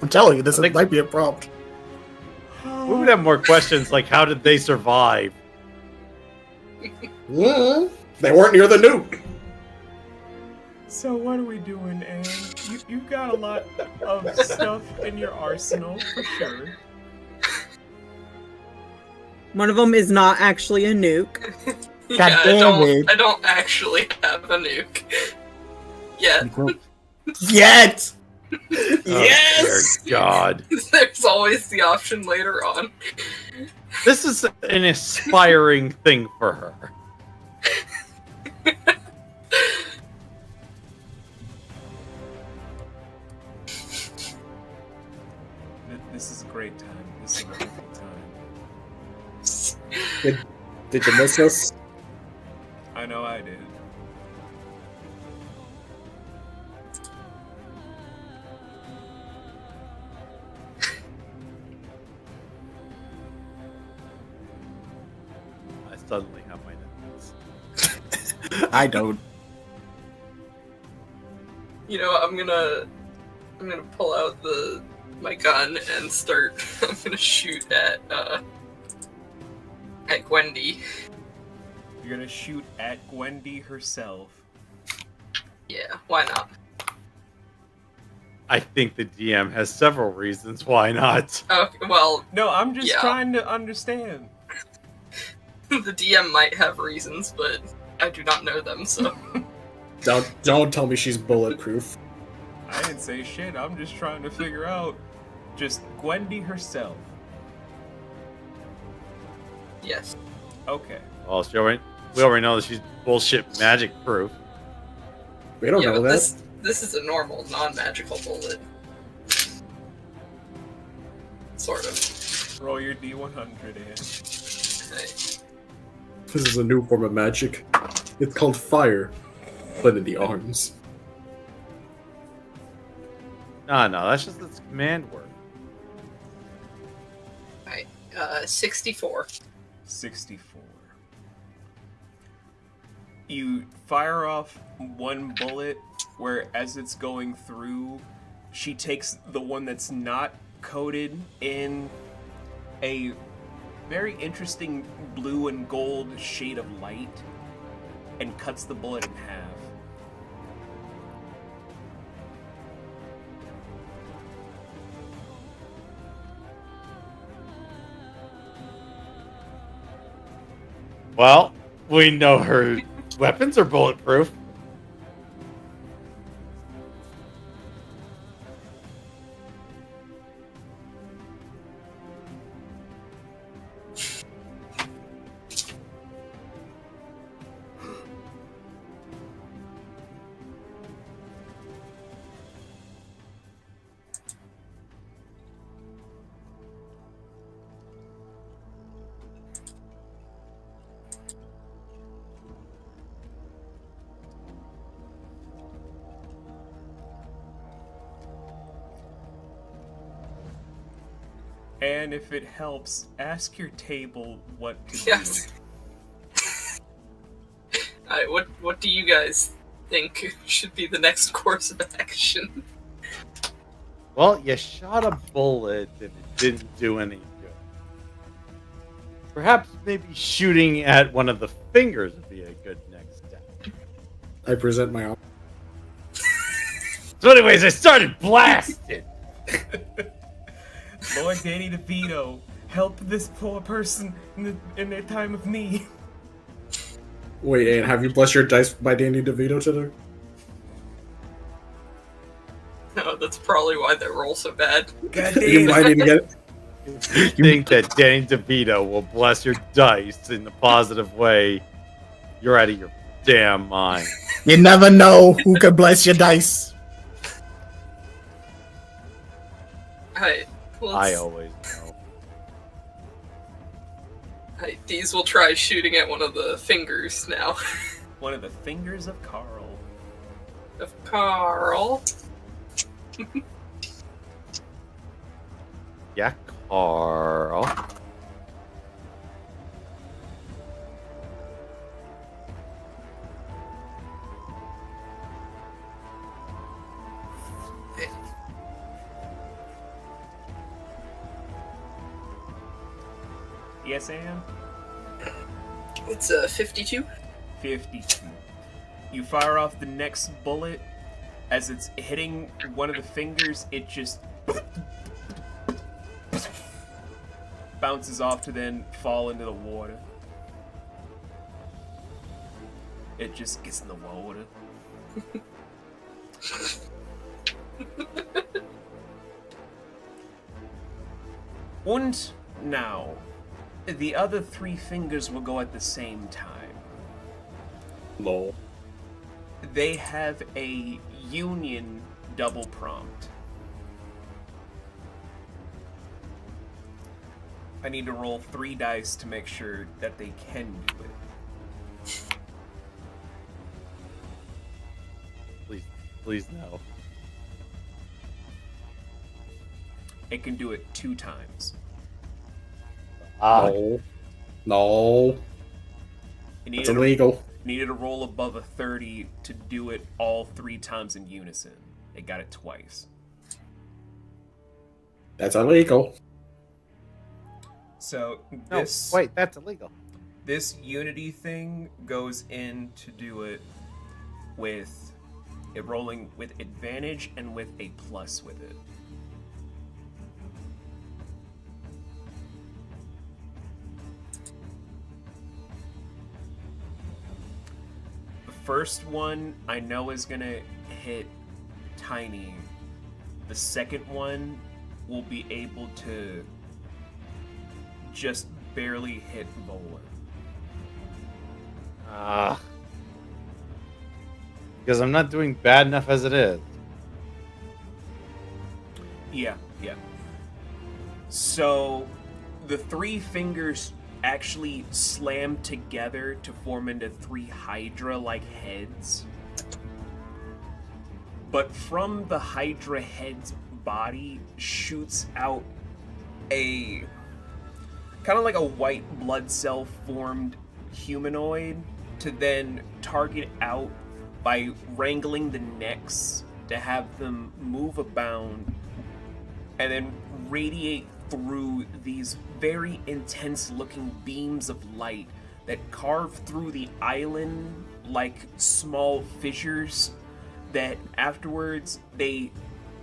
I'm telling you, this might be a prompt. We would have more questions like, how did they survive? Yeah. They weren't near the nuke. So what are we doing, Anne? You got a lot of stuff in your arsenal, for sure. One of them is not actually a nuke. God damn it. I don't actually have a nuke. Yet. Yet! Oh, Yes! dear God. There's always the option later on. This is an aspiring thing for her. This is a great time. This is a wonderful time. Did you miss us? I know I did. I suddenly have my notes. I don't. You know, I'm gonna pull out my gun and start. I'm gonna shoot at Gwendy. You're gonna shoot at Gwendy herself. Yeah, why not? I think the DM has several reasons why not. Okay, well, No, I'm just Yeah. trying to understand. the DM might have reasons, but I do not know them, so. Don't tell me she's bulletproof. I didn't say shit. I'm just trying to figure out just Gwendy herself. Yes. Okay. Well, we already know that she's bullshit magic proof. We don't Yeah, know but that. this is a normal, non-magical bullet. Sort of. Roll your D100 in. Hey. This is a new form of magic. It's called fire, but in the arms. No, that's just its command word. 64. 64. You fire off one bullet where, as it's going through, she takes the one that's not coated in a very interesting blue and gold shade of light and cuts the bullet in half. Well, we know her weapons are bulletproof. And if it helps, ask your table what to Yes. Alright, what do you guys think should be the next course of action? Well, you shot a bullet and it didn't do any good. Perhaps maybe shooting at one of the fingers would be a good next step. I present my arm. So anyways, I started blasting. Lord Danny DeVito, help this poor person in their time of need. Wait, Anne, have you blessed your dice by Danny DeVito today? No, that's probably why they roll so bad. God You damn. might even get it. If you think that Danny DeVito will bless your dice in a positive way, you're out of your damn mind. You never know who could bless your dice. Alright, I always know. Alright, these will try shooting at one of the fingers now. One of the fingers of Carl. Of Carl. Yeah, Carl. Yes, Anne? It's 52. 52. You fire off the next bullet. As it's hitting one of the fingers, it just bounces off to then fall into the water. It just gets in the water. And now, the other 3 fingers will go at the same time. Lol. They have a union double prompt. I need to roll 3 dice to make sure that they can do it. Please no. It can do it 2 times. No. No. It's illegal. Needed to roll above a 30 to do it all 3 times in unison. It got it twice. That's illegal. So No, this wait, that's illegal. this unity thing goes in to do it with it rolling with advantage and with a plus with it. The first one I know is gonna hit Tiny. The second one will be able to just barely hit Volan. Because I'm not doing bad enough as it is. Yeah. So the 3 fingers actually slam together to form into 3 Hydra-like heads. But from the Hydra head's body shoots out a kind of like a white blood cell formed humanoid to then target out by wrangling the necks to have them move about and then radiate through these very intense looking beams of light that carve through the island like small fissures that afterwards they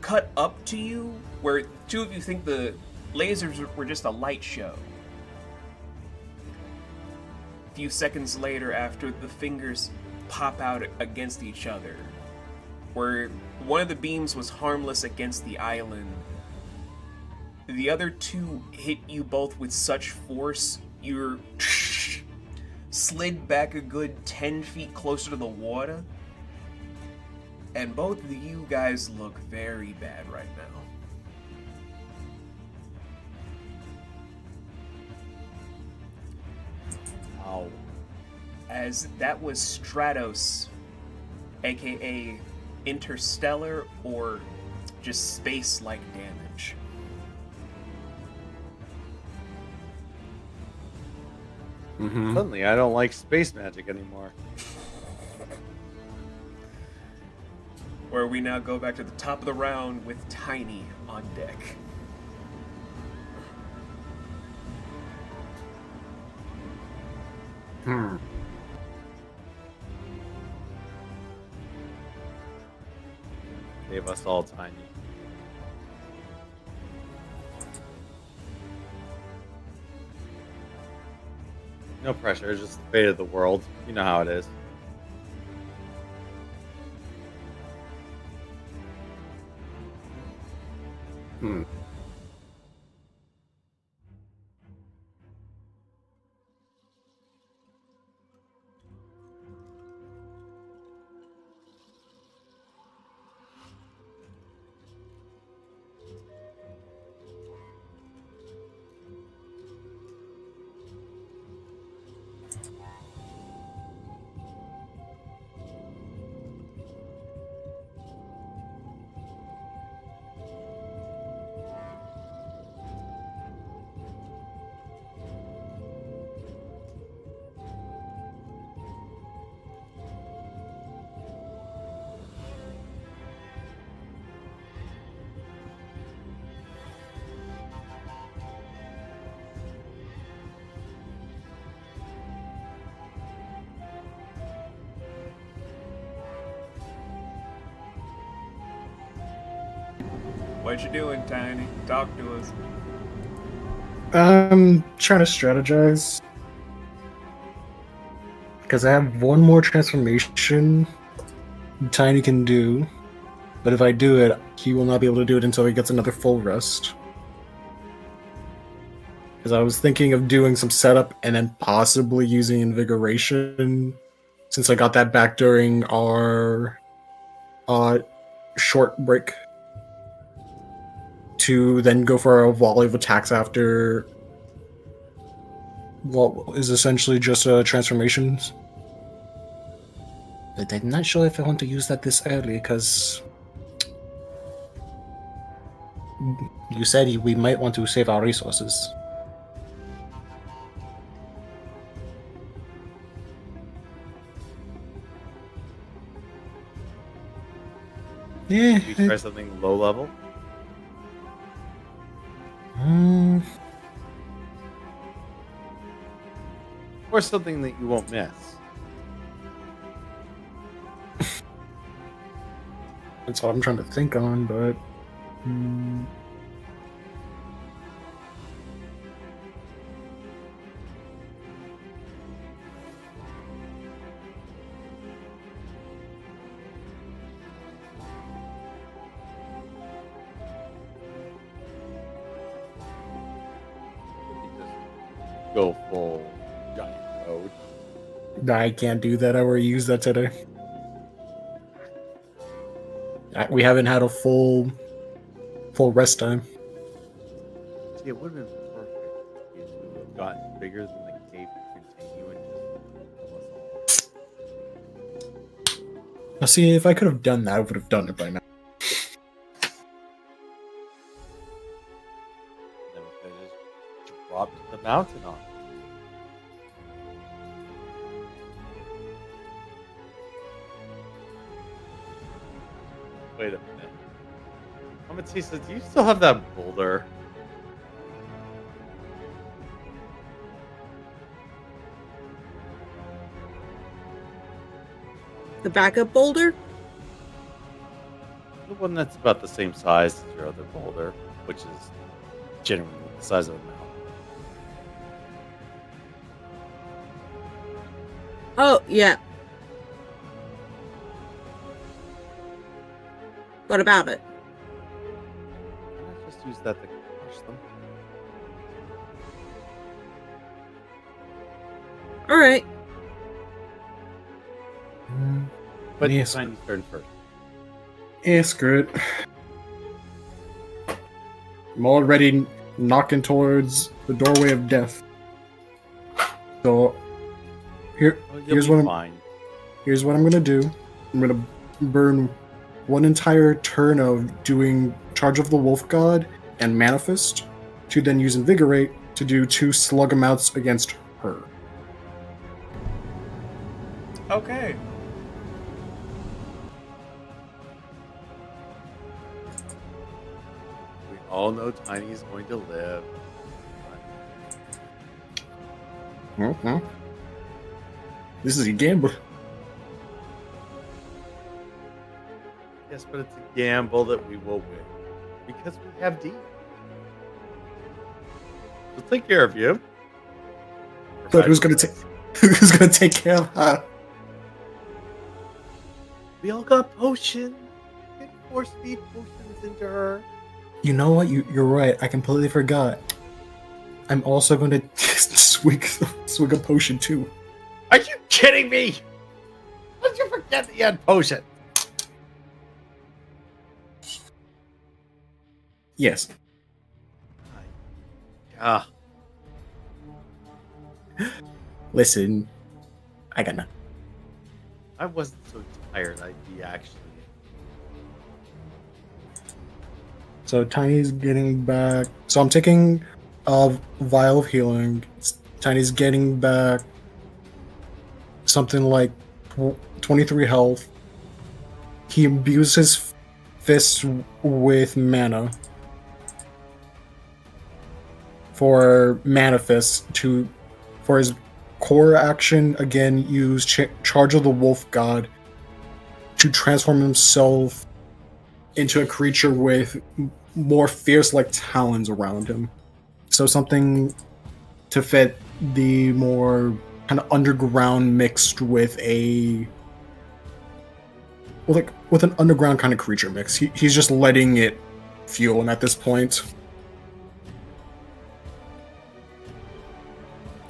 cut up to you where 2 of you think the lasers were just a light show. A few seconds later, after the fingers pop out against each other, where one of the beams was harmless against the island, the other 2 hit you both with such force, you're slid back a good 10 feet closer to the water, and both of you guys look very bad right now. Ow. As that was Stratos, aka interstellar or just space-like damage. Suddenly, I don't like space magic anymore. Where we now go back to the top of the round with Tiny on deck. Gave us all tiny. No pressure, it's just the fate of the world. You know how it is. What you doing, Tiny? Talk to us. I'm trying to strategize. Because I have one more transformation Tiny can do. But if I do it, he will not be able to do it until he gets another full rest. Because I was thinking of doing some setup and then possibly using Invigoration, since I got that back during our short break, to then go for a volley of attacks after what is essentially just a transformations. But I'm not sure if I want to use that this early, because you said we might want to save our resources. Yeah. Should we try something low level? Or something that you won't miss? That's what I'm trying to think on, but Go full giant mode. I can't do that. I already used that today. We haven't had a full rest time. See, it would have been perfect if we would have gotten bigger than the cave to continue and just kill us all. Now, see, if I could have done that, I would have done it by now. Then we could have just dropped the mountain on it. Wait a minute. Amatisa, do you still have that boulder? The backup boulder? The one that's about the same size as your other boulder, which is generally the size of a mountain. Oh, yeah. What about it? Why not just use that to crush them? Alright. But Yes. Tiny's turn first. Yeah, screw it. I'm already knocking towards the doorway of death. So Oh, here's you'll what be I'm fine. here's what I'm gonna do. I'm gonna burn one entire turn of doing Charge of the Wolf God and Manifest, to then use Invigorate to do 2 slug amounts against her. Okay. We all know Tiny's going to live. Mm-hmm. This is a gamble. Yes, but it's a gamble that we will win. Because we have D. We'll take care of you. But who's gonna take who's gonna take care of her? We all got potions. We can force feed potions into her. You know what? You're right. I completely forgot. I'm also going to swig a potion too. Are you kidding me? How did you forget that you had potion? Yes. Ah, Listen, I got nothing. I wasn't so tired. I'd be actually. So Tiny's getting back. So I'm taking a vial of healing. Tiny's getting back something like 23 health. He imbues his fists with mana for Manifest for his core action. Again, use Charge of the Wolf God to transform himself into a creature with more fierce like talons around him. So something to fit the more kind of underground mixed with a with an underground kind of creature mix. He's just letting it fuel him at this point.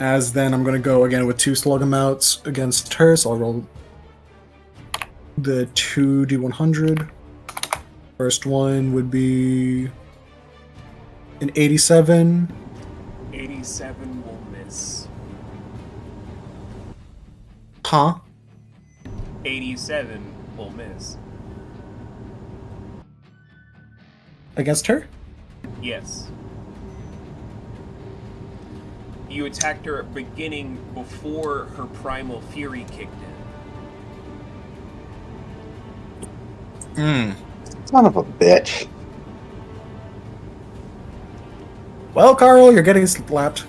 As then I'm gonna go again with 2 slug amounts against her, so I'll roll the 2d100. First one would be an 87. 87 will miss. Huh? 87 will miss. Against her? Yes. You attacked her at beginning before her primal fury kicked in. Son of a bitch. Well, Carl, you're getting slapped.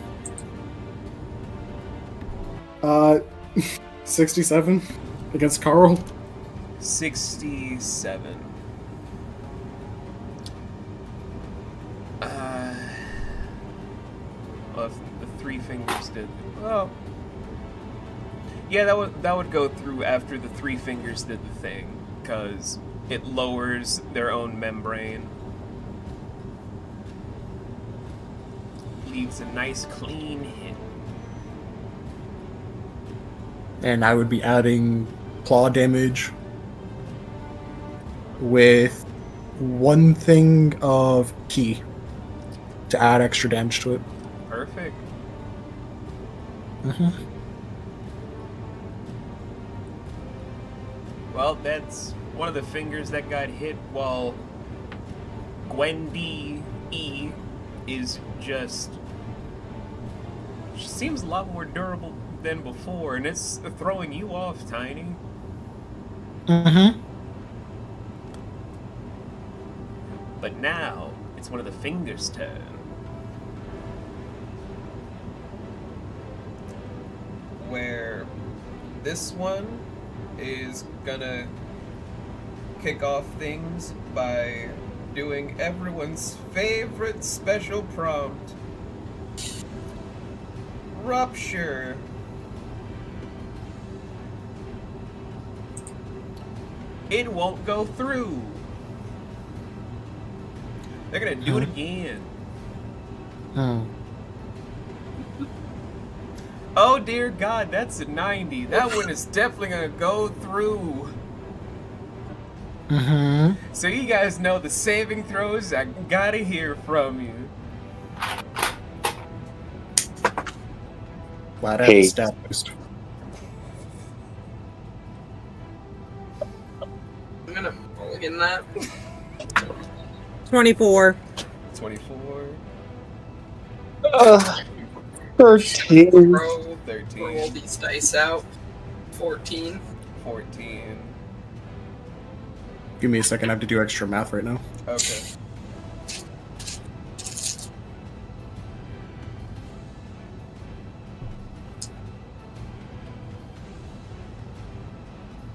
67 against Carl. 67. Well, if the 3 fingers did. Well, yeah, that would go through after the 3 fingers did the thing, because it lowers their own membrane. Leaves a nice clean hit. And I would be adding claw damage with 1 thing of key to add extra damage to it. Perfect. Mm-hmm. Well, that's one of the fingers that got hit while Gwendy E is just... She seems a lot more durable than before, and it's throwing you off, Tiny. Mm-hmm. But now, it's one of the fingers' turn. Where this one is gonna kick off things by doing everyone's favorite special prompt. Rupture. It won't go through. They're gonna do it again. Hmm. Oh dear God, that's a 90. That one is definitely gonna go through. Mm-hmm. So you guys know the saving throws. I gotta hear from you. Glad I Hey. have a stat boost. I'm gonna mulligan that. 24. 24, 13. Roll 13, these dice out. 14. 14. Give me a second, I have to do extra math right now. Okay.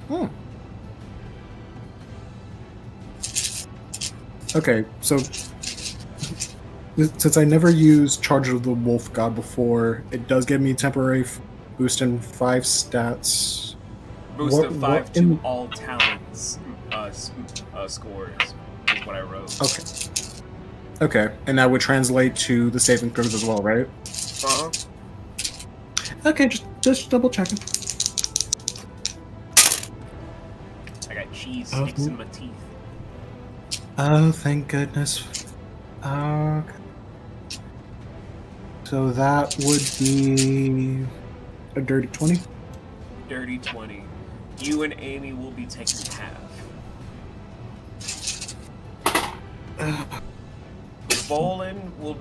Hmm. Okay, so since I never used Charge of the Wolf God before, it does give me temporary boost in 5 stats. Boost of 5 to in- all talents scores is what I wrote. Okay. Okay, and that would translate to the saving throws as well, right? Uh-huh. Okay, just double checking. I got cheese sticks in my teeth. Oh, thank goodness. Okay. So that would be a dirty 20. Dirty 20. You and Amy will be taking half. Bolin will...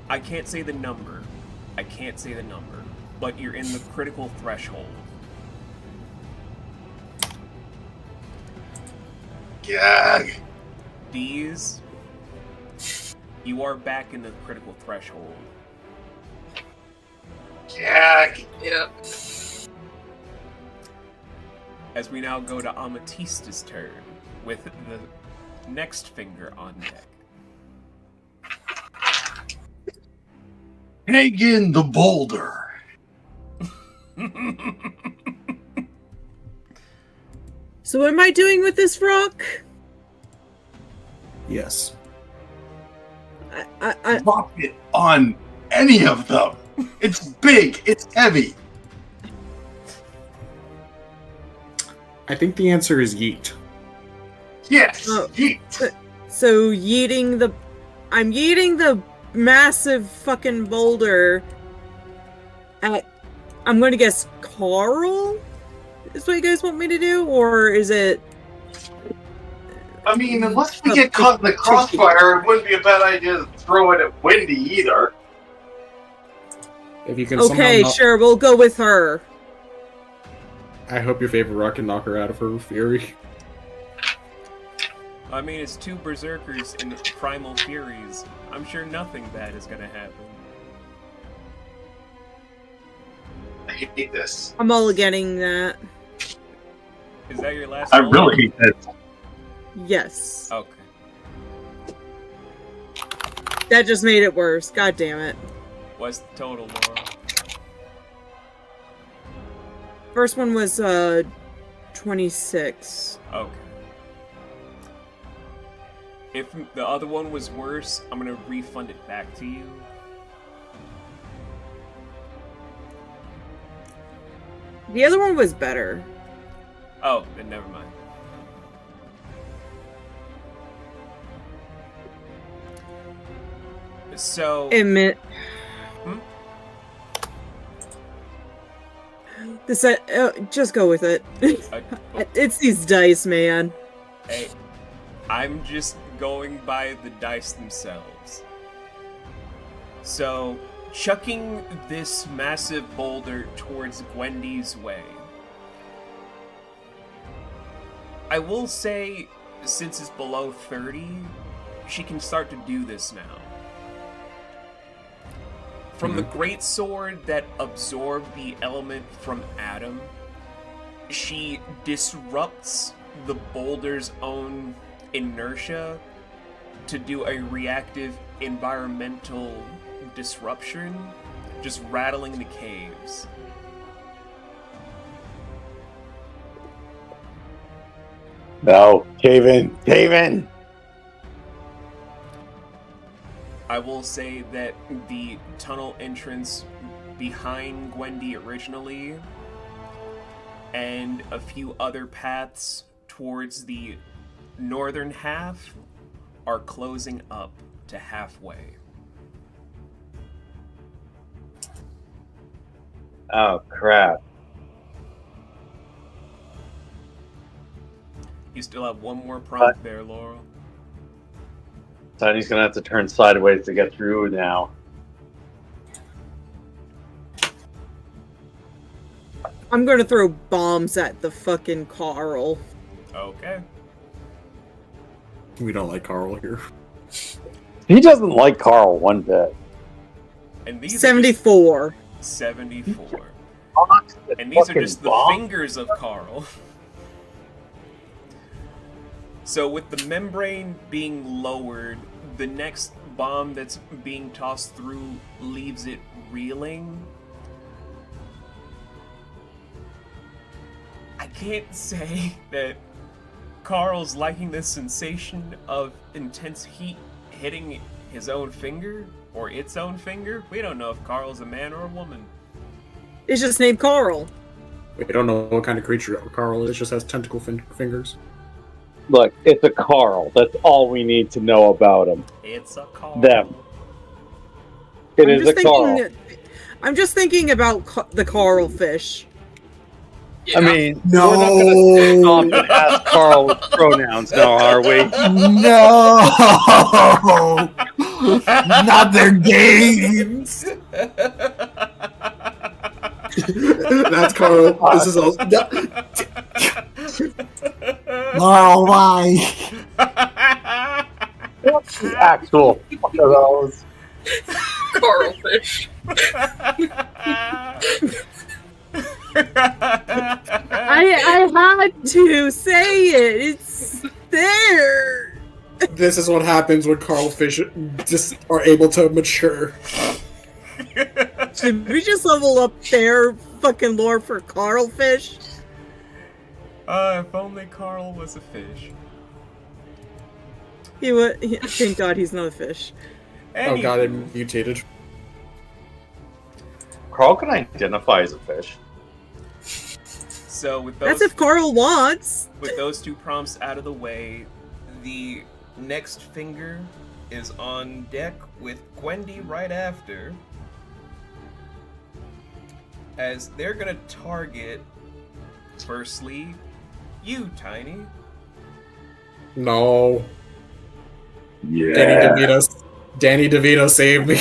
I can't say the number. But you're in the critical threshold. Gag. These... You are back in the critical threshold. Gag. Yep. As we now go to Amatista's turn, with the next finger on deck. Hang in the boulder. So what am I doing with this rock? Yes. I Drop it on any of them. It's big. It's heavy. I think the answer is yeet. Yes. Oh. Yeet. so I'm yeeting the massive fucking boulder at, I'm going to guess Carl? Is what you guys want me to do? Or is it... I mean, unless we get caught in the crossfire, it wouldn't be a bad idea to throw it at Wendy either. If you can Okay, somehow sure, we'll go with her. I hope your favorite rock can knock her out of her fury. I mean, it's two berserkers in primal furies. I'm sure nothing bad is gonna happen. I hate this. I'm all getting that. Is that your last I roll? really hate this. Yes. Okay. That just made it worse. God damn it. What's the total, Laura? First one was 26. Okay. If the other one was worse, I'm gonna refund it back to you. The other one was better. Oh, then never mind. So, Admit. Hmm? This just go with it. oh, It's these dice, man. hey, I'm just going by the dice themselves. So, chucking this massive boulder towards Gwendy's way. I will say, since it's below 30, she can start to do this now. From the great sword that absorbed the element from Adam, she disrupts the boulder's own inertia to do a reactive environmental disruption, just rattling the caves. No, cave in, cave in. I will say that the tunnel entrance behind Gwendy originally, and a few other paths towards the northern half, are closing up to halfway. Oh crap! You still have one more prompt there, Laurel. Tiny's gonna have to turn sideways to get through now. I'm gonna throw bombs at the fucking Carl. Okay. We don't like Carl here. He doesn't like Carl one bit. And these 74. are just 74. Box the And these are fucking just the bomb. fingers of Carl. So with the membrane being lowered, the next bomb that's being tossed through leaves it reeling. I can't say that Carl's liking this sensation of intense heat hitting his own finger, or its own finger. We don't know if Carl's a man or a woman. It's just named Carl. We don't know what kind of creature Carl is. It just has tentacle fingers. Look, it's a Carl. That's all we need to know about him. It's a Carl. Them. It is a Carl. I'm just thinking about the Carl fish. Yeah. I mean, No. we're not going to stand off and ask Carl with pronouns now, are we? No! Not their games! That's Carl. This is all. Oh, why? What's the actual fuck are those? Carl fish. I had to say it. It's there. This is what happens when Carl fish just are able to mature. Should we just level up their fucking lore for Carl fish? If only Carl was a fish. Thank God he's not a fish. Oh god, it Anywho, mutated. Carl can identify as a fish. so with That's those if Carl wants. with those two prompts out of the way, the next finger is on deck with Gwendy right after. As they're gonna target, firstly, you, Tiny. No. Yeah. Danny DeVito saved me.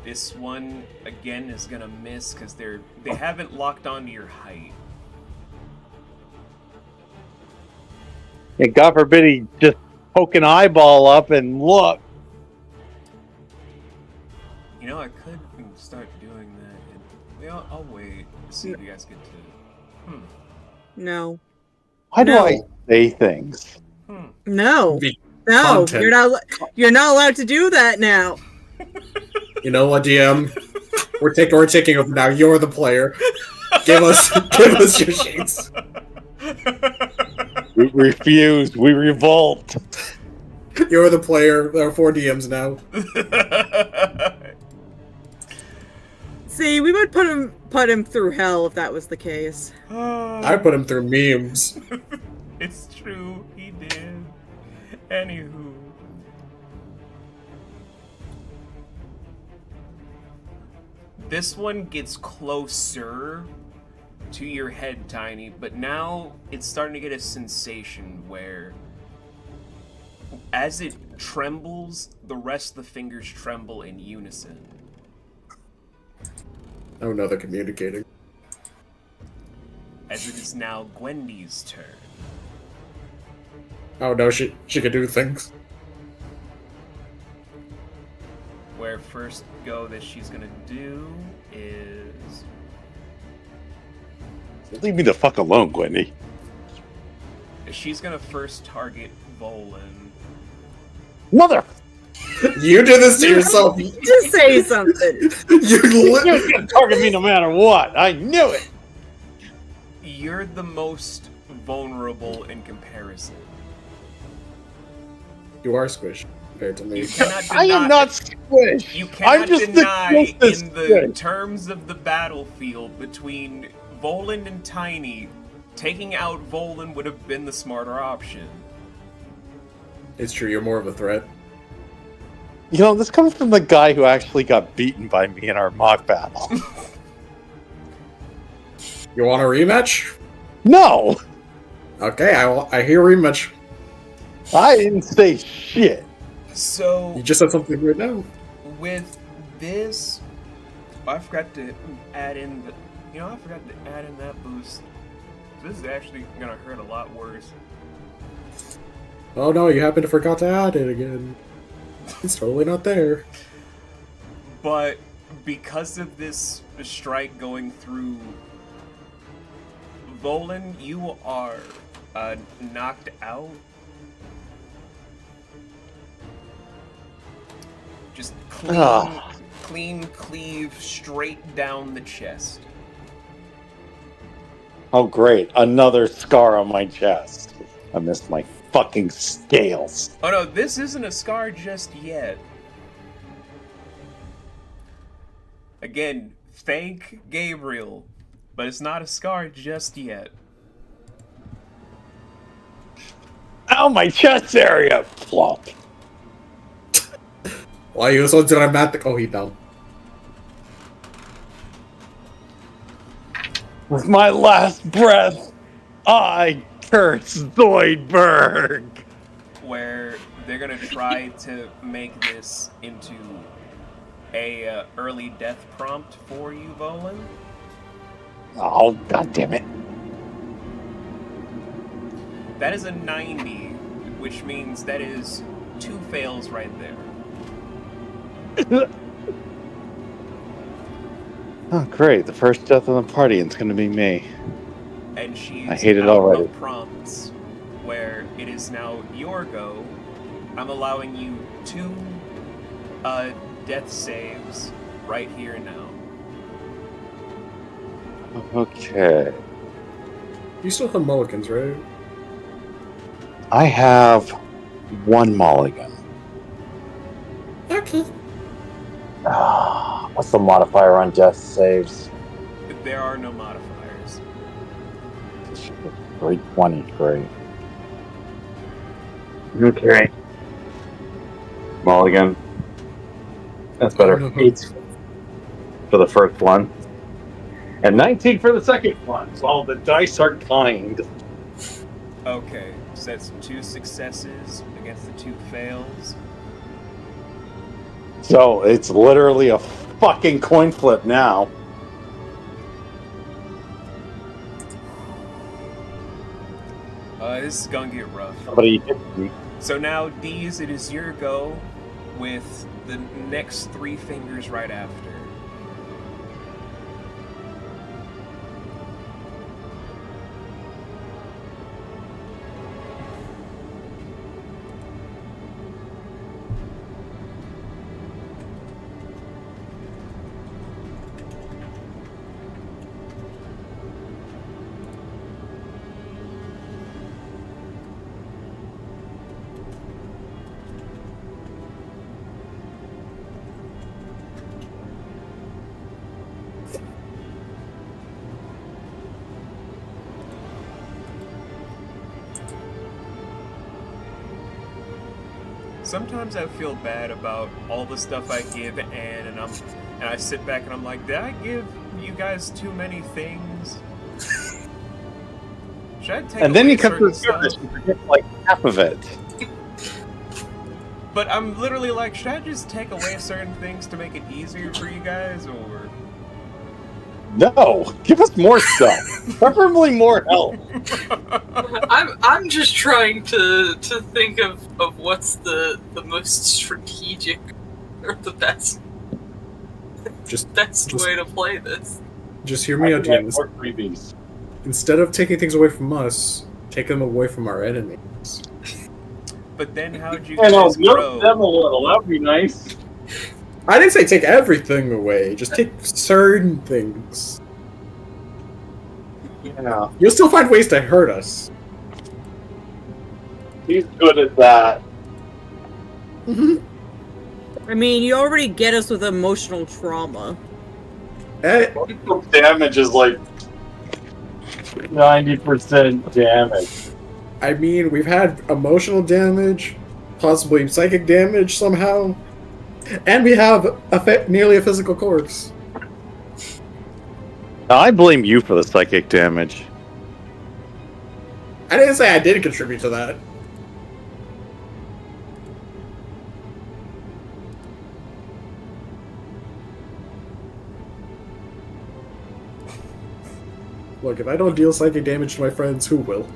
This one again is gonna miss because they haven't locked onto your height. And God forbid he just poke an eyeball up and look. You know, I could start doing that. And, well, I'll wait. See if you guys get to. No. Why do No. I say things? No. Be No. content. You're not allowed to do that now. You know what, DM? We're taking over now. You're the player. Give us your sheets. We refuse. We revolt. You're the player. There are 4 DMs now. See, we would put him through hell if that was the case. I put him through memes. It's true, he did. Anywho. This one gets closer to your head, Tiny, but now it's starting to get a sensation where as it trembles, the rest of the fingers tremble in unison. Oh no, they're communicating. As it is now Gwendy's turn. Oh no, she can do things. Where first go that she's gonna do is Leave me the fuck alone, Gwendy. she's gonna first target Volan. Mother. You did this to yourself. Just say something. You You're gonna target me no matter what. I knew it. You're the most vulnerable in comparison. You are squished compared to me. You cannot deny, I am not squished. You cannot I'm just deny the closest in the squish. terms of the battlefield between Volan and Tiny, taking out Volan would have been the smarter option. It's true, you're more of a threat. You know, this comes from the guy who actually got beaten by me in our mock battle. You want a rematch? No, Okay, I hear rematch. I didn't say shit. So You just said something right now. with this, I forgot to add in the. You know, I forgot to add in that boost. This is actually gonna hurt a lot worse. Oh no, you happen to forgot to add it again. It's totally not there. But because of this strike going through Volan, you are knocked out. Just clean cleave straight down the chest. Oh, great. Another scar on my chest. I missed my fucking scales. Oh no, this isn't a scar just yet. Again, thank Gabriel, but it's not a scar just yet. Ow, my chest area! Plop. Why are you so dramatic? Oh, he down. With my last breath, I curse Zoidberg! Where they're gonna try to make this into a early death prompt for you, Volan. Oh, god damn it. That is a 90, which means that is 2 fails right there. Oh, great. The first death of the party, and it's gonna be me. And she's I hate it out already. of prompts, where it is now your go. I'm allowing you 2 death saves right here and now. Okay. You still have mulligans, right? I have one mulligan. Okay. What's the modifier on death saves? There are no modifiers. 323. Okay. Mulligan. That's better. Oh, no. 8 for the first one. And 19 for the second one. Well, the dice are kind. Okay, so that's 2 successes against the 2 fails. So it's literally a fucking coin flip now. This is gonna get rough. Somebody hit me. So now, Deez, it is your go with the next 3 fingers right after. Sometimes I feel bad about all the stuff I give Anne, and I sit back and I'm like, did I give you guys too many things? Should I take And then away you come to the certain surface stuff? and forget like half of it. But I'm literally like, should I just take away certain things to make it easier for you guys, or? No, give us more stuff. Preferably more help. I'm just trying to think of what's the most strategic or the best Just way to play this. Just hear me out, Jim. More freebies. Instead of taking things away from us, take them away from our enemies. But then how'd you And I'll guys grow? nerf them a little. That'd be nice. I didn't say take everything away. Just take certain things. Yeah, You'll still find ways to hurt us. he's good at that. I mean, you already get us with emotional trauma. Damage is like 90% damage. I mean, we've had emotional damage, possibly psychic damage somehow, and we have nearly a physical corpse. Now, I blame you for the psychic damage. I didn't say I didn't contribute to that. Look, if I don't deal psychic damage to my friends, who will?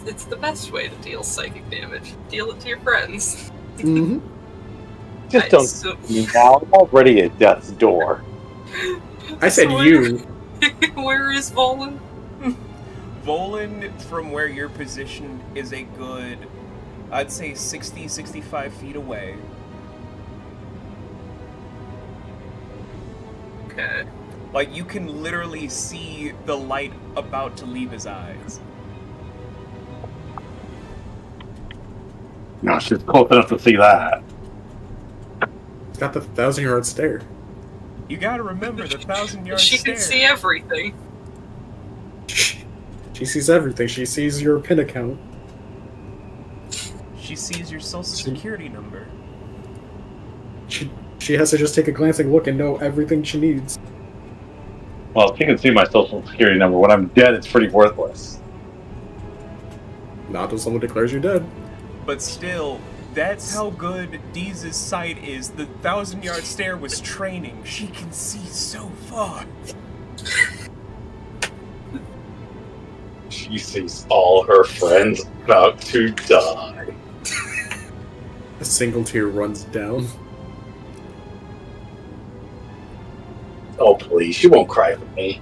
It's the best way to deal psychic damage. Deal it to your friends. Mm-hmm. Just don't So, now. I'm already at death's door. I said So you. where is Volan? Volan, from where you're positioned, is a good, I'd say 60, 65 feet away. Okay. Like, you can literally see the light about to leave his eyes. No, she's close enough to see that. It's got the 1,000-yard stare. You gotta remember the 1,000-yard She stare. can see everything. She sees everything. She sees your pin account. She sees your social security number. She has to just take a glancing look and know everything she needs. Well, she can see my social security number. When I'm dead, it's pretty worthless. Not until someone declares you dead. But still, that's how good Deez's sight is. The 1,000-yard stare was training. She can see so far. She sees all her friends about to die. A single tear runs down. Oh, please. She won't cry for me.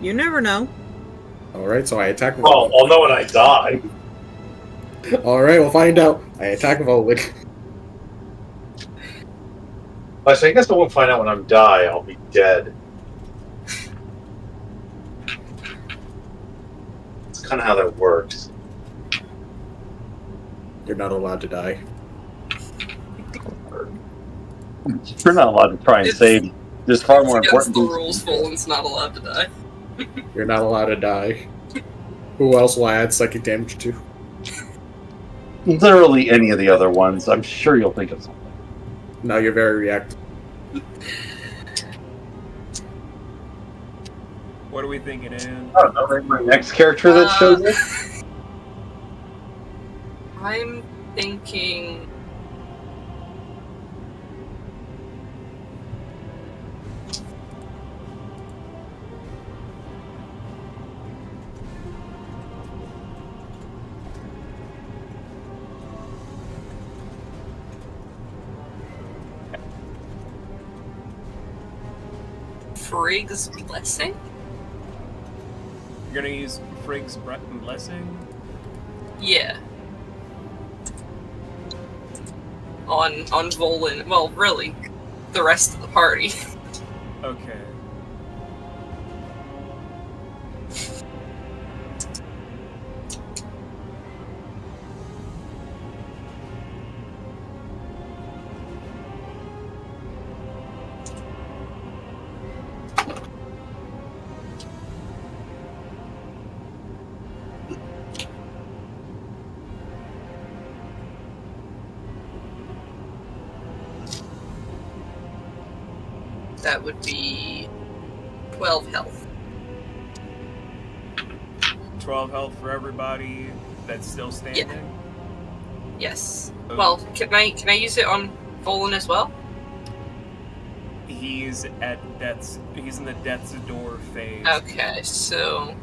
You never know. Alright, so I attack with Well, I'll know when I die. Alright, we'll find out. I attack with Ulugh. I guess I won't find out when I'm die. I'll be dead. It's kind of how that works. You're not allowed to die. We're not allowed to try and It's- save. There's far more Against important the things. rules, Volan's not allowed to die. You're not allowed to die. Who else will I add psychic damage to? Literally any of the other ones. I'm sure you'll think of something. Now you're very reactive. What are we thinking, Anne? I don't know. My next character that shows up. I'm thinking. Frigg's Blessing? You're gonna use Frigg's Blessing? Yeah. On Volan. Well, really, the rest of the party. Okay. That would be 12 health. 12 health for everybody that's still standing? Yes. Oh. Well, can I use it on Volan as well? He's in the death's door phase. Okay, so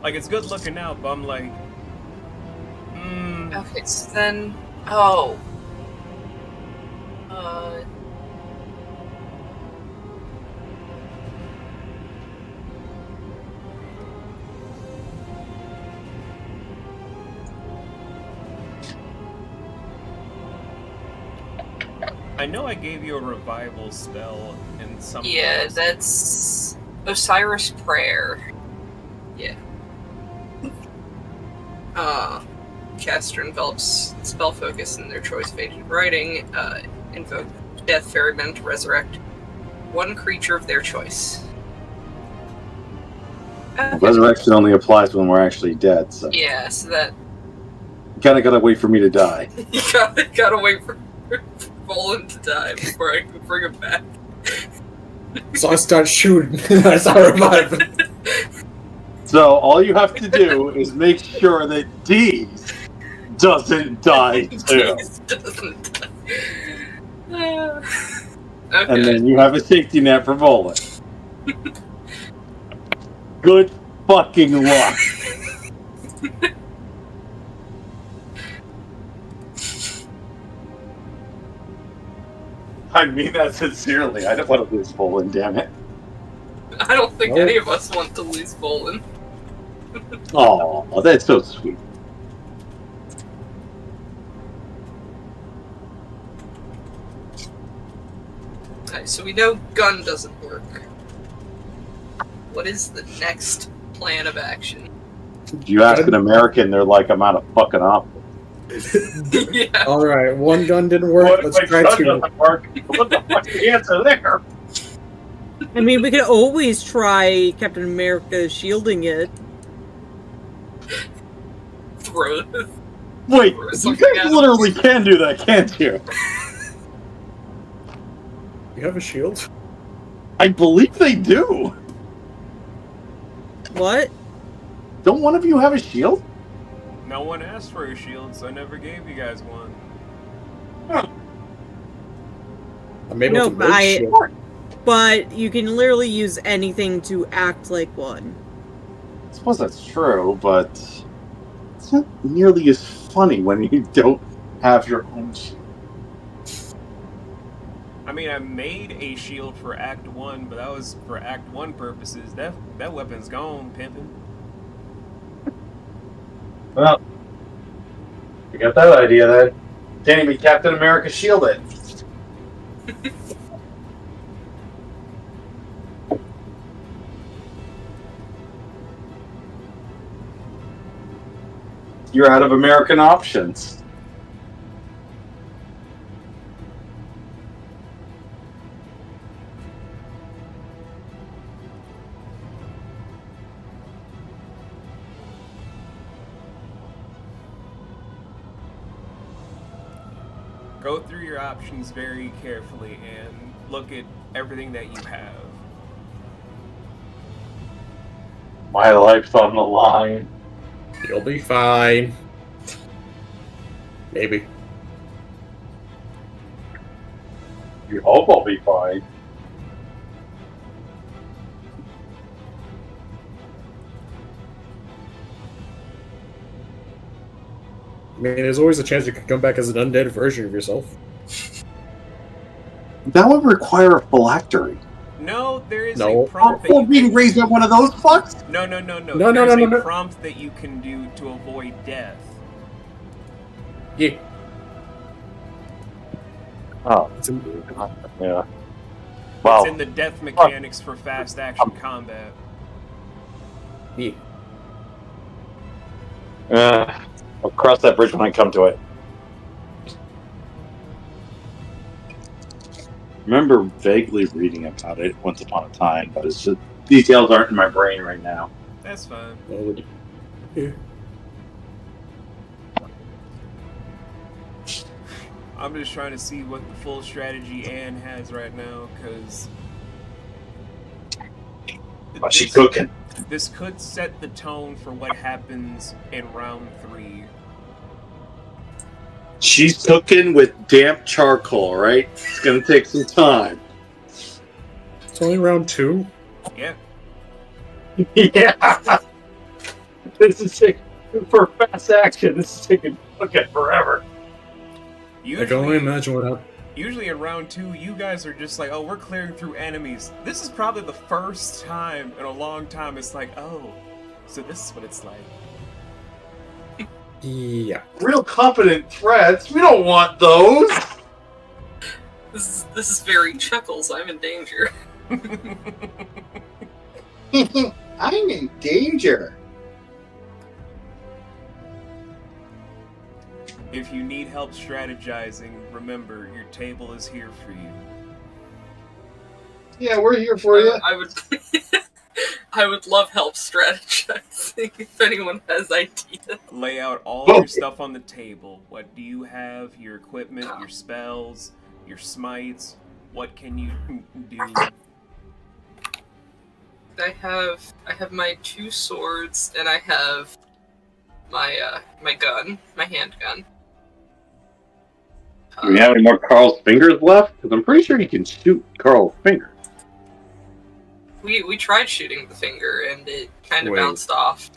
Like, it's good looking out, but I'm like... okay, so then oh. I know I gave you a revival spell in some... Yeah, that's Osiris Prayer. Yeah. Caster envelops spell focus in their choice of agent writing, invoke Death Ferryman to resurrect one creature of their choice. Resurrection only applies when we're actually dead, so Yeah, so that you kinda gotta wait for me to die. you gotta wait for Volan to die before I can bring him back. So I start shooting. I start reviving. So all you have to do is make sure that Deez doesn't die too. Jeez, doesn't die. And Okay. then you have a safety net for Volan. Good fucking luck. I mean that sincerely. I don't want to lose Volan, damn it. I don't think Oh. any of us want to lose Volan. Oh, that's so sweet. Alright, so we know gun doesn't work. What is the next plan of action? If you ask an American, they're like, I'm out of fucking options. Yeah. Alright, one gun didn't work. Let's try two. Work? What the fuck is the answer there? I mean, we could always try Captain America shielding it. Throw Wait, Or you something guys else. literally can do that, can't you? You have a shield? I believe they do. What? Don't one of you have a shield? No one asked for a shield, so I never gave you guys one. I'm able No, to but make I- shield. But you can literally use anything to act like one. I suppose that's true, but it's not nearly as funny when you don't have your own shield. I mean, I made a shield for Act 1, but that was for Act 1 purposes. That weapon's gone, pimpin'. Well, you got that idea then. Can't even Captain America shield it. You're out of American options. Go through your options very carefully and look at everything that you have. My life's on the line. You'll be fine. Maybe. You hope I'll be fine. I mean, there's always a chance you could come back as an undead version of yourself. That would require a phylactery. No, there is No. a prompt that Before you being raised by one of those fucks? No. No, There's no, a no. prompt that you can do to avoid death. Yeah. Oh, It's in, yeah. It's Well, in the death mechanics for fast action combat. yeah. I'll cross that bridge when I come to it. I remember vaguely reading about it once upon a time, but it's just details aren't in my brain right now. That's fine. Yeah. I'm just trying to see what the full strategy Anne has right now, because But she's cooking. this could set the tone for what happens in round 3. She's cooking with damp charcoal, right? It's gonna take some time. It's only round 2. Yeah. Yeah. This is taking for fast action. This is taking fucking forever. I can only imagine what happened. Usually in round 2, you guys are just like, oh, we're clearing through enemies. This is probably the first time in a long time it's like, oh, so this is what it's like. Yeah. Real competent threats. We don't want those. This is very Chuckles. I'm in danger. I'm in danger. If you need help strategizing, remember, your table is here for you. Yeah, we're here for you. I would I would love help strategizing if anyone has ideas. Lay out all Oh. your stuff on the table. What do you have? Your equipment, your spells, your smites. What can you do? I have my 2 swords and I have my my gun, my handgun. Do we have any more Carl's fingers left? Because I'm pretty sure you can shoot Carl's fingers. We tried shooting the finger and it kind of Wait. bounced off.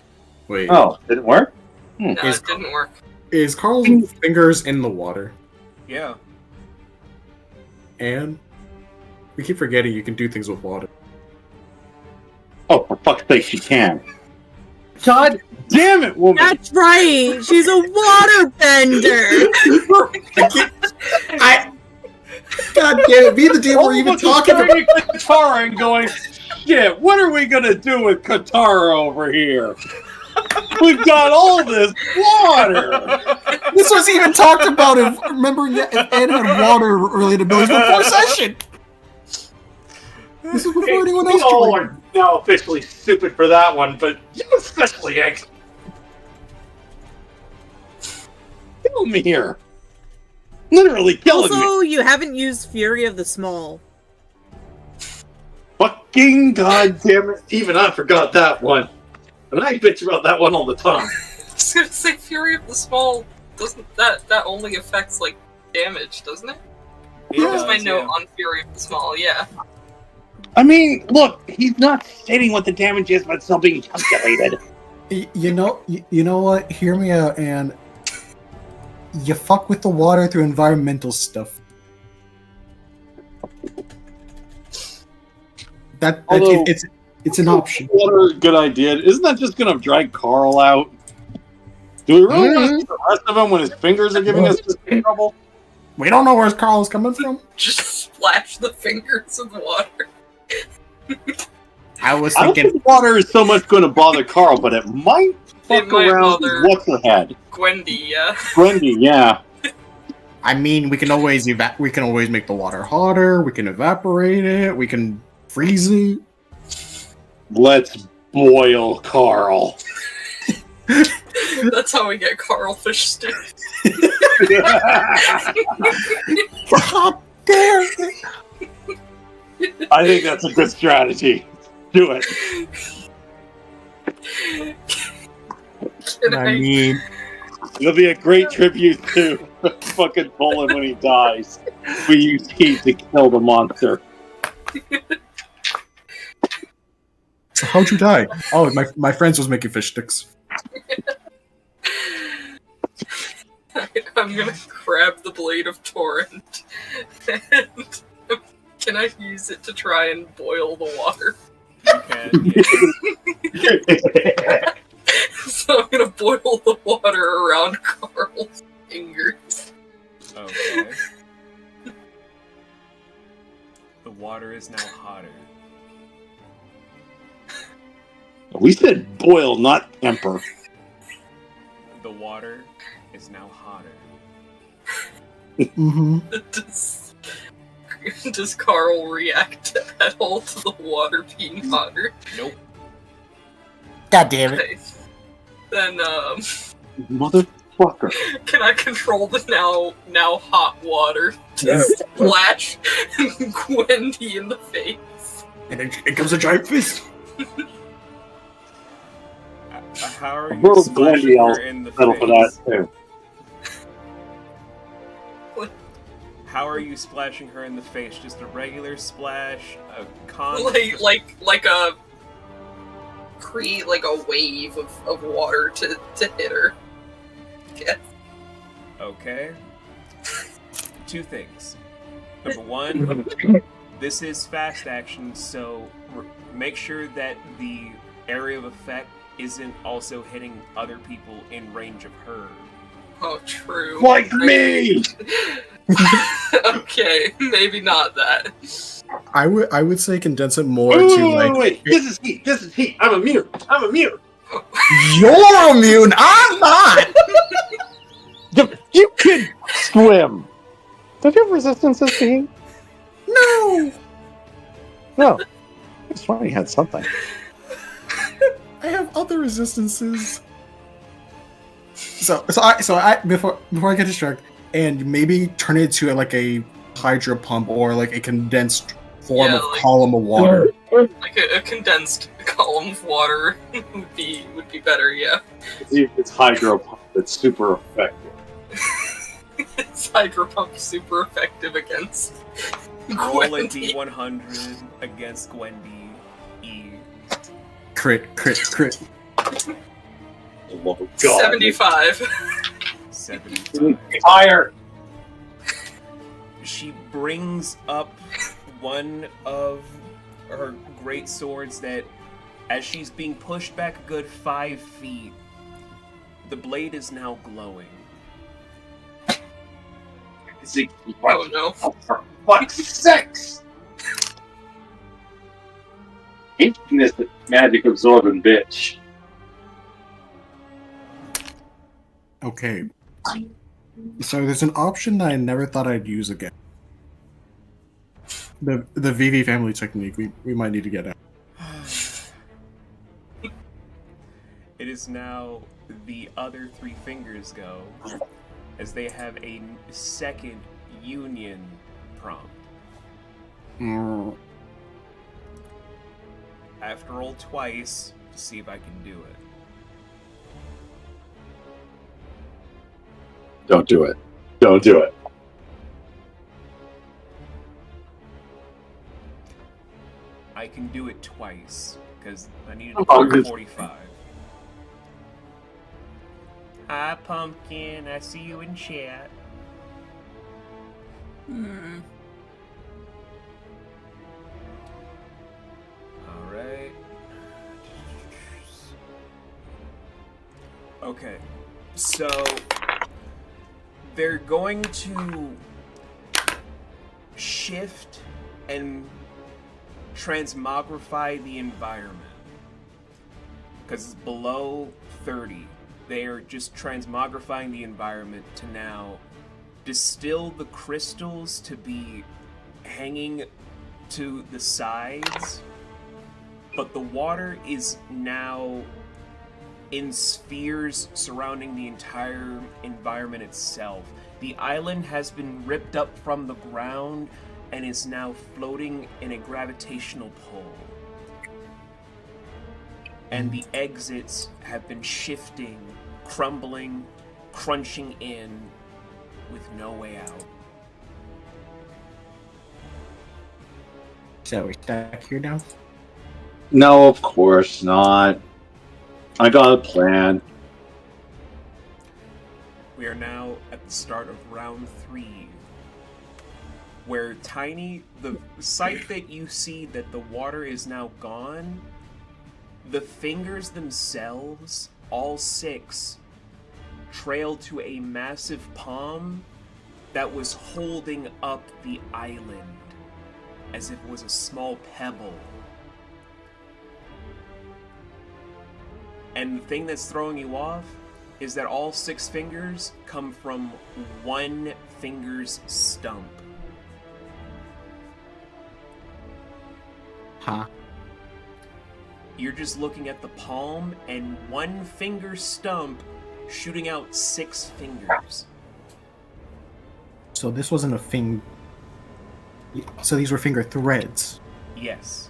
Wait. Oh, didn't work? No, Is- it didn't work. Is Carl's fingers in the water? Yeah. And we keep forgetting you can do things with water. Oh, for fuck's sake, she can. God damn it, woman! That's right. She's a waterbender. God damn it! Me and the DM were even talking about. Katara and going, shit, what are we gonna do with Katara over here? We've got all this water! This was even talked about. If remembering that if Ed had water-related abilities before session. This was before anyone else. We all joined. are now officially stupid for that one, but you especially, Egg. Kill me here. Literally killing me. Also, you haven't used Fury of the Small. Fucking goddamn it. Even I forgot that one. And I bitch about that one all the time. I was gonna say Fury of the Small doesn't that only affects like damage, doesn't it? That was my note on Fury of the Small, yeah. I mean, look, he's not stating what the damage is, but it's still being calculated. You know what? Hear me out, and you fuck with the water through environmental stuff. Although- it's an option. Water, good idea. Isn't that just going to drag Carl out? Do we really want to see the rest of him when his fingers are giving us this trouble? We don't know where Carl's coming from. Just splash the fingers in the water. I was I don't thinking, think water is so much going to bother Carl, but it might fuck might around bother- with what's ahead. Gwendy, yeah. Gwendy, yeah. I mean, we can always make the water hotter. We can evaporate it. We can freeze it. Let's boil Carl. That's how we get Carl fish stick. Hot damn! I think that's a good strategy. Do it. Can I mean, It'll be a great tribute to fucking Bullen when he dies. We use heat to kill the monster. so how'd you die? Oh, my friends was making fish sticks. I'm gonna grab the blade of Torrent and can I use it to try and boil the water? You can, yeah. So I'm gonna boil the water around Carl's fingers. Okay. The water is now hotter. We said boil, not temper. The water is now hotter. Mm-hmm. Does Carl react at all to the water being hotter? Nope. God damn it! Okay. Then Motherfucker. can I control the now hot water to splash Gwendy in the face? And it comes a giant fist. How are you Little splashing Gwendy, I'll her in the settle for that face? too. How are you splashing her in the face? Just a regular splash? A con? Like a create like a wave of water to hit her. Yeah. Okay. Two things. Number one, this is fast action, so make sure that the area of effect isn't also hitting other people in range of her. Oh, true. Like me! Okay, maybe not that. I would say condense it more Wait, to like wait. This is heat. I'm immune. you're immune. I'm not. You can swim. Don't you have resistances to heat? No, No. I swear you had something. I have other resistances. So I before I get distracted, and maybe turn it to like a hydro pump or like a condensed form Yeah, of like- column of water. Like a condensed column of water would be better, yeah. It's hydro pump. It's super effective. It's hydro pump super effective against Roll a Gwendy. D100 against Gwendy E. Crit. Oh, God. 75. 75. Higher. She brings up one of her great swords that, as she's being pushed back a good 5 feet, the blade is now glowing. Oh no. For fuck's sakes! This magic absorbing bitch. Okay. So there's an option that I never thought I'd use again. The VV family technique. We might need to get out. It is now the other 3 fingers go, as they have a second union prompt. Mm. I have to roll twice to see if I can do it. Don't do it. Don't do it. I can do it twice, because I needed Oh, a good. 45. Hi, Pumpkin. I see you in chat. Okay, so they're going to shift and transmogrify the environment because it's below 30. They are just transmogrifying the environment to now distill the crystals to be hanging to the sides, but the water is now in spheres surrounding the entire environment itself. The island has been ripped up from the ground and is now floating in a gravitational pull. And the exits have been shifting, crumbling, crunching in with no way out. So we're stuck here now? No, of course not. I got a plan. We are now at the start of round 3, where Tiny, the sight that you see that the water is now gone, the fingers themselves, all 6, trail to a massive palm that was holding up the island as if it was a small pebble. And the thing that's throwing you off is that all 6 fingers come from one finger's stump. Huh? You're just looking at the palm and one finger stump shooting out 6 fingers. So this wasn't a thing. So these were finger threads. Yes.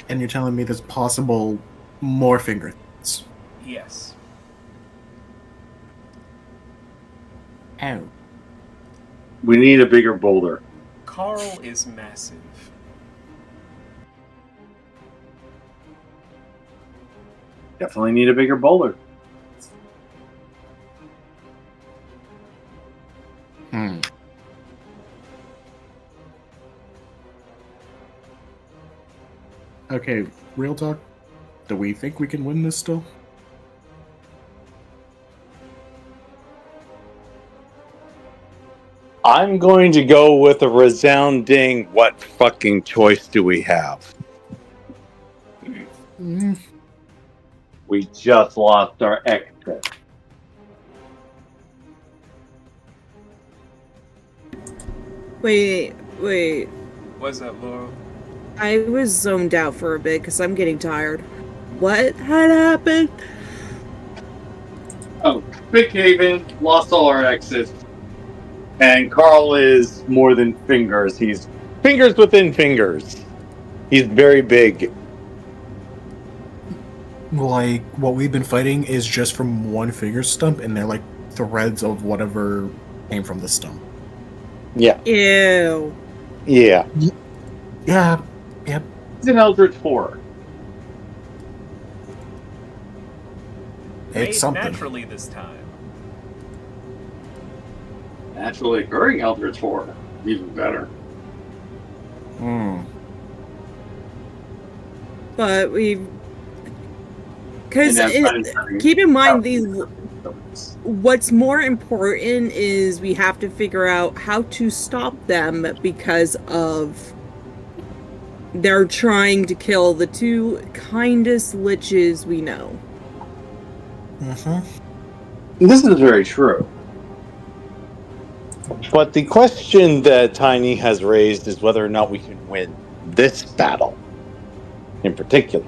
And you're telling me there's possible more finger threads. Yes. Ow. We need a bigger boulder. Carl is massive. Definitely need a bigger boulder. Okay, real talk. Do we think we can win this still? I'm going to go with a resounding what fucking choice do we have? We just lost our exit. Wait. What's that, Laurel? I was zoned out for a bit because I'm getting tired. What had happened? Oh, Big Haven lost all our exits. And Carl is more than fingers. He's Fingers within fingers. He's very big. Like, what we've been fighting is just from one finger stump, and they're like threads of whatever came from the stump. Yeah. Ew. Yeah. Yeah, yep. he's an Eldritch 4. It's Made something. naturally this time. Naturally occurring Eldritch 4. Even better. But we've... Because And that's keep in mind, what's more important is we have to figure out how to stop them because of they're trying to kill the 2 kindest liches we know. This is very true. But the question that Tiny has raised is whether or not we can win this battle in particular.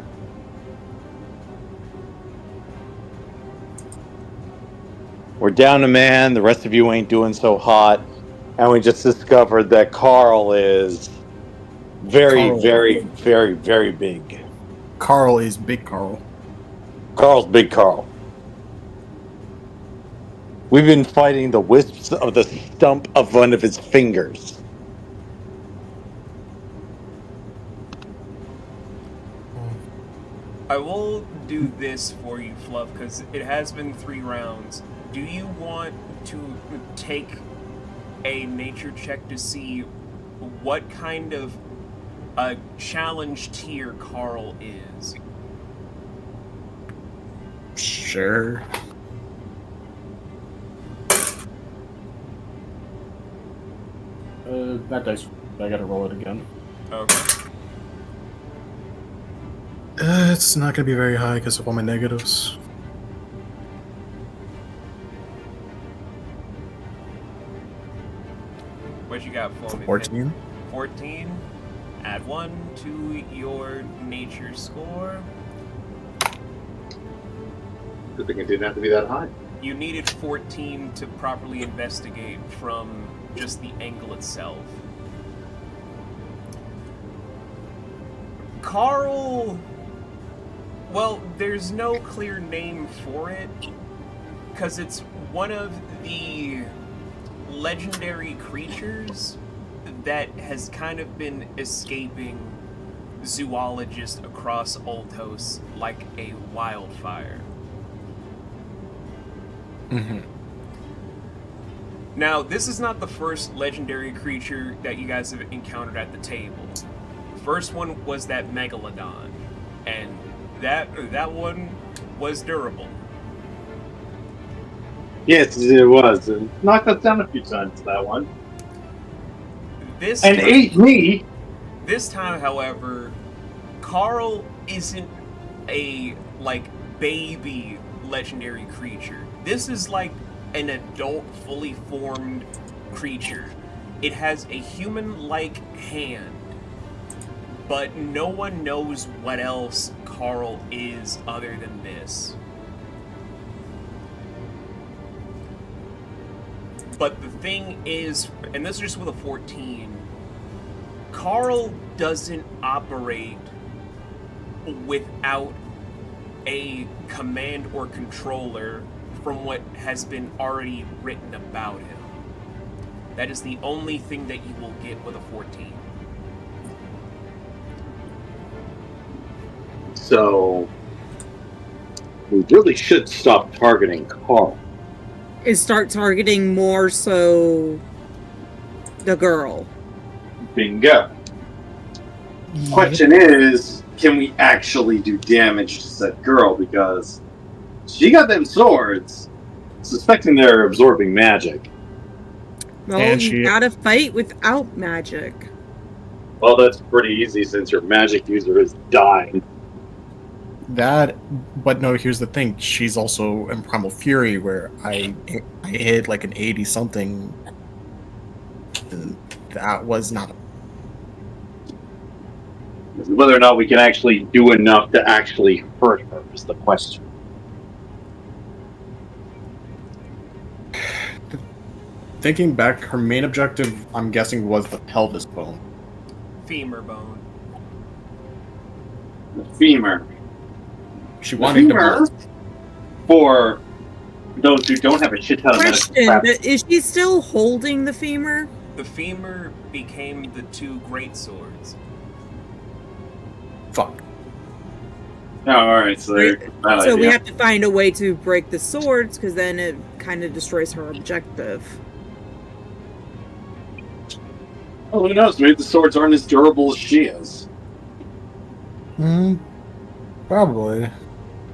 We're down a man, the rest of you ain't doing so hot, and we just discovered that Carl is very big. Carl is Big Carl. Carl's Big Carl. We've been fighting the wisps of the stump of one of his fingers. I will do this for you, Fluff, because it has been 3 rounds. Do you want to take a nature check to see what kind of a challenge tier Carl is? Sure. That dice. I gotta roll it again. Okay. It's not gonna be very high because of all my negatives. What you got for me? 14. 14. Add 1 to your nature score. Good thing it didn't have to be that high. You needed 14 to properly investigate from just the angle itself. Carl... Well, there's no clear name for it, because it's one of the legendary creatures that has kind of been escaping zoologists across Ultos like a wildfire. Mm-hmm. Now, this is not the first legendary creature that you guys have encountered at the table. First one was that Megalodon, and that one was durable. Yes, it was. And knocked us down a few times, that one. This And time, ate me! This time, however, Carl isn't a, baby legendary creature. This is like an adult, fully formed creature. It has a human-like hand, but no one knows what else Carl is other than this. But the thing is, and this is just with a 14, Carl doesn't operate without a command or controller from what has been already written about him. That is the only thing that you will get with a 14. So, we really should stop targeting Carl. Is start targeting more so the girl. Bingo. Question is, can we actually do damage to said girl? Because she got them swords, suspecting they're absorbing magic. Well, And you she- gotta fight without magic. Well, that's pretty easy since your magic user is dying. That, but no, here's the thing. She's also in Primal Fury, where I hit like an 80 something. And that was not. Whether or not we can actually do enough to actually hurt her is the question. Thinking back, her main objective, I'm guessing, was the pelvis bone. Femur bone. The femur. She The wanted femur, to. for those who don't have a shit ton of medical Question, crap, is she still holding the femur? The femur became the 2 great swords. Fuck. Oh, alright, so there. That So we idea. have to find a way to break the swords, because then it kind of destroys her objective. Oh, who knows? Maybe the swords aren't as durable as she is. Probably.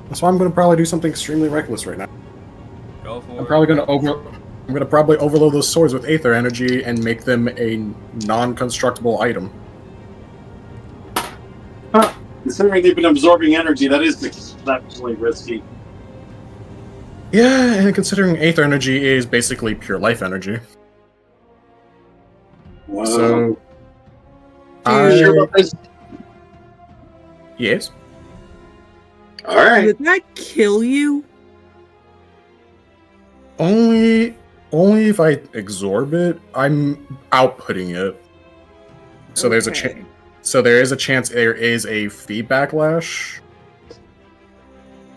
That's why I'm going to probably do something extremely reckless right now. Go for I'm it. probably going to probably overload those swords with aether energy and make them a non-constructible item. Huh. Considering they've been absorbing energy, that is exceptionally risky. Yeah, and considering aether energy is basically pure life energy. Wow. So, Are you sure about this? yes. Alright. Would that kill you? Only if I absorb it, I'm outputting it. So there's a Okay. chance. So there is a chance there is a feedback lash.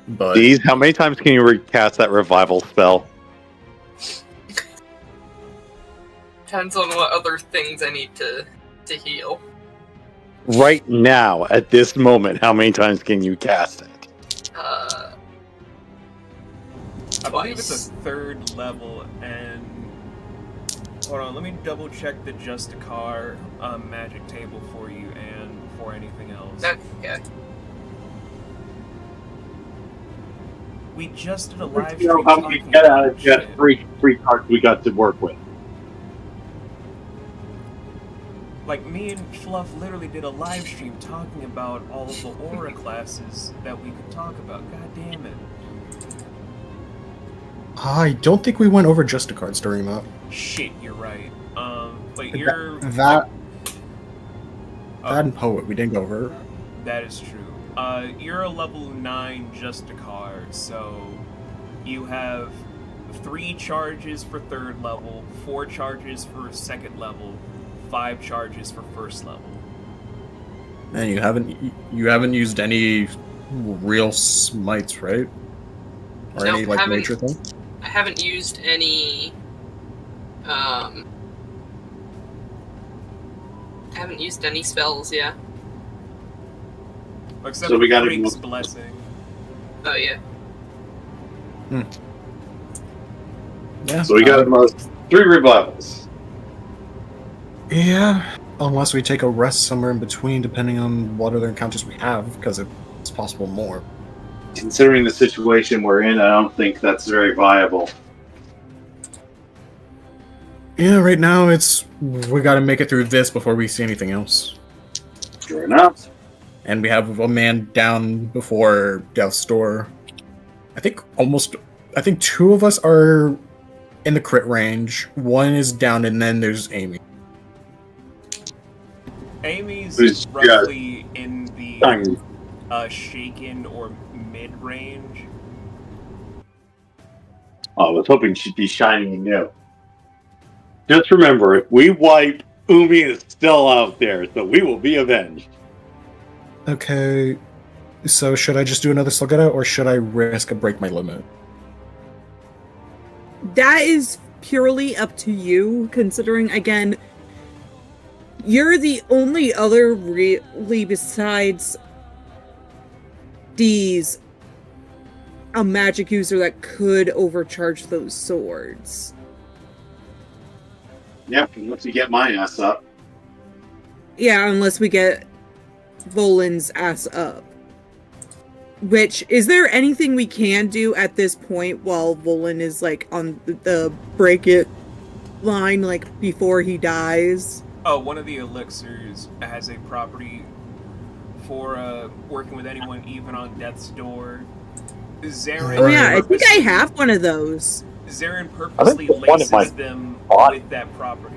But These, how many times can you recast that revival spell? Depends on what other things I need to heal. Right now, at this moment, how many times can you cast it? I believe it's Twice. a 3rd level, and hold on, let me double check the Justicar magic table for you, and before anything else. Okay. We just did a live You know stream how many talking get about out of jet shit. free cards we got to work with. Like, me and Fluff literally did a live stream talking about all of the aura classes that we could talk about. God damn it. I don't think we went over Justicards during that. Shit, you're right. But you're... That Oh, and Poet, we didn't go over. that is true. You're a level 9 Justicar, so you have 3 charges for 3rd level, 4 charges for 2nd level, 5 charges for 1st level. And you haven't used any real smites, right? Or No, any like haven't. nature thing? I haven't used any. Haven't used any spells, yeah. Except So we for gotta Freak's move- Blessing. Oh, yeah. Yeah. So we got almost 3 revivals. Yeah. Unless we take a rest somewhere in between, depending on what other encounters we have, because it's possible more. Considering the situation we're in, I don't think that's very viable. Yeah, right now we gotta make it through this before we see anything else. Sure enough. And we have a man down before Death's Door. I think 2 of us are in the crit range. 1 is down, and then there's Amy. Amy's Who's- roughly in the Dang. shaken or mid-range. Oh, I was hoping she'd be shining new. Just remember, if we wipe, Umi is still out there, so we will be avenged. Okay, so should I just do another slug at it, or should I risk a break my limit? That is purely up to you, considering, again, you're the only other really besides D's a magic user that could overcharge those swords. Yep, once you get my ass up. Yeah, unless we get Volan's ass up. Which, is there anything we can do at this point while Volan is, like, on the break it line, like, before he dies? Oh, one of the elixirs has a property for working with anyone, even on death's door. Zarin Oh yeah, I think I purposely- have one of those. Zarin purposely there's one in my laces them body. with that property.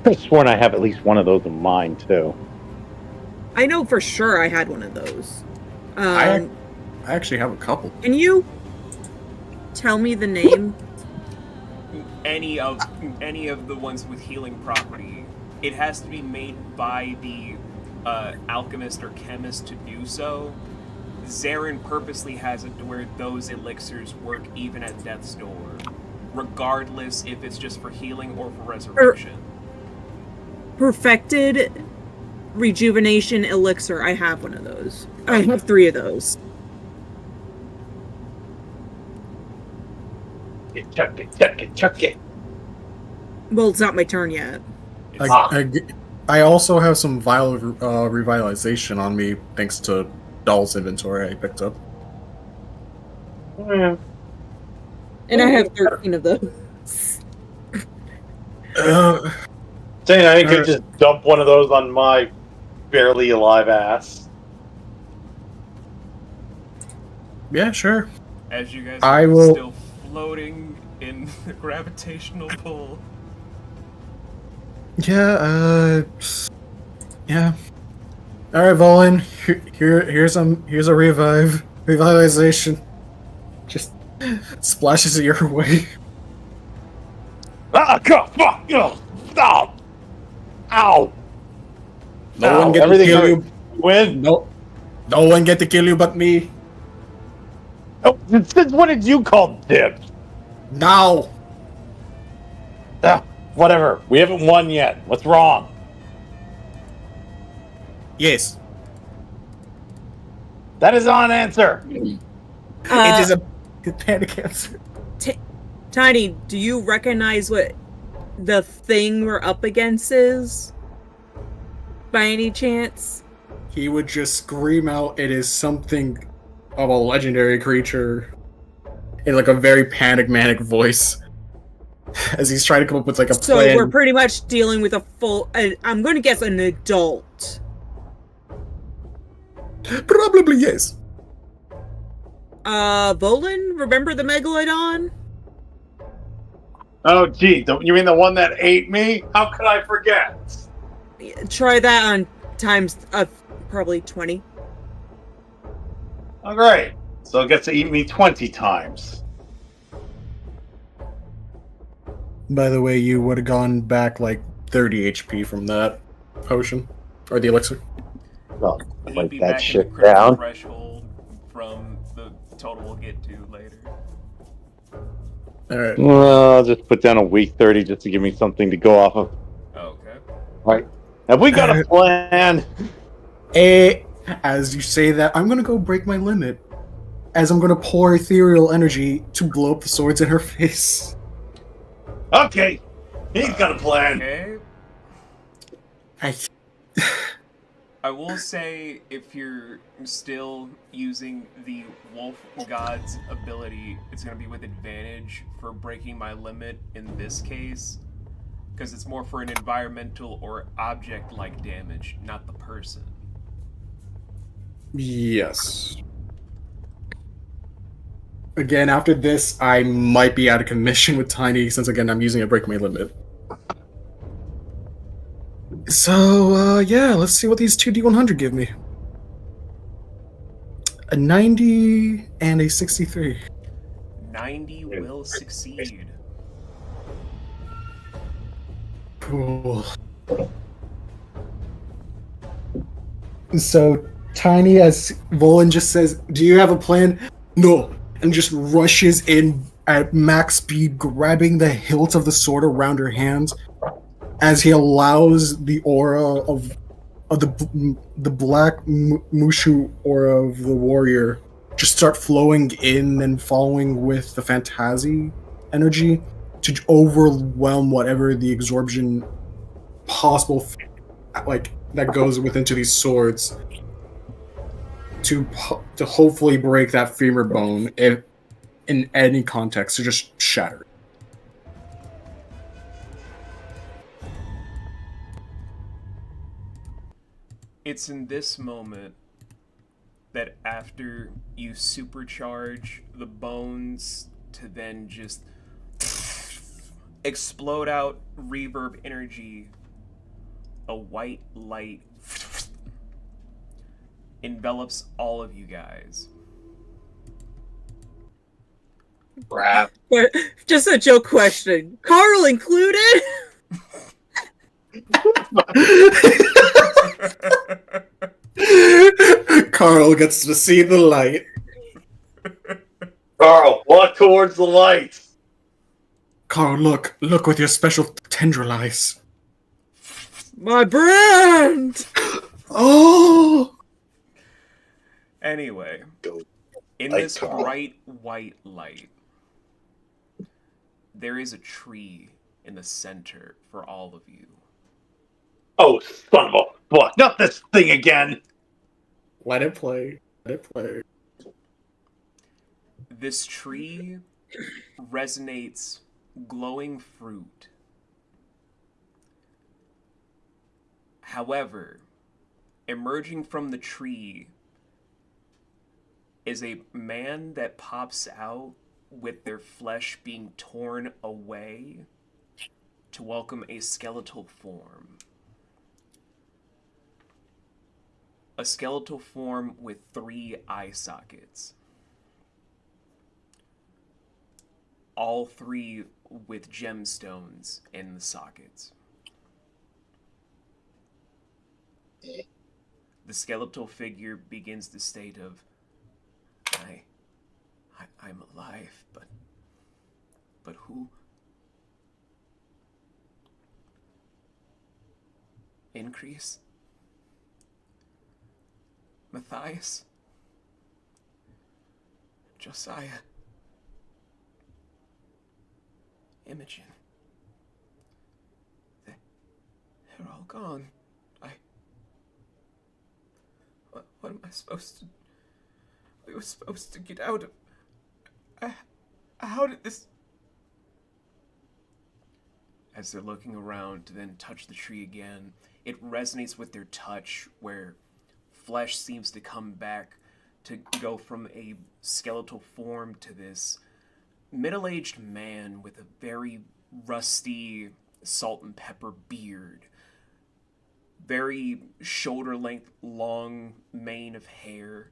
I've sworn I have at least one of those in mine too. I know for sure I had one of those. I actually have a couple. Can you tell me the name? Any of the ones with healing property, it has to be made by the alchemist or chemist to do so. Zarin purposely has it to where those elixirs work even at death's door, regardless if it's just for healing or for resurrection. Perfected rejuvenation elixir. I have one of those. I have 3 of those. Chuck it. Well, it's not my turn yet. I also have some vial revitalization on me, thanks to Doll's inventory I picked up. And I have 13 of those. Saying I could just dump one of those on my barely alive ass. Yeah, sure. As you guys I are will- still floating in the gravitational pull. Yeah, yeah. All right, Volan. Here's a revitalization. Just splashes it your way. Ah, fuck! Stop! Ow! No one get to everything kill you. Win? No one get to kill you but me. Oh, since when did you call dibs? Now. Whatever. We haven't won yet. What's wrong? Yes, That is not an answer. it is a panic answer. Tiny, do you recognize what the thing we're up against is? By any chance? He would just scream out, "It is something of a legendary creature in like a very panic manic voice as he's trying to come up with like a So plan. we're pretty much dealing with a full. I'm going to guess an adult. Probably yes. Volan, remember the Megalodon? Oh, gee, don't you mean the one that ate me? How could I forget? Try that on times probably 20. Oh, great. So it gets to eat me 20 times. By the way, you would have gone back like 30 HP from that potion or the elixir. Well, He'd write be that back in shit the critical down. threshold from the total we'll get to later. All right. Well, I'll just put down a week 30 just to give me something to go off of. Okay. Right. Have we got a plan? As you say that, I'm gonna go break my limit. As I'm gonna pour ethereal energy to blow up the swords in her face. Okay, he's got a plan. Okay. I I will say, if you're still using the Wolf God's ability, it's going to be with advantage for breaking my limit in this case, because it's more for an environmental or object-like damage, not the person. Yes. Again, after this, I might be out of commission with Tiny, since again, I'm using a break my limit. So, yeah, let's see what these two D100 give me. A 90 and a 63. 90 will succeed. Cool. So, Tiny, as Volan just says, do you have a plan? No. And just rushes in at max speed, grabbing the hilt of the sword around her hands as he allows the aura of the black Mushu aura of the warrior just start flowing in and following with the Phantasy energy to overwhelm whatever the absorption possible like that goes within to these swords to hopefully break that femur bone if in any context to just shatter. It's in this moment that after you supercharge the bones to then just explode out reverb energy, a white light envelops all of you guys. Crap. But just a joke question. Carl included? Carl gets to see the light. Carl, walk towards the light. Carl, look with your special tendril eyes. My brand! Oh! Anyway, in Light, this Carl. bright white light, there is a tree in the center for all of you. Oh, son of a fuck. Not this thing again. Let it play. Let it play. This tree resonates glowing fruit. However, emerging from the tree is a man that pops out with their flesh being torn away to welcome a skeletal form. A skeletal form with 3 eye sockets. All 3 with gemstones in the sockets. The skeletal figure begins the state of, I'm alive, but who? Increase? Matthias? Josiah? Imogen? They're all gone. What am I supposed to... We were supposed to get out of... how did this... As they're looking around to then touch the tree again, it resonates with their touch, where flesh seems to come back to go from a skeletal form to this middle-aged man with a very rusty salt and pepper beard, very shoulder-length, long mane of hair,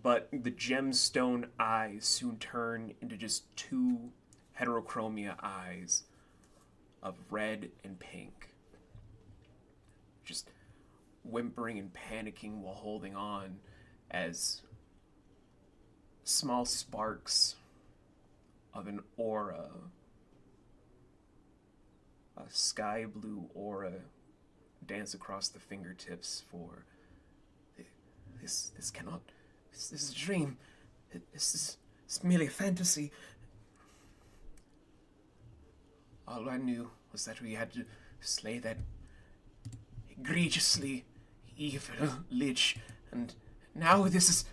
but the gemstone eyes soon turn into just two heterochromia eyes of red and pink, just whimpering and panicking while holding on as small sparks of an aura, a sky blue aura, dance across the fingertips. For this cannot, this is a dream, it's merely a fantasy. All I knew was that we had to slay that egregiously evil lich, and now this is...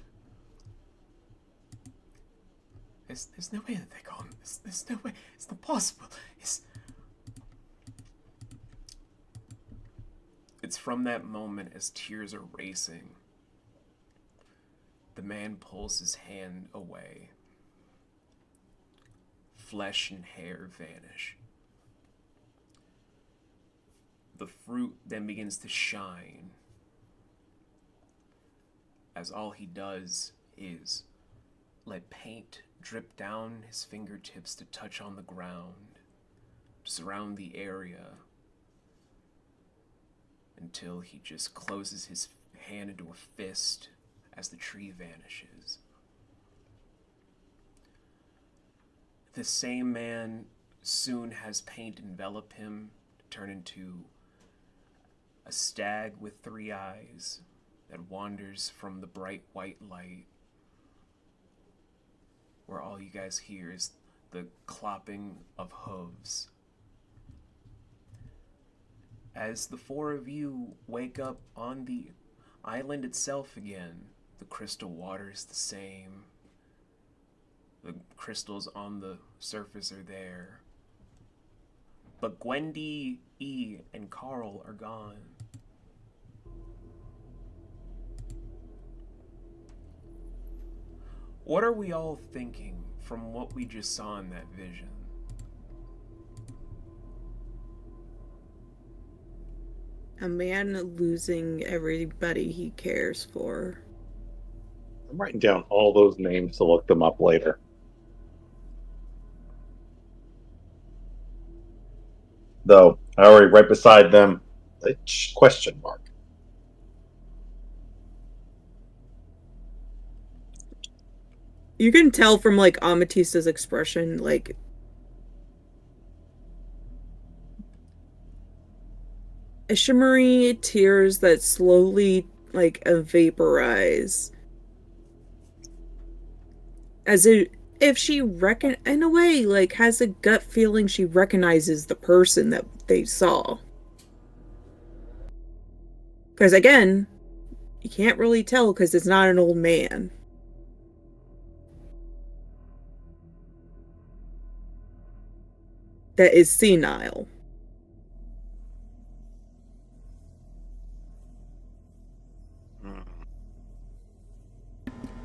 There's no way that they're gone. There's no way. It's not possible. It's from that moment, as tears are racing, the man pulls his hand away. Flesh and hair vanish. The fruit then begins to shine, as all he does is let paint drip down his fingertips to touch on the ground, to surround the area, until he just closes his hand into a fist as the tree vanishes. The same man soon has paint envelop him to turn into a stag with 3 eyes that wanders from the bright white light, where all you guys hear is the clopping of hooves. As the 4 of you wake up on the island itself again, the crystal water is the same. The crystals on the surface are there. But Gwendy, E, and Carl are gone. What are we all thinking from what we just saw in that vision? A man losing everybody he cares for. I'm writing down all those names to look them up later. Though, I already right beside them, a question mark. You can tell from, like, Amatista's expression, like, a shimmery tears that slowly, like, vaporize. As if she in a way, like, has a gut feeling she recognizes the person that they saw. Because, again, you can't really tell because it's not an old man. That is senile.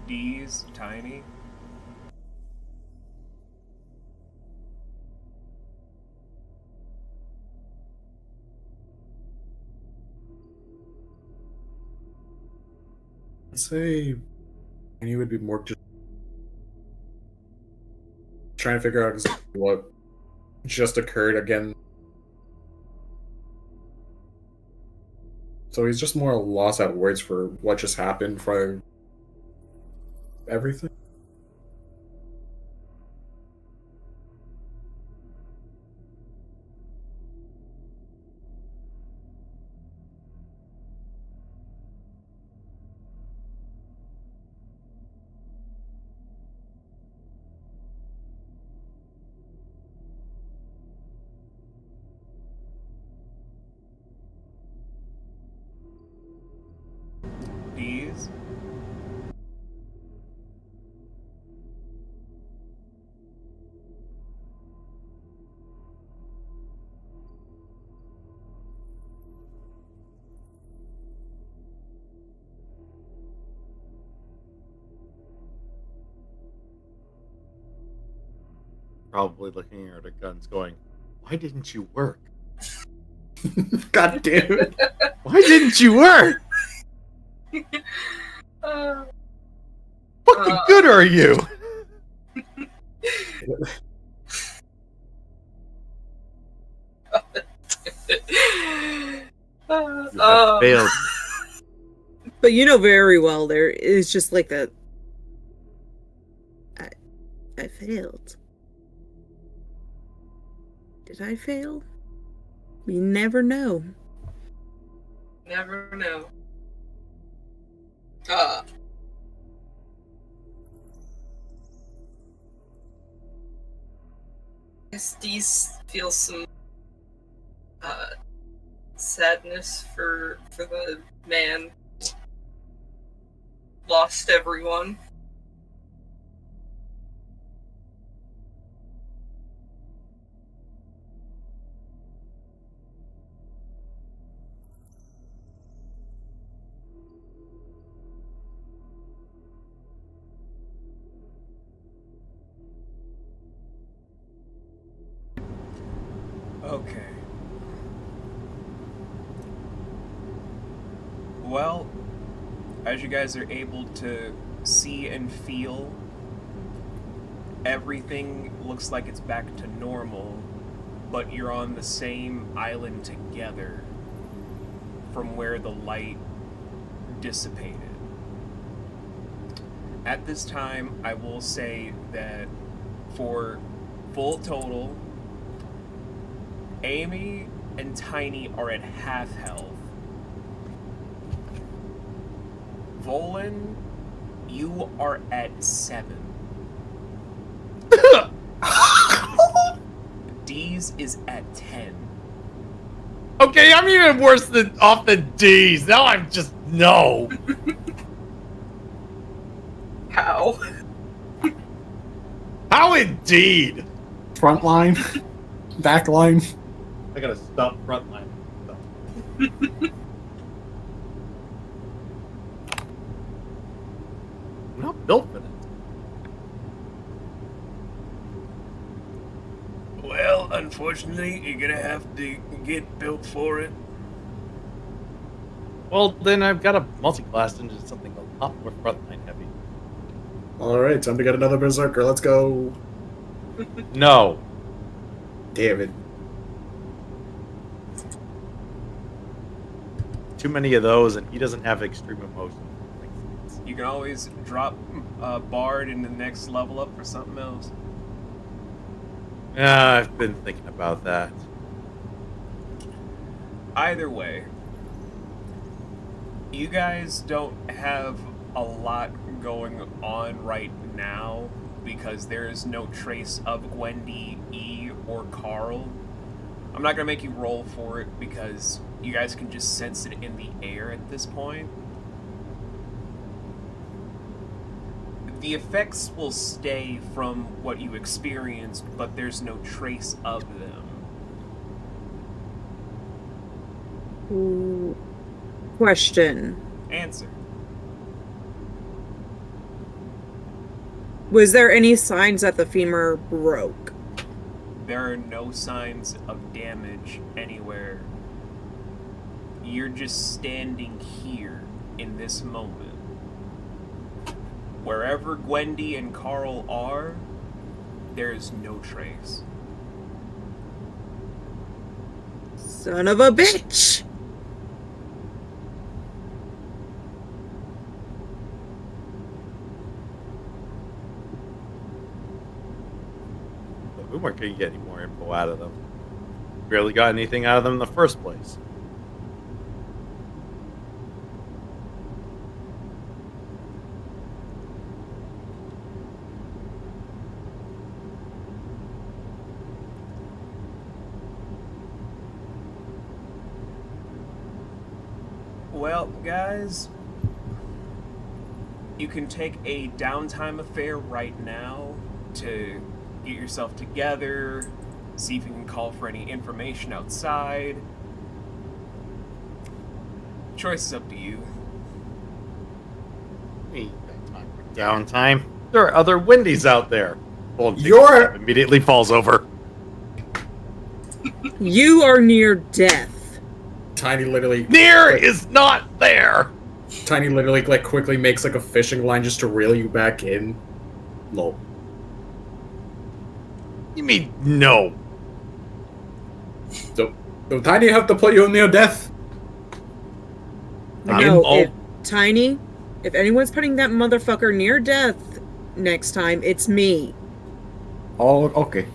D's tiny. I'd say he would be more just trying to figure out exactly what just occurred again. So he's just more lost at words for what just happened for everything. D's. probably looking at our guns going, why didn't you work? God damn it. Why didn't you work? Uh, Fucking good are you? You have failed. But you know very well there is just like that. I failed. Did I fail? We never know. Never know. Estes feels some sadness for the man lost everyone. Okay. Well, as you guys are able to see and feel, everything looks like it's back to normal, but you're on the same island together from where the light dissipated. At this time, I will say that for full total, Amy and Tiny are at half health. Volan, you are at 7. D's is at 10. Okay, I'm even worse off than D's. Now I'm just no. How? How indeed? Front line, back line. I gotta stop front line. I'm not built for this. Well, unfortunately, you're gonna have to get built for it. Well, then I've got to multi-class into something a lot more frontline heavy. Alright, time to get another berserker. Let's go. No. Damn it. Too many of those, and he doesn't have extreme emotion. You can always drop Bard in the next level up for something else. Yeah, I've been thinking about that. Either way, you guys don't have a lot going on right now because there is no trace of Gwendy, E, or Carl. I'm not going to make you roll for it because you guys can just sense it in the air at this point. The effects will stay from what you experienced, but there's no trace of them. Question. Answer. Was there any signs that the femur broke? There are no signs of damage anywhere. You're just standing here in this moment. Wherever Gwendy and Carl are, there is no trace. Son of a bitch! We weren't going to get any more info out of them. Barely got anything out of them in the first place. Well, guys, you can take a downtime affair right now to get yourself together, see if you can call for any information outside. Choice is up to you. We ain't got time for downtime. There are other Wendy's out there. You're immediately falls over. You are near death. Tiny literally Near is not there. Tiny literally like quickly makes like a fishing line just to reel you back in. No. You mean no? So Tiny have to put you near death. No, Tiny, if anyone's putting that motherfucker near death next time, it's me. Oh, okay.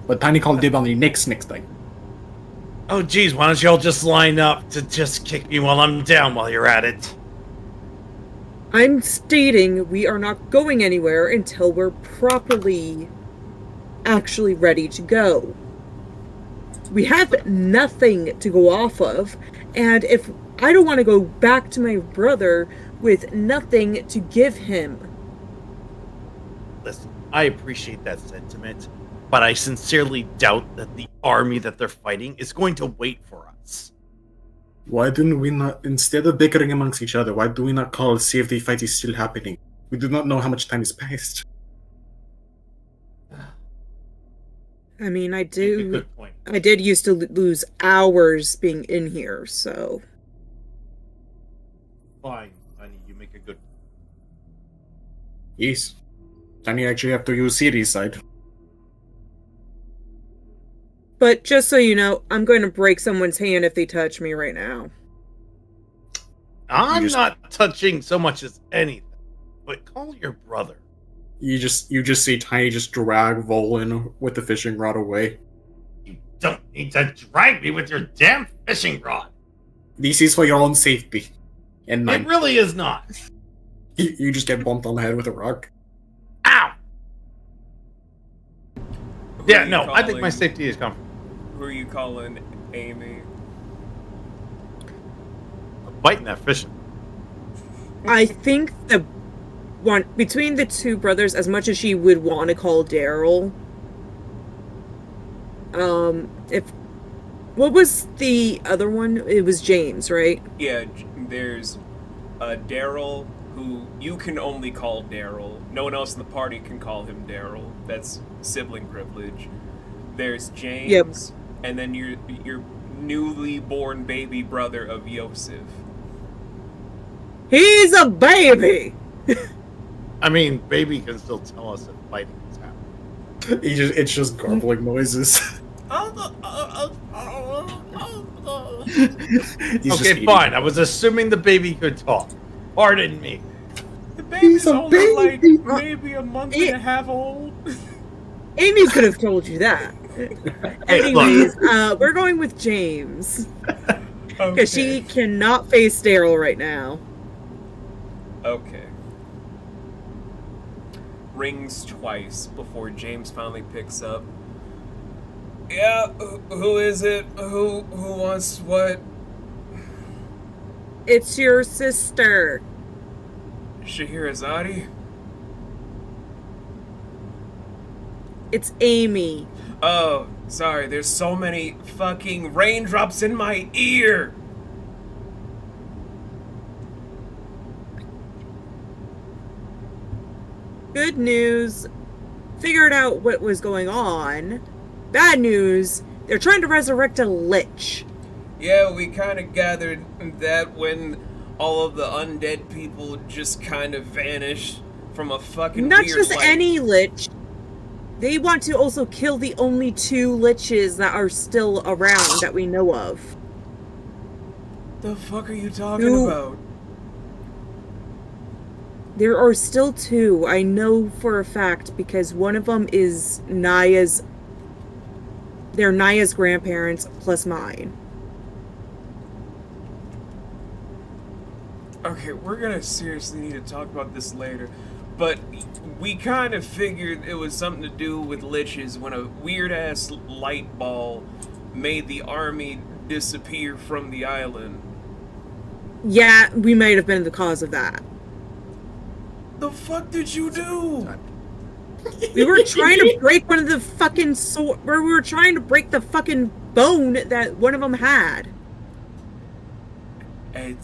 But Tiny called dib on the next time. Oh, geez, why don't y'all just line up to just kick me while I'm down while you're at it? I'm stating we are not going anywhere until we're properly actually ready to go. We have nothing to go off of, and if I don't want to go back to my brother with nothing to give him. Listen, I appreciate that sentiment, but I sincerely doubt that the army that they're fighting is going to wait for us. Why didn't we not, instead of bickering amongst each other, why do we not call see if the fight is still happening? We do not know how much time has passed. I mean, Make a good point. I did used to lose hours being in here, so. Fine, honey, you make a good point. Yes. Tiny actually have to use Siri's side. But just so you know, I'm going to break someone's hand if they touch me right now. I'm not touching so much as anything, but call your brother. You just see Tiny just drag Volan with the fishing rod away. You don't need to drag me with your damn fishing rod. This is for your own safety. And It really is not. you just get bumped on the head with a rock. Ow! Who Yeah, are you no, I think calling- my safety is comfortable. Who are you calling Amy? I'm biting that fishing. I think the one between the two brothers, as much as she would want to call Daryl, if what was the other one? It was James, right? Yeah, there's Daryl, who you can only call Daryl. No one else in the party can call him Daryl. That's sibling privilege. There's James, and then your newly born baby brother of Yosef. He's a baby. I mean, baby can still tell us if fighting is happening. It's just garbling noises. He's just Okay, eating. fine. I was assuming the baby could talk. Pardon me. The baby's a only like baby. maybe a month and a half old. Amy could have told you that. Anyways, we're going with James because she cannot face Daryl right now. Okay. Rings twice before James finally picks up. Yeah, who is it? Who wants what? It's your sister. Scheherazade? It's Amy. Oh, sorry, there's so many fucking raindrops in my ear! Good news. Figured out what was going on. Bad news. They're trying to resurrect a lich. Yeah, we kind of gathered that when all of the undead people just kind of vanished from a fucking Not weird, just like, any lich. They want to also kill the only two liches that are still around that we know of. The fuck are you talking Who- about? There are still two. I know for a fact because one of them is Naya's. They're Naya's grandparents plus mine. Okay, we're gonna seriously need to talk about this later, but we kind of figured it was something to do with liches when a weird-ass light ball made the army disappear from the island. Yeah, we might have been the cause of that. The fuck did you do? We were trying to break one of the fucking we were trying to break the fucking bone that one of them had. And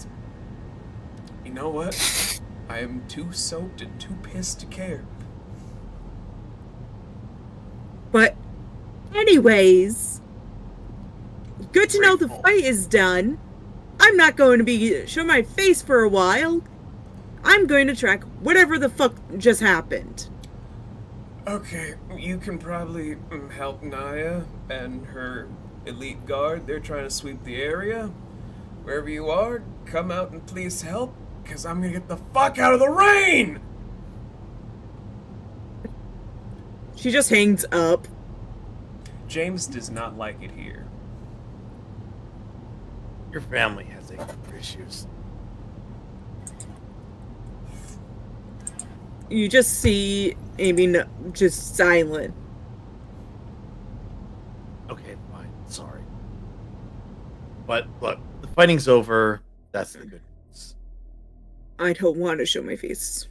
you know what? I am too soaked and too pissed to care. Anyways, good to know the fight is done. I'm not going to show my face for a while. I'm going to track whatever the fuck just happened. Okay, you can probably help Naya and her elite guard. They're trying to sweep the area. Wherever you are, come out and please help, because I'm going to get the fuck out of the rain! She just hangs up. James does not like it here. Your family has anger issues. You just see Amy just silent. Okay, fine. Sorry. But look, the fighting's over. That's the good news. I don't want to show my face.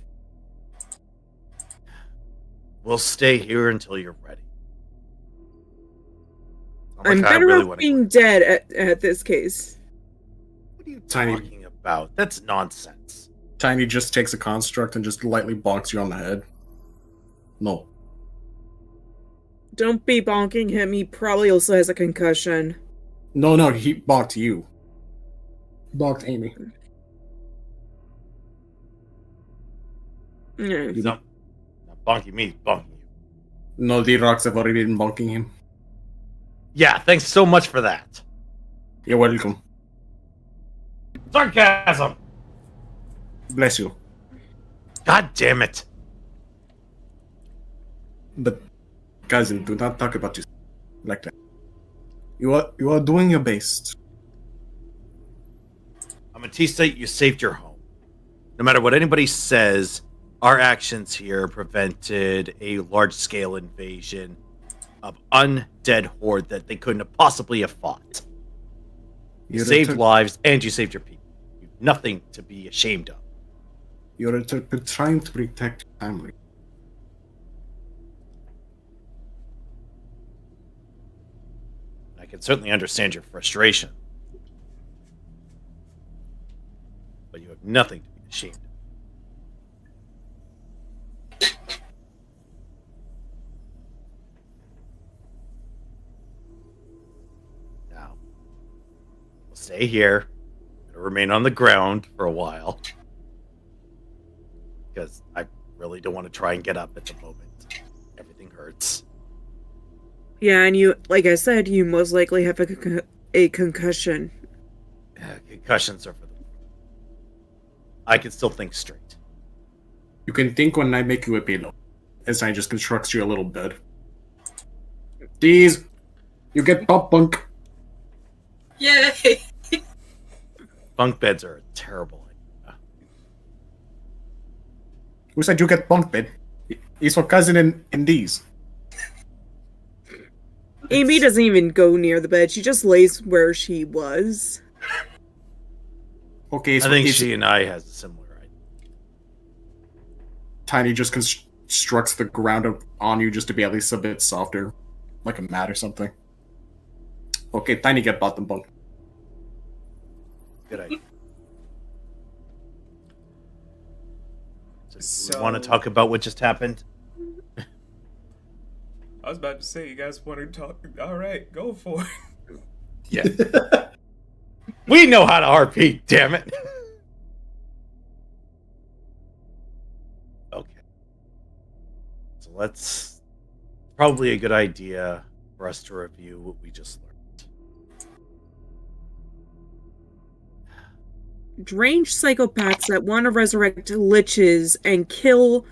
We'll stay here until you're ready. I'm better off being dead at this case. What are you Tiny- talking about? That's nonsense. Tiny just takes a construct and just lightly bonks you on the head. No. Don't be bonking him. He probably also has a concussion. No, he bonked you. Bonked Amy. Yeah. He's not bonking me, he's bonking you. No, the rocks have already been bonking him. Yeah, thanks so much for that. You're welcome. Sarcasm! Bless you. God damn it. But, cousin, do not talk about yourself like that. You are doing your best. Amatista, you saved your home. No matter what anybody says, our actions here prevented a large-scale invasion of undead horde that they couldn't have possibly have fought. You saved lives, and you saved your people. You've nothing to be ashamed of. You're trying to protect your family. I can certainly understand your frustration. But you have nothing to be ashamed of. Now, we'll stay here. We'll remain on the ground for a while. Because I really don't want to try and get up at the moment. Everything hurts. Yeah, and you, like I said, you most likely have a concussion. Concussions are for the... I can still think straight. You can think when I make you a pillow. As I just constructs you a little bed. These, you get top bunk. Yay! Bunk beds are a terrible idea. Who said you get bunk bed? He's for cousin in these. Amy doesn't even go near the bed. She just lays where she was. Okay, I think she and I has a similar idea. Tiny just constructs the ground up on you just to be at least a bit softer. Like a mat or something. Okay, Tiny get bottom bunk. Good idea. So, So- you want to talk about what just happened? I was about to say, you guys want to talk? All right, go for it. Yeah. We know how to RP, damn it. Okay. So let's... Probably a good idea for us to review what we just learned. Deranged psychopaths that want to resurrect liches and kill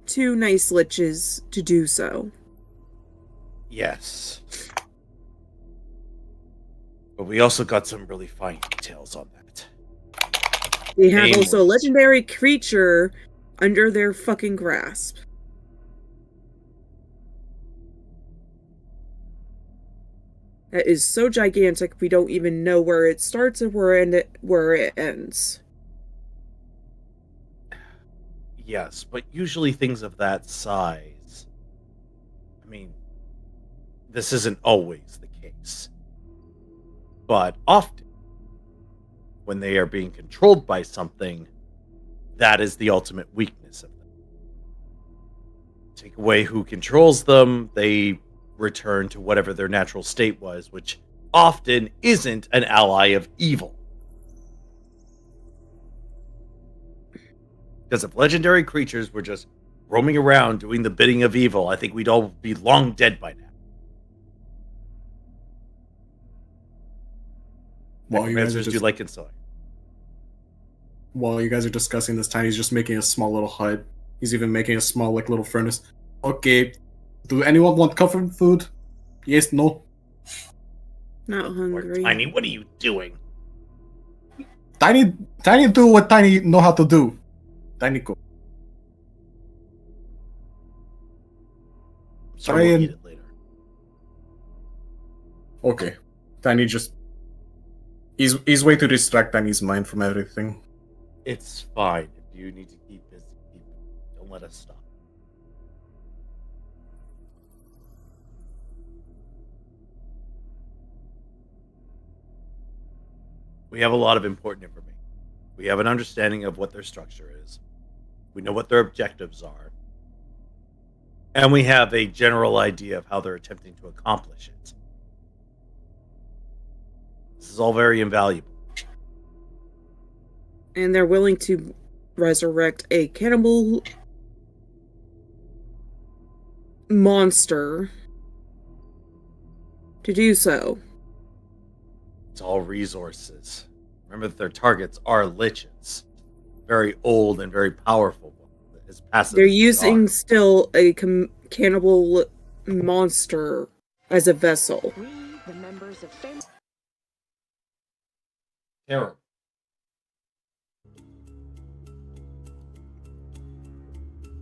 two nice liches to do so. Yes. But we also got some really fine details on that. They have Name also a was- legendary creature under their fucking grasp. That is so gigantic we don't even know where it starts and where it ends. Yes, but usually things of that size... I mean, this isn't always the case. But often, when they are being controlled by something, that is the ultimate weakness of them. Take away who controls them, they return to whatever their natural state was, which often isn't an ally of evil. Because if legendary creatures were just roaming around doing the bidding of evil, I think we'd all be long dead by now. While you guys are Answers do like consoling. While you guys are discussing this, Tiny's just making a small little hut. He's even making a small like little furnace. Okay, do anyone want comfort food? Yes, no. Not hungry. Tiny, what are you doing? Tiny do what Tiny know how to do. Tiny go. So we'll Brian- eat it later. Okay. Tiny just he's way to distract Tiny's mind from everything. It's fine. If you need to keep busy, don't let us stop. We have a lot of important information. We have an understanding of what their structure is. We know what their objectives are. And we have a general idea of how they're attempting to accomplish it. This is all very invaluable. And they're willing to resurrect a cannibal monster to do so. It's all resources. Remember that their targets are liches. Very old and very powerful. As passive They're as they using are. still a cannibal monster as a vessel. We, the members of family. Terrible.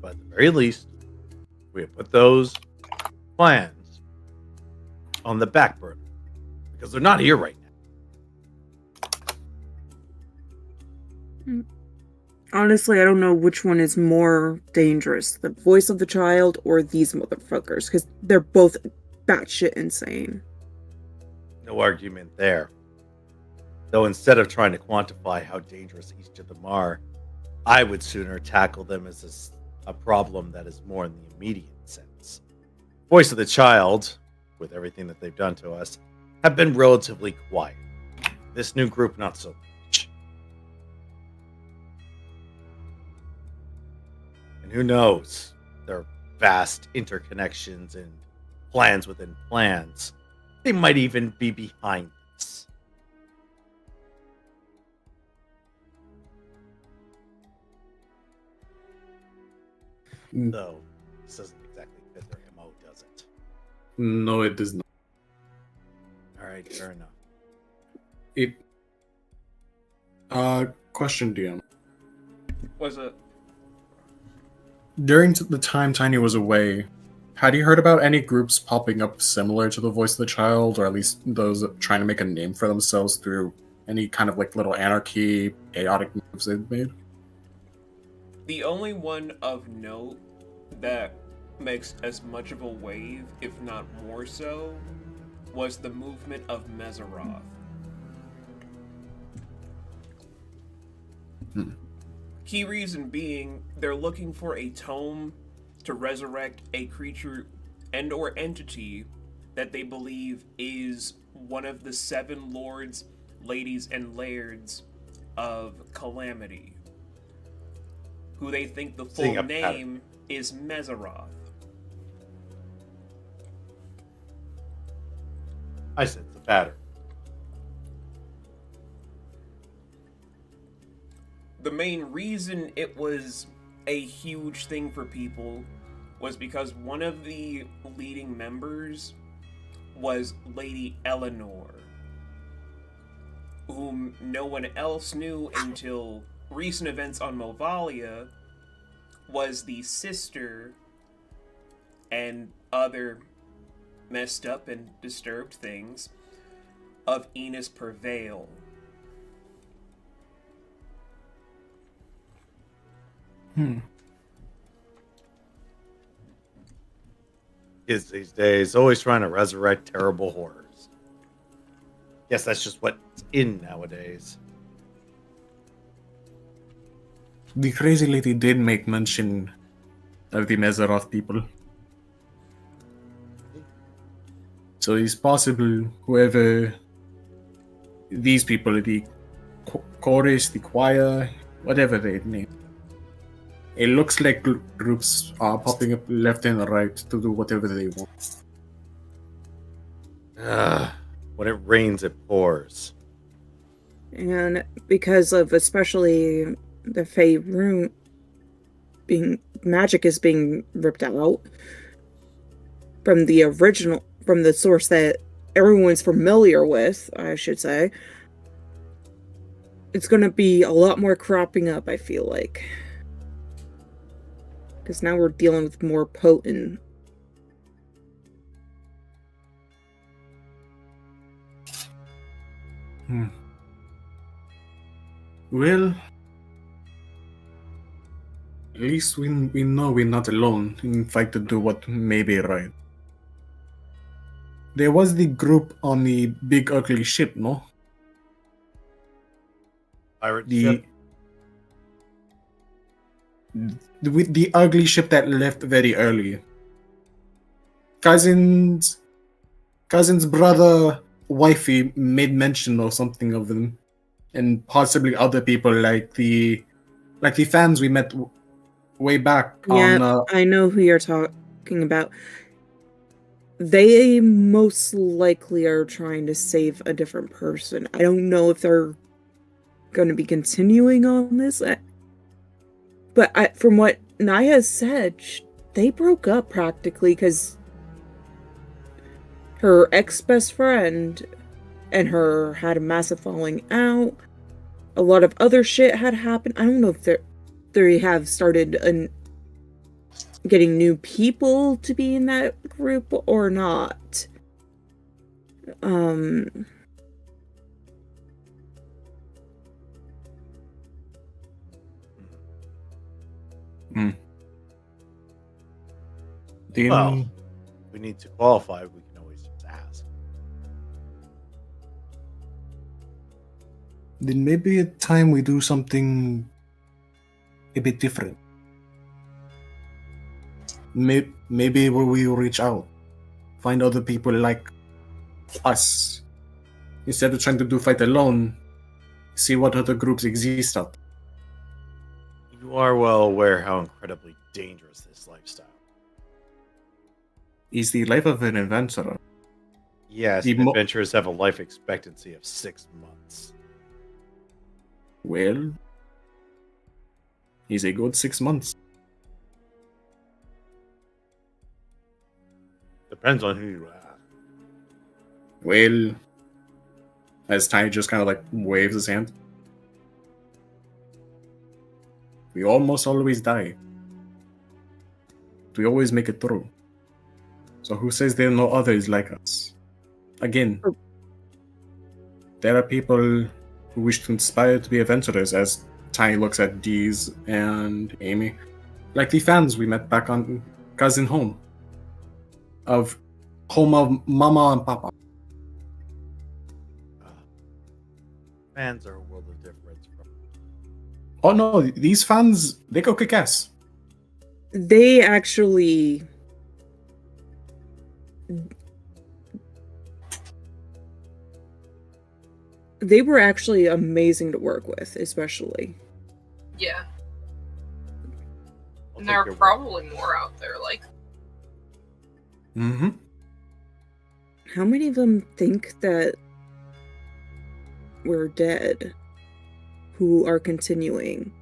But at the very least, we have put those plans on the back burner. Because they're not here right now. Honestly, I don't know which one is more dangerous, the voice of the child or these motherfuckers, because they're both batshit insane. No argument there. Though instead of trying to quantify how dangerous each of them are, I would sooner tackle them as a problem that is more in the immediate sense. Voice of the child, with everything that they've done to us, have been relatively quiet. This new group, not so much. And who knows? Their vast interconnections and plans within plans. They might even be behind this. Though, this doesn't exactly fit their MO, does it? No, it does not. Alright, fair enough. Question, DM. Was it? During the time Tiny was away, had you heard about any groups popping up similar to the Voice of the Child, or at least those trying to make a name for themselves through any kind of like little anarchy, chaotic moves they've made? The only one of note that makes as much of a wave, if not more so, was the movement of Mezaroth. Key reason being, they're looking for a tome to resurrect a creature and or entity that they believe is one of the 7 lords, ladies, and lairds of Calamity, who they think the full Seeing a name is Mezaroth. I said it's a pattern. The main reason it was a huge thing for people was because one of the leading members was Lady Eleanor, whom no one else knew until recent events on Movalia, was the sister and other messed up and disturbed things of Enos Prevail. Kids these days always trying to resurrect terrible horrors. Guess that's just what's in nowadays. The crazy lady did make mention of the Mezaroth people. So it's possible whoever these people, the chorus, the choir, whatever they name, it looks like groups are popping up left and right to do whatever they want. When it rains, it pours. And because of especially the Fey room being magic is being ripped out from the original, from the source that everyone's familiar with, I should say, it's going to be a lot more cropping up, I feel like. Because now we're dealing with more potent. Well, at least we know we're not alone in fight to do what may be right. There was the group on the big ugly ship, no? Pirate The ship? with the ugly ship that left very early. Cousin's brother, wifey made mention or something of them, and possibly other people like the fans we met way back Yeah, on. I know who you're talking about. They most likely are trying to save a different person. I don't know if they're going to be continuing on this. But from what Naya said, they broke up practically because her ex-best friend and her had a massive falling out. A lot of other shit had happened. I don't know if they have started getting new people to be in that group or not. Well, if we need to qualify, we can always just ask. Then maybe it's time we do something a bit different. Maybe we reach out, find other people like us. Instead of trying to do fight alone, see what other groups exist out. You are well aware how incredibly dangerous this lifestyle. Is the life of an adventurer. Yes, The mo- adventurers have a life expectancy of 6 months. Well, he's a good 6 months. Depends on who you ask. Well, as Ty just kind of like waves his hand. We almost always die. We always make it through. So who says there are no others like us? Again, there are people who wish to inspire to be adventurers, as Ty looks at Deez and Amy. Like the fans we met back on Cousin Home. Of Mama and Papa. Fans are a world of difference. Oh no, these fans, they go kick ass. They actually... They were actually amazing to work with, especially. Yeah. I'll And take there are your word. probably more out there like. Mm-hmm. How many of them think that we're dead who are continuing?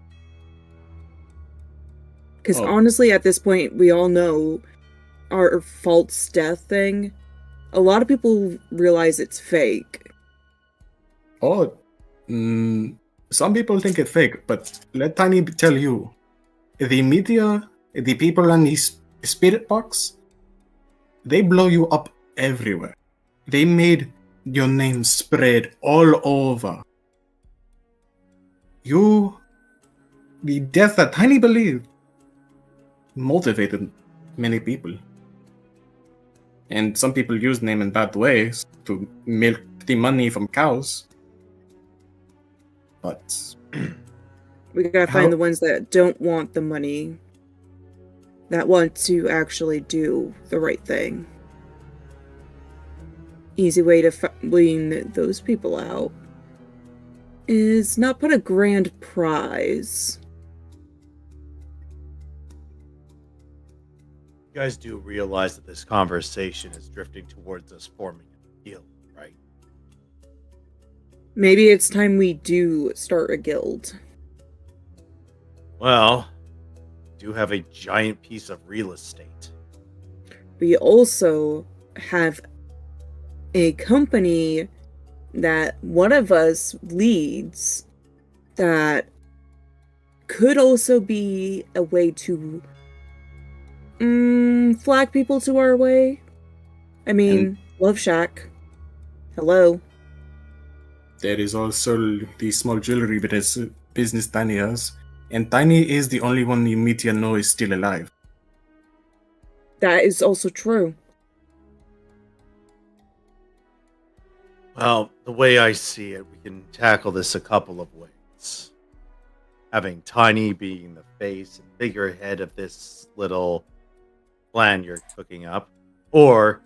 Because Oh. honestly, at this point, we all know our false death thing. A lot of people realize it's fake. Oh, some people think it's fake, but let Tiny tell you, the media, the people on the spirit box, they blow you up everywhere. They made your name spread all over. The death that Tiny believed, motivated many people. And some people use name in bad ways to milk the money from cows. But We gotta How- find the ones that don't want the money, that want to actually do the right thing. easy way to wean those people out is not put a grand prize. You guys do realize that this conversation is drifting towards us forming a guild, right? Maybe it's time we do start a guild. Well, do have a giant piece of real estate. We also have a company that one of us leads that could also be a way to flag people to our way. I mean, Love Shack. Hello. There is also the small jewelry business Tiny has. And Tiny is the only one the media know is still alive. That is also true. Well, the way I see it, we can tackle this a couple of ways. Having Tiny being the face and figurehead of this little plan you're cooking up, or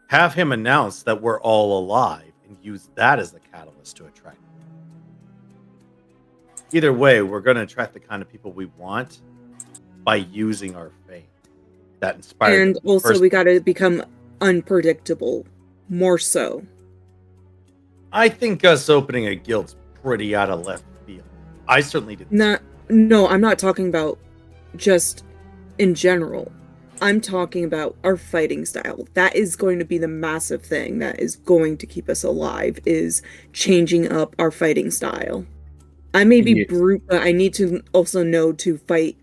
have him announce that we're all alive and use that as the catalyst to attract. Either way, we're going to attract the kind of people we want by using our fame. That inspired. And also, we got to become unpredictable. More so. I think us opening a guild's pretty out of left field. I certainly didn't. No, I'm not talking about just in general. I'm talking about our fighting style. That is going to be the massive thing that is going to keep us alive, is changing up our fighting style. I may be brute, but I need to also know to fight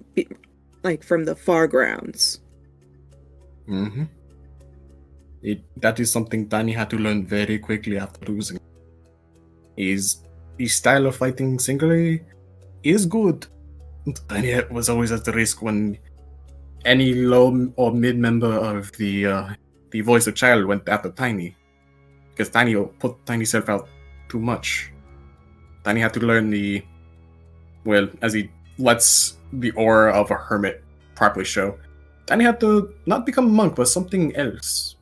like from the far grounds. Mm-hmm. That is something Danny had to learn very quickly after losing. The style of fighting singly is good. Danny was always at the risk when any low or mid member of the voice of child went after Tiny, because Tiny put Tiny self out too much. Tiny had to learn as he lets the aura of a hermit properly show, Tiny had to not become a monk, but something else.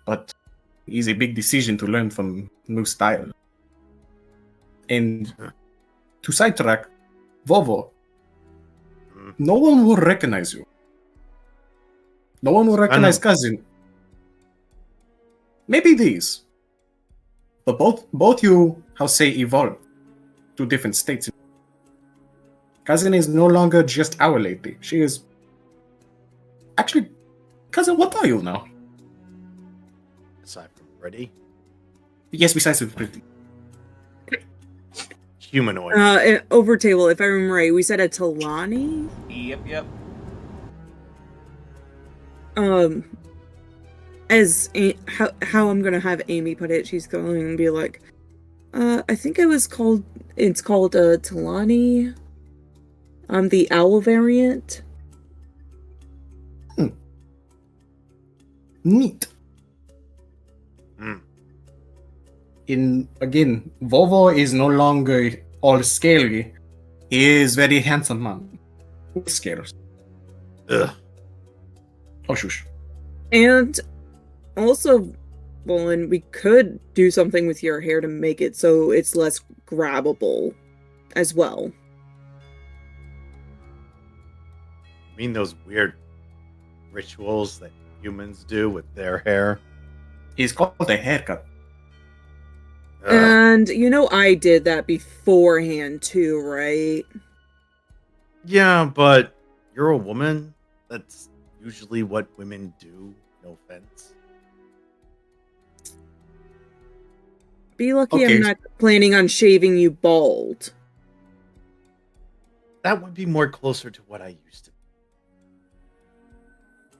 But it's a big decision to learn from new style. And to sidetrack, Vovo, no one will recognize you. No one will recognize Cousin. Maybe these. But both you, evolved to different states. Cousin is no longer just our lady. She is... Actually, Cousin, what are you now? Aside from pretty? Yes, besides pretty. Humanoid. Over table, if I remember right, we said a Talani? Yep. How I'm gonna have Amy put it, she's going to be like, I think it's called Talani. The owl variant. Neat. Again, Vovo is no longer all scaly. He is very handsome man with scales. Ugh. Oh shush. And also, and we could do something with your hair to make it so it's less grabbable as well. I mean those weird rituals that humans do with their hair? It's called a haircut. And I did that beforehand too, right? Yeah, but you're a woman. That's usually what women do. No offense. Be lucky I'm not planning on shaving you bald. That would be more closer to what I used to be.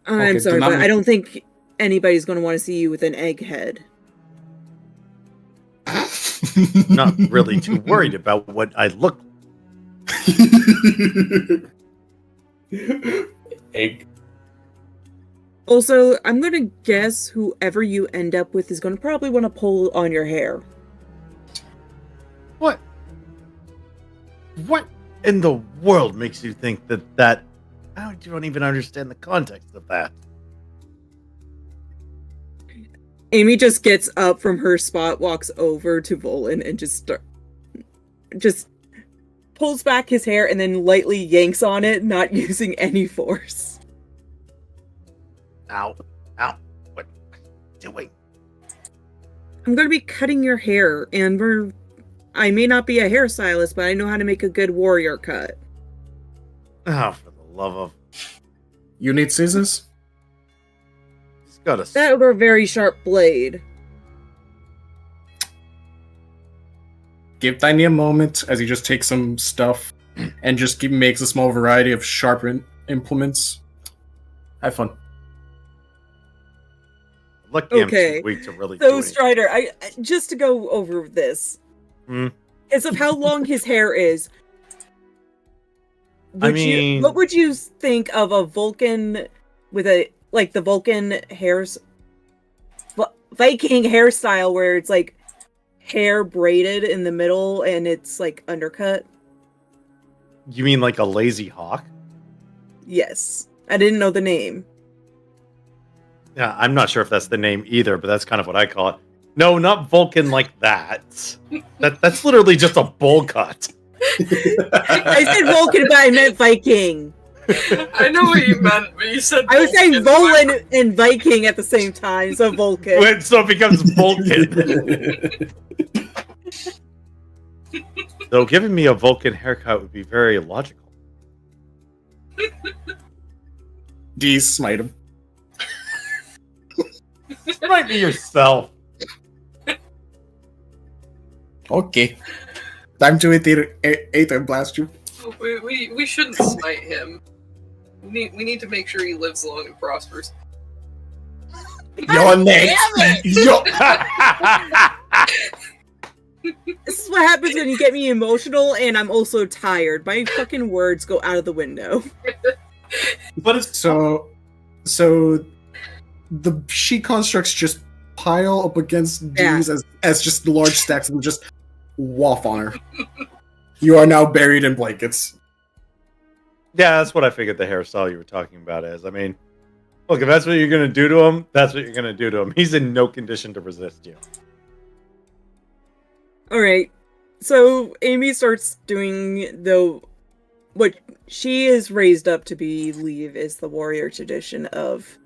I'm sorry, but I don't think anybody's going to want to see you with an egg head. Not really too worried about what I look like. Egg. Also, I'm going to guess whoever you end up with is going to probably want to pull on your hair. What? What in the world makes you think that... I don't even understand the context of that. Amy just gets up from her spot, walks over to Volan, and just pulls back his hair and then lightly yanks on it, not using any force. Ow. Ow. What? Doing? I'm gonna be cutting your hair, and I may not be a hairstylist, but I know how to make a good warrior cut. Oh, for the love of... You need scissors? He's got a... That or a very sharp blade. Give Tiny a moment as he just takes some stuff and just makes a small variety of sharpened implements. Have fun. Lucky Okay. I'm too weak to really do So anything. Strider, just to go over this, as of how long his hair is. What would you think of a Vulcan with the Vulcan Viking hairstyle where it's like hair braided in the middle and it's like undercut? You mean like a lazy hawk? Yes. I didn't know the name. Yeah, I'm not sure if that's the name either, but that's kind of what I call it. No, not Vulcan like that. That's literally just a bowl cut. I said Vulcan, but I meant Viking. I know what you meant, but you said I was saying Vulcan. Volan and Viking at the same time, so Vulcan. So it becomes Vulcan. So giving me a Vulcan haircut would be very logical. D smite him. Smite me yourself. Okay. Time to eat and blast you. We shouldn't smite him. We need to make sure he lives long and prospers. Your next. Yo. This is what happens when you get me emotional and I'm also tired. My fucking words go out of the window. But it's So the sheet constructs just pile up against these as just large stacks and just waff on her. You are now buried in blankets. yeah, that's what I figured the hairstyle you were talking about is. I mean, look, if that's what you're gonna do to him, that's what you're gonna do to him. He's in no condition to resist you. Alright. So Amy starts doing what she is raised up to believe is the warrior tradition of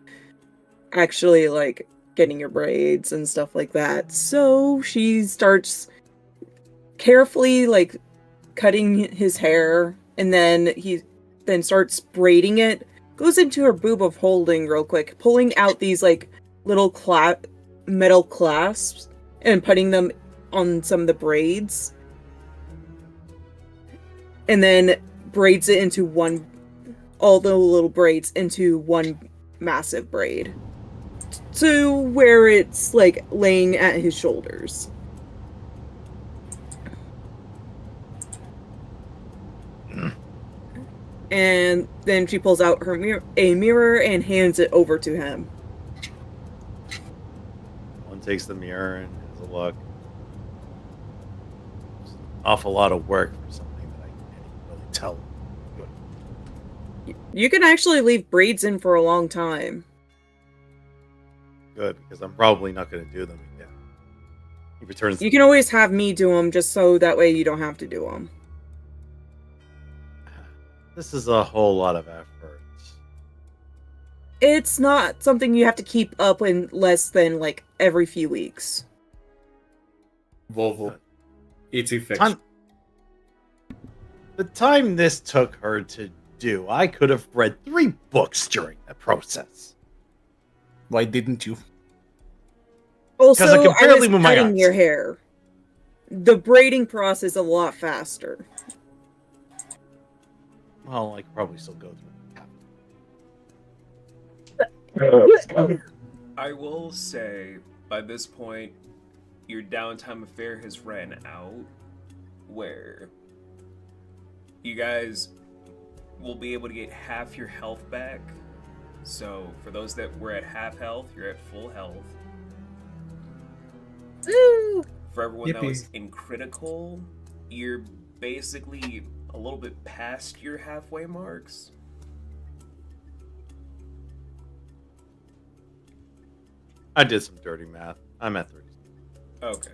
actually like getting your braids and stuff like that. So she starts carefully like cutting his hair, and then he starts braiding it, goes into her boob of holding real quick, pulling out these like little metal clasps and putting them on some of the braids, and then braids it into all the little braids into one massive braid to where it's like laying at his shoulders. And then she pulls out a mirror and hands it over to him. One takes the mirror and has a look. It's an awful lot of work for something that I can't really tell. You can actually leave braids in for a long time. Good, because I'm probably not going to do them again. He returns. You can always have me do them just so that way you don't have to do them. This is a whole lot of effort. It's not something you have to keep up in less than like every few weeks. Volvo. E.T. fix. The time this took her to do, I could have read 3 books during the process. Why didn't you? Also, I can barely was move my cutting arms. your hair. The braiding process is a lot faster. Well, I could probably still go through. I will say, by this point, your downtime affair has ran out, where you guys will be able to get half your health back. So, for those that were at half health, you're at full health. Woo! For everyone that was Yippee. in critical, you're basically a little bit past your halfway marks. I did some dirty math. I'm at 30. Okay.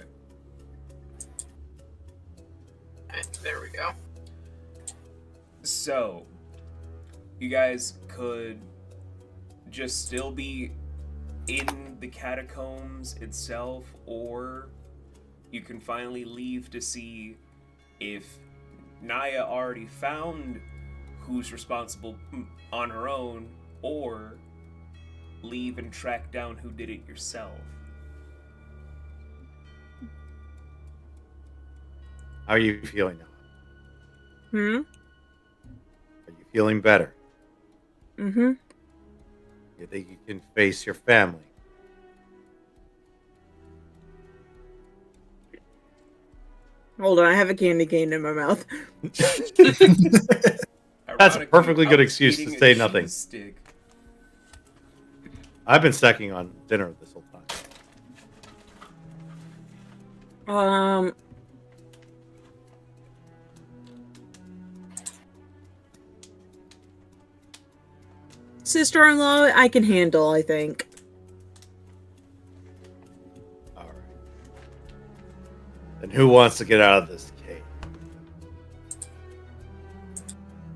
There we go. So, you guys could just still be in the catacombs itself, or you can finally leave to see if Naya already found who's responsible on her own, or leave and track down who did it yourself. How are you feeling now? Hmm? Are you feeling better? Mm-hmm. You think you can face your family? Hold on, I have a candy cane in my mouth. That's a perfectly Ironically, good I was excuse to eating a say nothing. cheese stick. I've been snacking on dinner this whole time. Sister-in-law, I can handle, I think. All right. Then who wants to get out of this cave?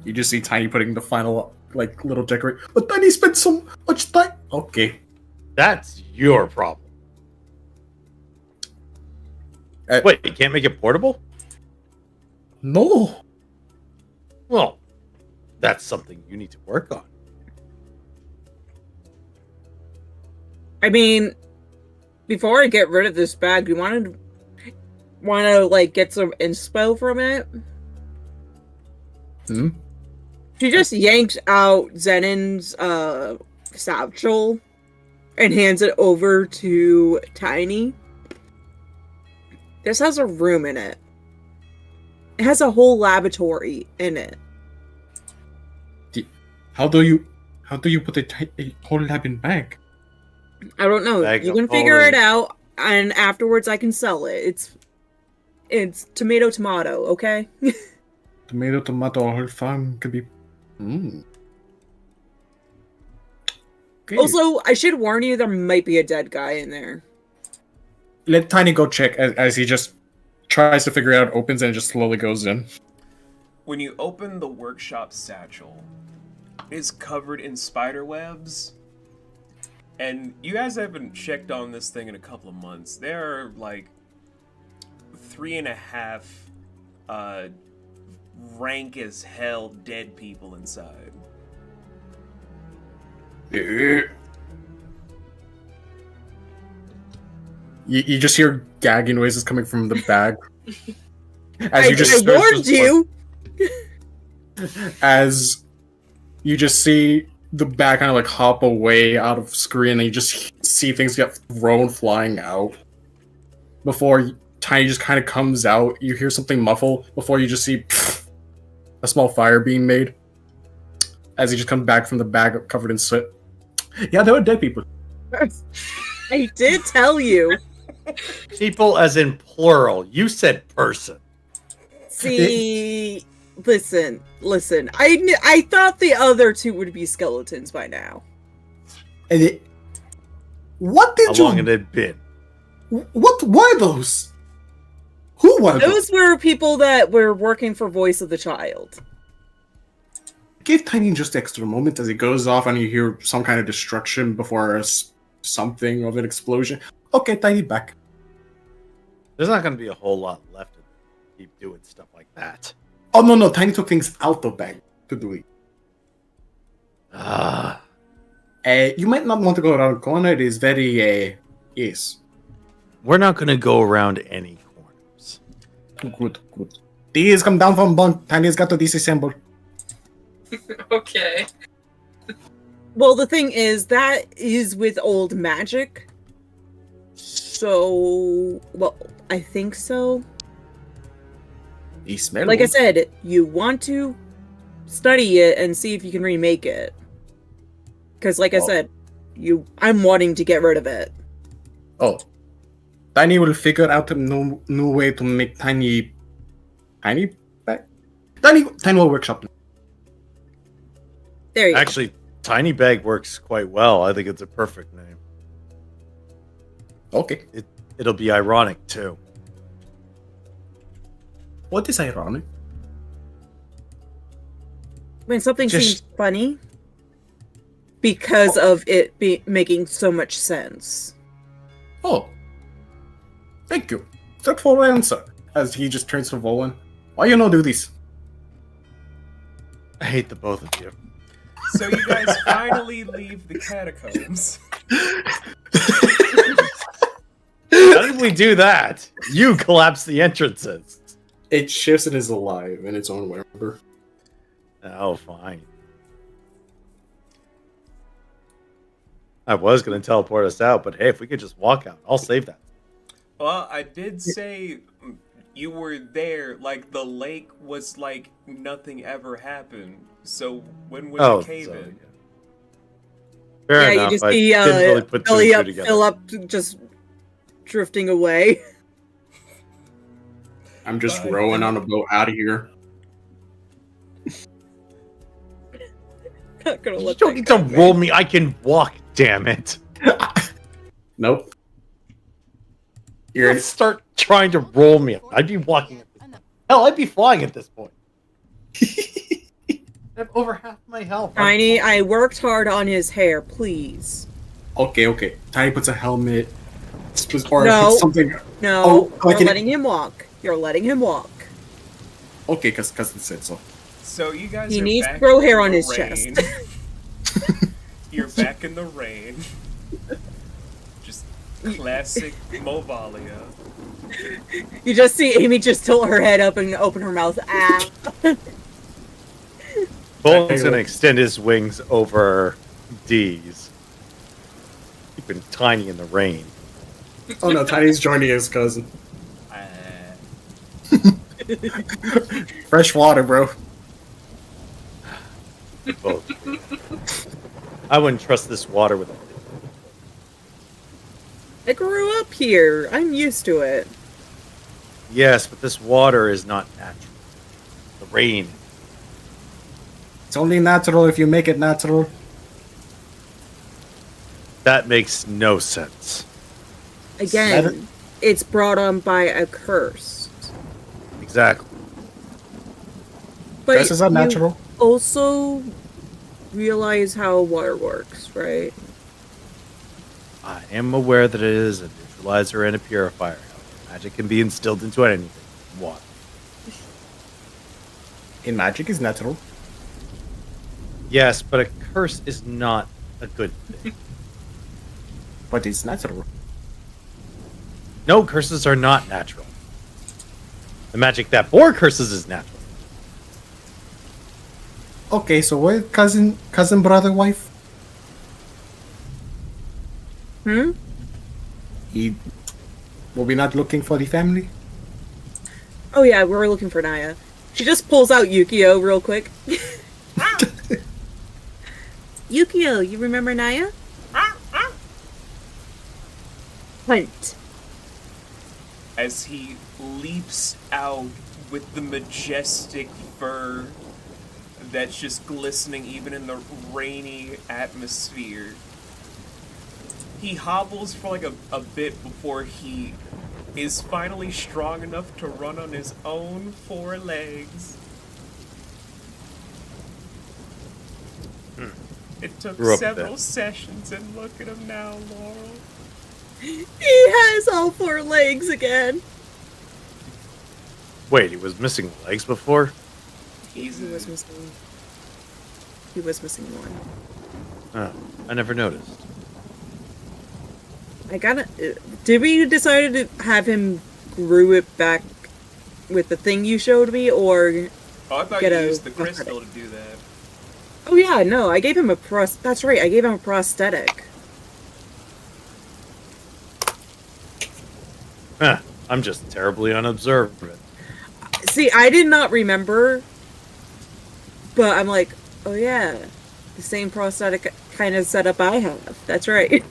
You just see Tiny putting the final, like, little decorate. But Tiny spent so much time. Okay. That's your problem. Wait, you can't make it portable? No. Well, that's something you need to work on. I mean, before I get rid of this bag, you want to like get some inspo from it? Hmm? She just yanks out Zenin's satchel and hands it over to Tiny. This has a room in it. It has a whole laboratory in it. How do you put a whole lab in bag? I don't know. Bag You of can figure it holding. out, and afterwards I can sell it. It's tomato, okay? Tomato, a whole farm could be. Mm. Okay. Also, I should warn you, there might be a dead guy in there. Let Tiny go check as he just tries to figure it out, opens, and just slowly goes in. When you open the workshop satchel, it's covered in spider webs. And you guys haven't checked on this thing in a couple of months. There are like 3.5 rank as hell dead people inside. You just hear gagging noises coming from the bag. I warned you! As you just see the bag kind of like hop away out of screen, and you just see things get thrown flying out. Before Tiny just kind of comes out, you hear something muffle before you just see a small fire being made. As he just comes back from the bag covered in soot. Yeah, there were dead people. I did tell you. People as in plural. You said person. See, listen. I thought the other two would be skeletons by now. And what did How long had it been? What were those? Who were those? Those were people that were working for Voice of the Child. Give Tiny just extra moment as he goes off and you hear some kind of destruction before something of an explosion. Okay, Tiny back. There's not going to be a whole lot left to keep doing stuff like that. Oh no, Tiny took things out of bag to do it. You might not want to go around the corner. It is very yes. We're not going to go around any corners. Good. These come down from bunk. Tiny's got to disassemble. Okay. Well, the thing is, that is with old magic. So, well, I think so. He smells. Like I said, you want to study it and see if you can remake it. Because, like I said, I'm wanting to get rid of it. Oh. Tiny will figure out a new way to make Tiny back. Tiny will workshop. There you Actually, Tiny Bag works quite well. I think it's a perfect name. Okay. It'll be ironic too. What is ironic? When something Just- seems funny because of it making so much sense. Oh. Thank you. Thoughtful answer. As he just turns to Volan. Why you no do this? I hate the both of you. So you guys finally leave the catacombs. How did we do that? You collapsed the entrances. It shifts and is alive in its own way, remember? Oh, fine. I was going to teleport us out, but hey, if we could just walk out, I'll save that. Well, I did say you were there, like the lake was like nothing ever happened. So when was the cave in? Fair yeah, enough. you just I see didn't really put two and Billy two up, together. fill up, just drifting away. I'm just Bye. rowing on a boat out of here. Not gonna You let don't that need go, to man. roll me. I can walk, damn it. Nope. You You're don't start trying to roll me. I'd be walking at this point. Hell, I'd be flying at this point. I have over half my health. Tiny, I worked hard on his hair, please. okay. Tiny puts a helmet or No. puts something. No, Oh, like you're an- letting him walk. You're letting him walk. Okay, because it said so. So you guys He are needs back to grow in hair the on his rain. chest. You're back in the rain. Just classic Movalia. You just see Amy just tilt her head up and open her mouth. Ah. Bolan's going to extend his wings over D's. Keeping Tiny in the rain. Oh no, Tiny's joining his cousin. Fresh water, bro. Both. I wouldn't trust this water with I grew up here. I'm used to it. Yes, but this water is not natural. The rain. It's only natural if you make it natural. That makes no sense. Again, Never- it's brought on by a curse. Exactly. But Curses are you natural. also realize how water works, right? I am aware that it is a neutralizer and a purifier. Magic can be instilled into anything. Water. In magic is natural. Yes, but a curse is not a good thing. But it's natural. No, curses are not natural. The magic that bore curses is natural. Okay, so what cousin, brother, wife? Hmm? He will be not looking for the family? Oh yeah, we're looking for Naya. She just pulls out Yukio real quick. Yukio, you remember Naya? Hunt. As he leaps out with the majestic fur that's just glistening even in the rainy atmosphere. He hobbles for like a bit before he is finally strong enough to run on his own 4 legs. It took Grew up with several that. sessions, and look at him now, Laurel. He has all 4 legs again. Wait, he was missing legs before? He was missing. He was missing one. Oh, I never noticed. I gotta. Did we decide to have him grew it back with the thing you showed me, or? Oh, I thought Get you a used the prosthetic. crystal to do that. Oh yeah, no, I gave him a That's right, I gave him a prosthetic. Huh, I'm just terribly unobservant. See, I did not remember, but I'm like, oh yeah, the same prosthetic kind of setup I have. That's right.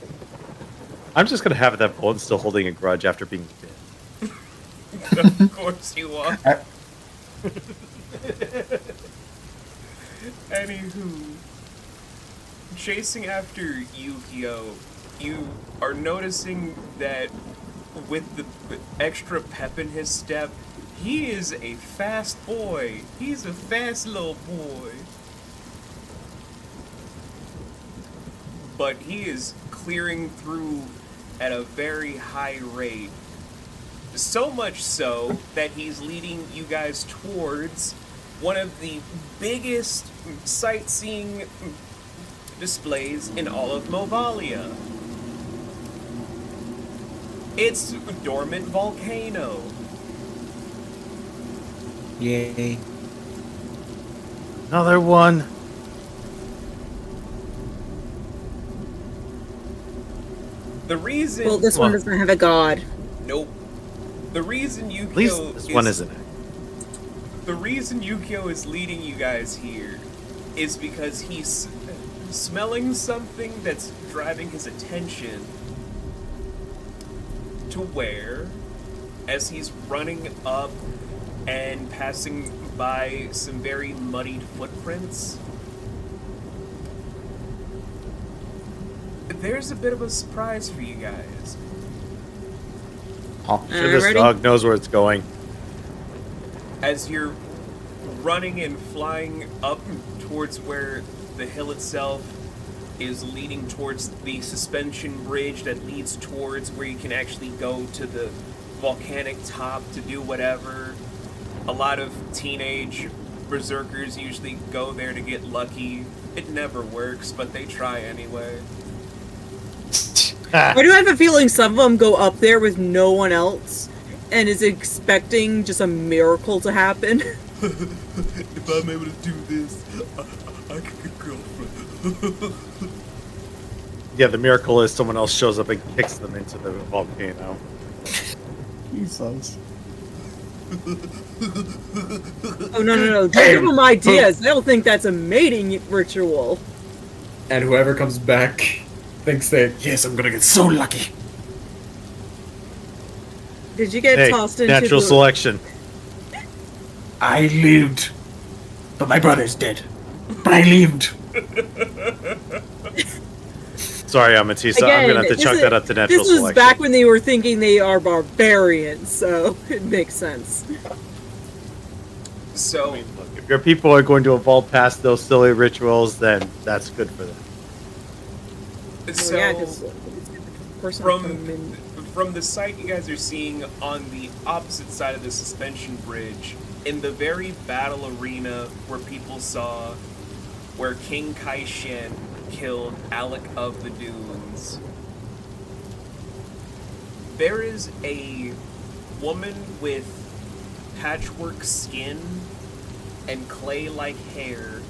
I'm just gonna have that Bolan's still holding a grudge after being bit. Of course you are. Anywho, chasing after Yukio, you are noticing that with the extra pep in his step, he is a fast boy. He's a fast little boy. But he is clearing through at a very high rate. So much so that he's leading you guys towards one of the biggest sightseeing displays in all of Movalia. It's Dormant Volcano. Yay. Another one. The reason... Well, this one doesn't have a god. Nope. The reason Yukio At least this one isn't it. The reason Yukio is leading you guys here is because he's smelling something that's driving his attention to where, as he's running up and passing by some very muddied footprints, there's a bit of a surprise for you guys. I'm sure this ready? dog knows where it's going. As you're running and flying up towards where the hill itself is leading towards the suspension bridge that leads towards where you can actually go to the volcanic top to do whatever. A lot of teenage berserkers usually go there to get lucky. It never works, but they try anyway. Why do I have a feeling some of them go up there with no one else and is expecting just a miracle to happen? If I'm able to do this, I could get girlfriend. Yeah, the miracle is someone else shows up and kicks them into the volcano. Jesus. Oh, no. Don't give them ideas. They'll think that's a mating ritual. And whoever comes back thinks that, yes, I'm gonna get so lucky. Did you get Hey, tossed into natural the... selection. I lived, but my brother's dead. But I lived. Sorry, Amatista. I'm gonna have to chalk that up to natural This was selection. back when they were thinking they are barbarians, so it makes sense. So, Look, if your people are going to evolve past those silly rituals, then that's good for them. so Yeah, because from the site you guys are seeing on the opposite side of the suspension bridge, in the very battle arena where people saw where King Kai-Shen killed Alec of the Dunes, there is a woman with patchwork skin and clay-like hair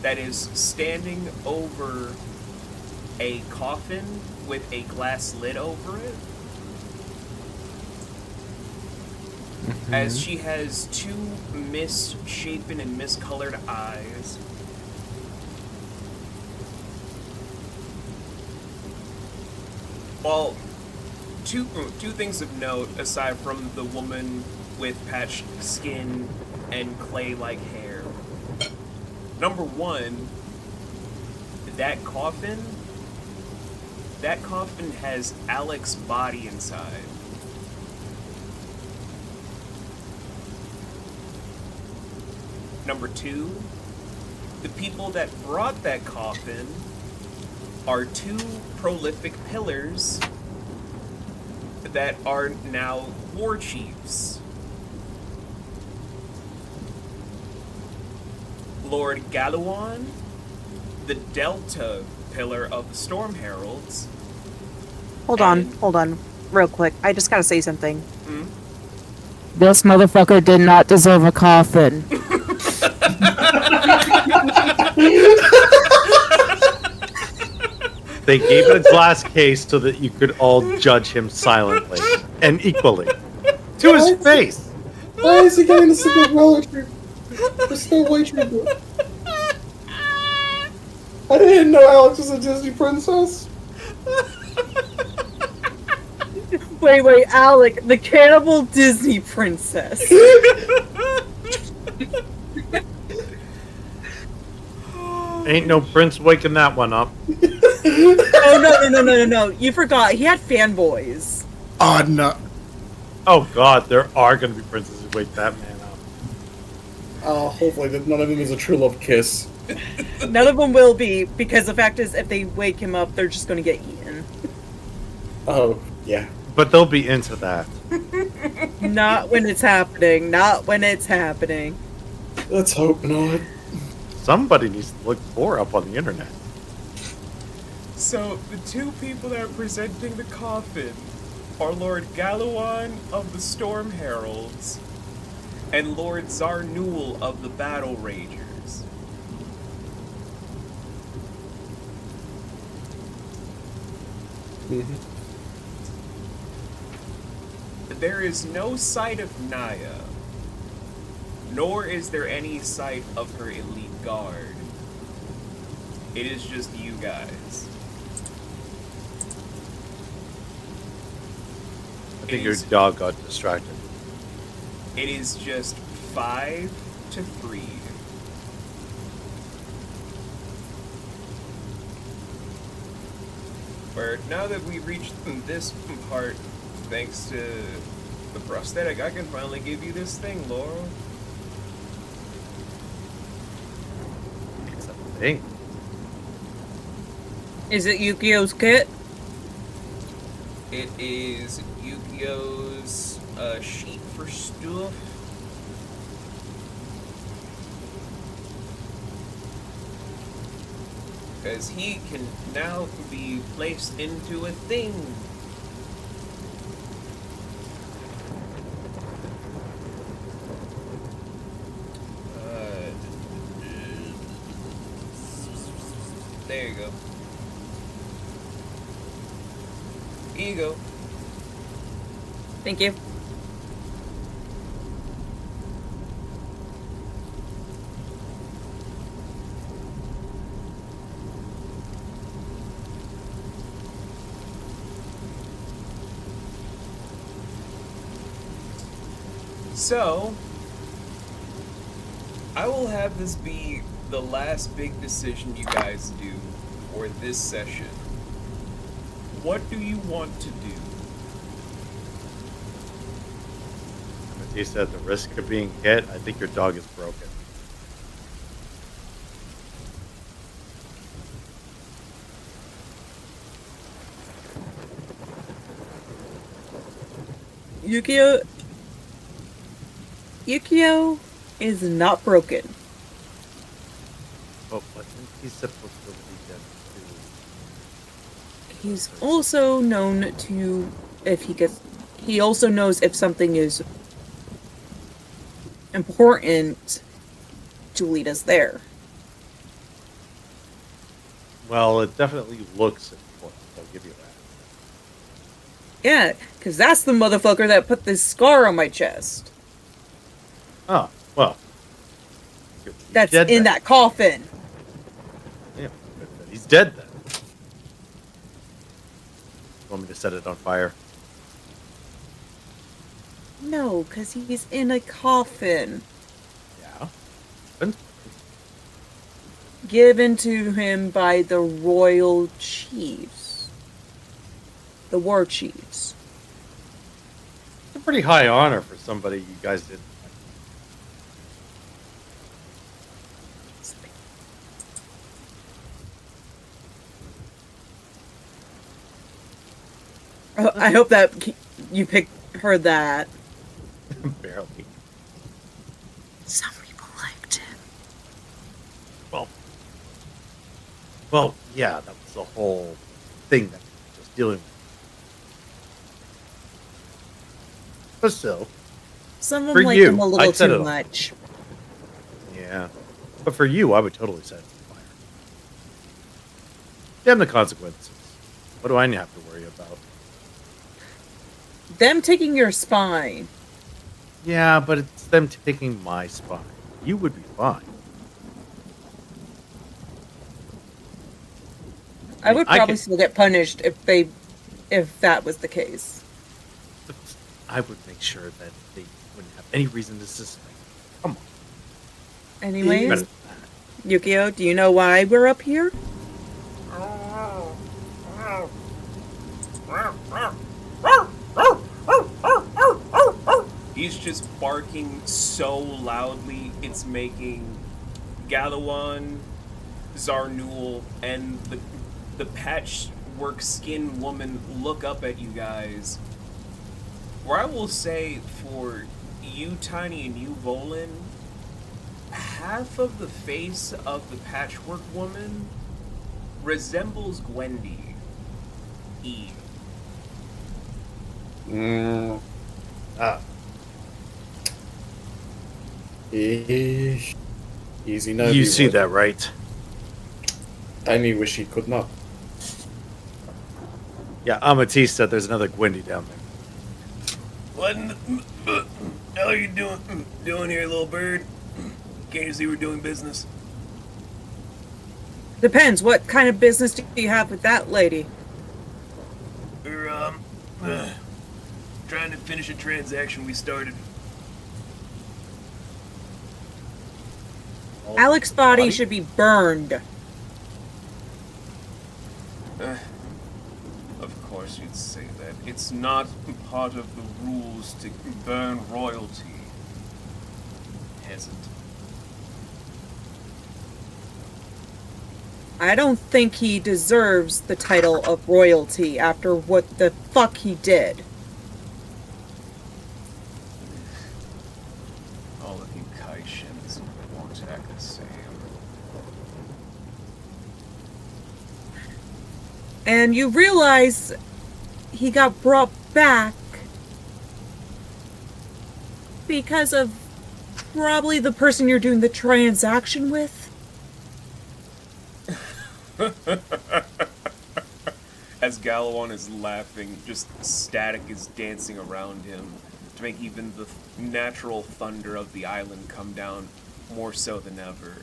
that is standing over a coffin with a glass lid over it. As she has two misshapen and miscolored eyes. Well, two things of note aside from the woman with patched skin and clay-like hair. Number one, that coffin has Alec's body inside. Number two, the people that brought that coffin are two prolific pillars that are now war chiefs. Lord Galuan, the Delta pillar of the Storm Heralds. Hold on, real quick. I just gotta say something. Hmm? This motherfucker did not deserve a coffin. They gave it a glass case so that you could all judge him silently and equally. To his face! Why is he getting the Cinderella treatment? The Snow White treatment? I didn't know Alex was a Disney princess. Wait, Alec, the cannibal Disney princess. Ain't no prince waking that one up. Oh no! You forgot. He had fanboys. Oh no. Oh god, there are going to be princesses who wake that man up. Hopefully that none of them is a true love kiss. None of them will be, because the fact is, if they wake him up, they're just going to get eaten. Oh, yeah. But they'll be into that. Not when it's happening. Not when it's happening. Let's hope not. Somebody needs to look more up on the internet. So, the two people that are presenting the coffin are Lord Galawan of the Storm Heralds and Lord Zarnul of the Battle Ragers. There is no sight of Naya, nor is there any sight of her elite guard. It is just you guys. I think your dog got distracted. It is just 5 to 3. Where now that we reached this part, thanks to the prosthetic, I can finally give you this thing, Laurel. It's a thing. Is it Yukio's kit? It is Yukio's sheet for stuff. Because he can now be placed into a thing. There you go. Here you go. Thank you. So, I will have this be the last big decision you guys do for this session. What do you want to do? As you said, the risk of being hit, I think your dog is broken. Yukio is not broken. Oh, I think he's supposed to be dead too. He's also known to, he also knows if something is important, Julita's there. Well, it definitely looks important. I'll give you that. Yeah, because that's the motherfucker that put this scar on my chest. Oh, well. That's dead in then. that coffin. Yeah, he's dead then. Want me to set it on fire? No, because he's in a coffin. Yeah. And Given to him by the royal chiefs. The war chiefs. it's a pretty high honor for somebody you guys didn't I hope that you heard that. like. Barely. Some people liked him. Well, yeah, that was the whole thing that we were just dealing with. But still, Some of For them like you, him a little I'd set it too on. much. yeah. But for you, I would totally set it on fire. Damn the consequences. What do I have to worry about? Them taking your spine. Yeah, but it's them taking my spine. You would be fine. I would I probably can- still get punished if that was the case. I would make sure that they wouldn't have any reason to suspect. Come on. Anyways, Better than that. Yukio, do you know why we're up here? Oh. He's just barking so loudly, it's making Galawan, Zarnul, and the patchwork skin woman look up at you guys. Where I will say, for you, Tiny, and you, Volin, half of the face of the patchwork woman resembles Gwendy. Eve. Easy now. You see that, right? Tiny wish he could not. Yeah, Amatista, there's another Gwendy down there. What in the hell are you doing here, little bird? Can't you see we're doing business? Depends. What kind of business do you have with that lady? We're, trying to finish a transaction we started. Alex's body should be burned. Of course you'd say that. It's not part of the rules to burn royalty. Hasn't. I don't think he deserves the title of royalty after what the fuck he did. All of you Kaishins won't act the same. And you realize he got brought back because of probably the person you're doing the transaction with. As Galawan is laughing, just static is dancing around him to make even the natural thunder of the island come down more so than ever.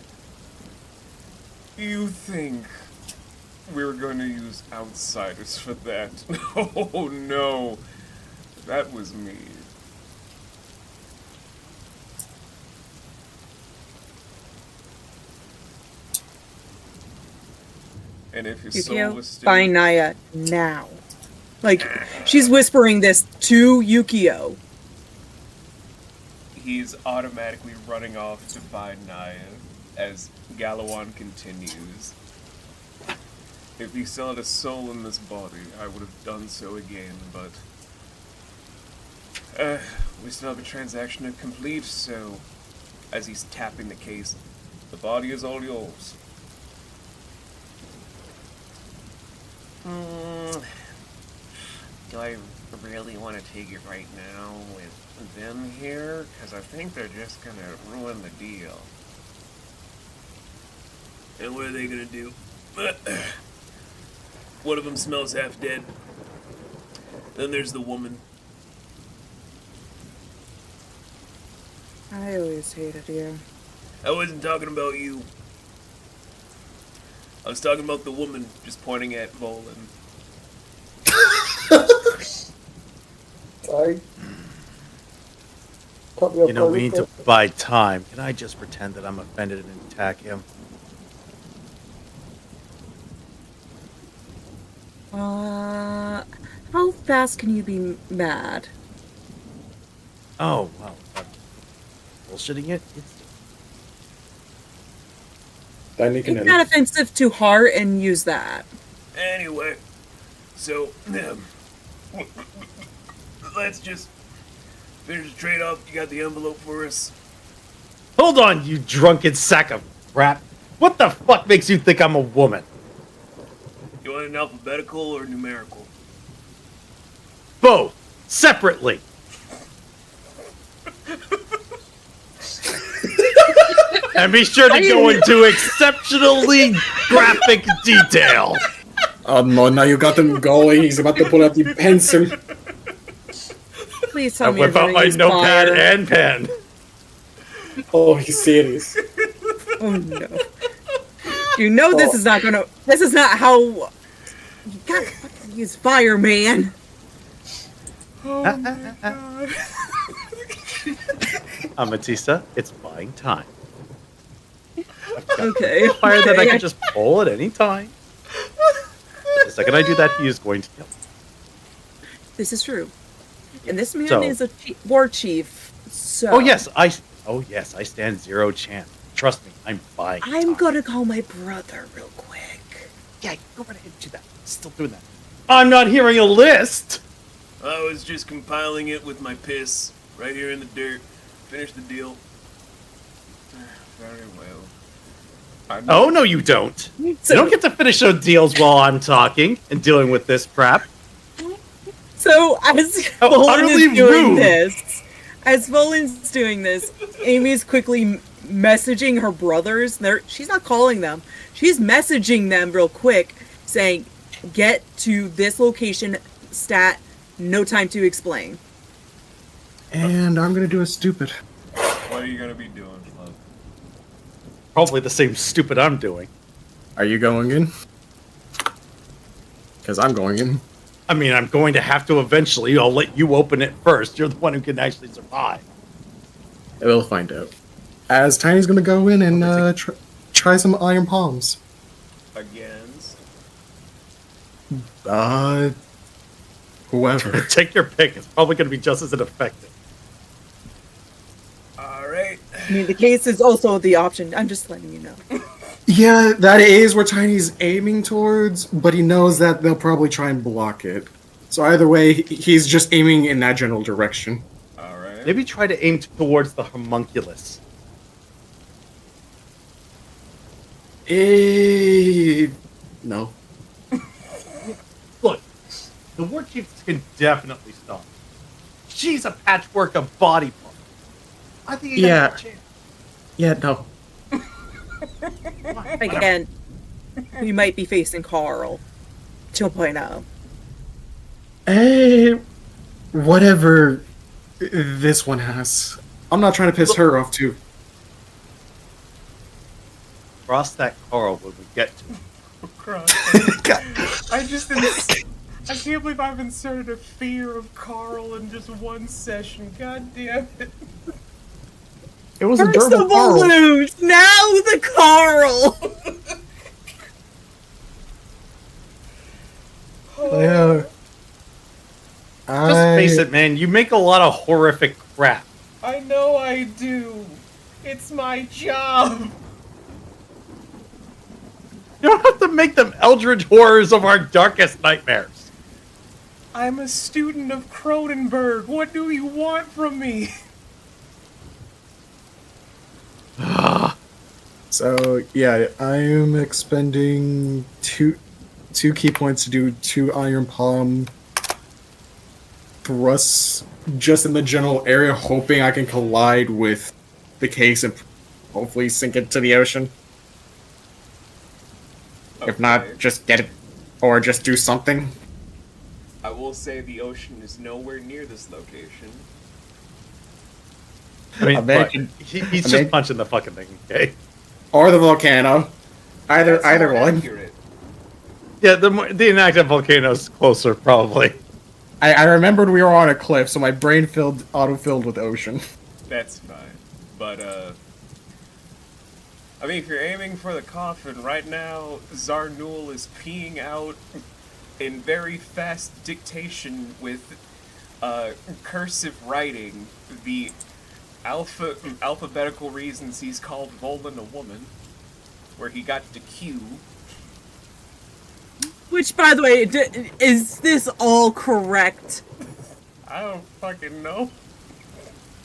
You think we were going to use outsiders for that? Oh no, that was me. And if his soul was still... Find Naya now. Like, she's whispering this to Yukio. He's automatically running off to find Naya as Galawan continues. If he still had a soul in this body, I would have done so again, but... we still have a transaction to complete, so... As he's tapping the case, the body is all yours. Do I really want to take it right now with them here? Because I think they're just going to ruin the deal. And what are they going to do? One of them smells half dead. Then there's the woman. I always hated you. I wasn't talking about you. I was talking about the woman, just pointing at Volin. You know, we need to buy time. Can I just pretend that I'm offended and attack him? How fast can you be mad? Oh, well, bullshitting it? It's not offensive to heart and use that. Anyway, so, let's just finish the trade-off. You got the envelope for us? Hold on, you drunken sack of crap. What the fuck makes you think I'm a woman? You want an alphabetical or numerical? Both. Separately. And be sure to go into exceptionally graphic detail. Oh no, now you got him going. He's about to pull out the pencil. Please tell me whip out my notepad and pen. Oh, he's serious. Oh no. You know this is not gonna... This is not how... You gotta fucking use fire, man. Oh my god. Amatista, it's buying time. Okay. Fire that I can just pull at any time. The second I do that, he is going to kill me. This is true. And this man So- is a war chief So Oh yes, I stand 0 chance. Trust me, I'm buying. I'm time. gonna call my brother real quick. Yeah, go right ahead and do that. Still doing that. I'm not hearing a list. I was just compiling it with my piss right here in the dirt. Finish the deal. Very well. Oh no, you don't. So, You don't get to finish those deals while I'm talking and dealing with this crap. So as How Volan utterly is doing rude. this, Amy's quickly messaging her brothers. She's not calling them. She's messaging them real quick, saying, "Get to this location, stat. No time to explain." And I'm gonna do a stupid. What are you gonna be doing, love? Probably the same stupid I'm doing. Are you going in? Because I'm going in. I mean, I'm going to have to eventually. I'll let you open it first. You're the one who can actually survive. We'll find out. As Tiny's gonna go in and try some iron palms. Against? Whoever. Take your pick. It's probably going to be just as ineffective. Alright. I mean, the case is also the option. I'm just letting you know. Yeah, that is where Tiny's aiming towards, but he knows that they'll probably try and block it. So either way, he's just aiming in that general direction. Alright. Maybe try to aim towards the homunculus. No. Look, the war chief can definitely stop. She's a patchwork of body parts. I think you got a chance. Yeah, no. Again, we might be facing Carl 2.0. Hey, whatever this one has. I'm not trying to piss her off, too. Cross that Carl when we get to it. I can't believe I've inserted a fear of Carl in just one session. God damn it. It was a First durable the Carl. balloons, now the Carl! Yeah. Just face it, man. You make a lot of horrific crap. I know I do. It's my job. You don't have to make them eldritch horrors of our darkest nightmares. I'm a student of Cronenberg. What do you want from me? So, yeah, I am expending two key points to do 2 iron palm thrusts just in the general area, hoping I can collide with the case and hopefully sink it to the ocean. If not, just get it, or just do something. I will say the ocean is nowhere near this location. I mean, Imagine- but he's just punching the fucking thing, okay? Or the volcano. Either That's more one. accurate. Yeah, the inactive volcano's closer, probably. I remembered we were on a cliff, so my brain auto-filled with ocean. That's fine. But, I mean, if you're aiming for the coffin, right now, Zarnul is peeing out in very fast dictation with, cursive writing the alphabetical reasons he's called Volan a woman, where he got to Q. Which, by the way, is this all correct? I don't fucking know.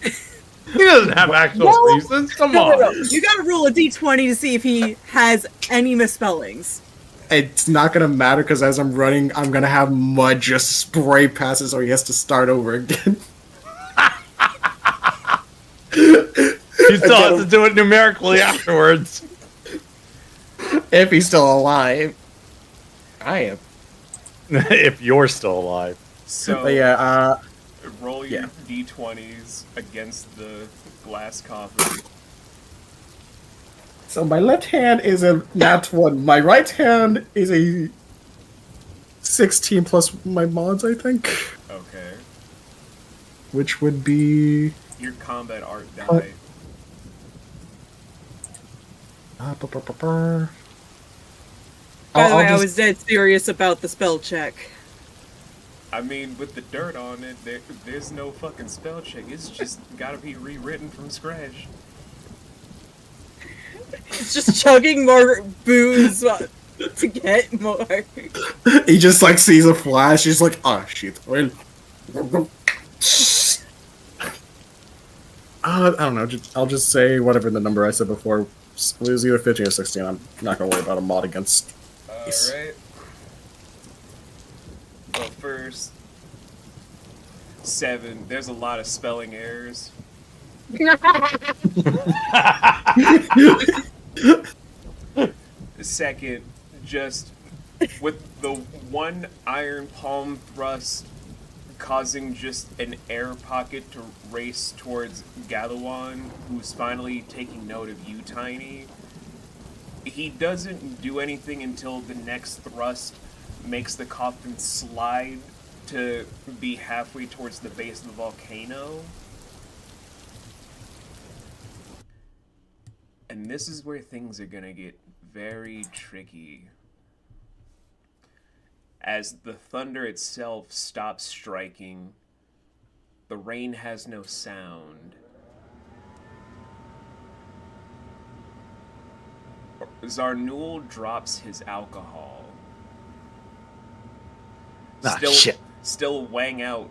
He doesn't have actual reasons. Come on. You gotta roll a d20 to see if he has any misspellings. It's not gonna matter because as I'm running, I'm gonna have mud just spray past it, so he has to start over again. He still has to do it numerically afterwards. If he's still alive. I am. If you're still alive. So, But yeah, roll your yeah. d20s against the glass coffin. so my left hand is a nat 1. My right hand is a 16 plus my mods, I think. Okay. Which would be... Your combat art die. By the way, I just- was dead serious about the spell check. I mean, with the dirt on it, there's no fucking spell check. It's just gotta be rewritten from scratch. It's just chugging more booze to get more. He just like sees a flash. He's like, oh shit. Well, I don't know. I'll just say whatever the number I said before. It was either 15 or 16. I'm not gonna worry about a mod against. Alright. Well, first, 7. There's a lot of spelling errors. Second, just with the one iron palm thrust causing just an air pocket to race towards Galawan, who's finally taking note of you, Tiny. He doesn't do anything until the next thrust makes the coffin slide to be halfway towards the base of the volcano. And this is where things are gonna get very tricky. As the thunder itself stops striking, the rain has no sound. Zarnul drops his alcohol. Shit. Still wang out,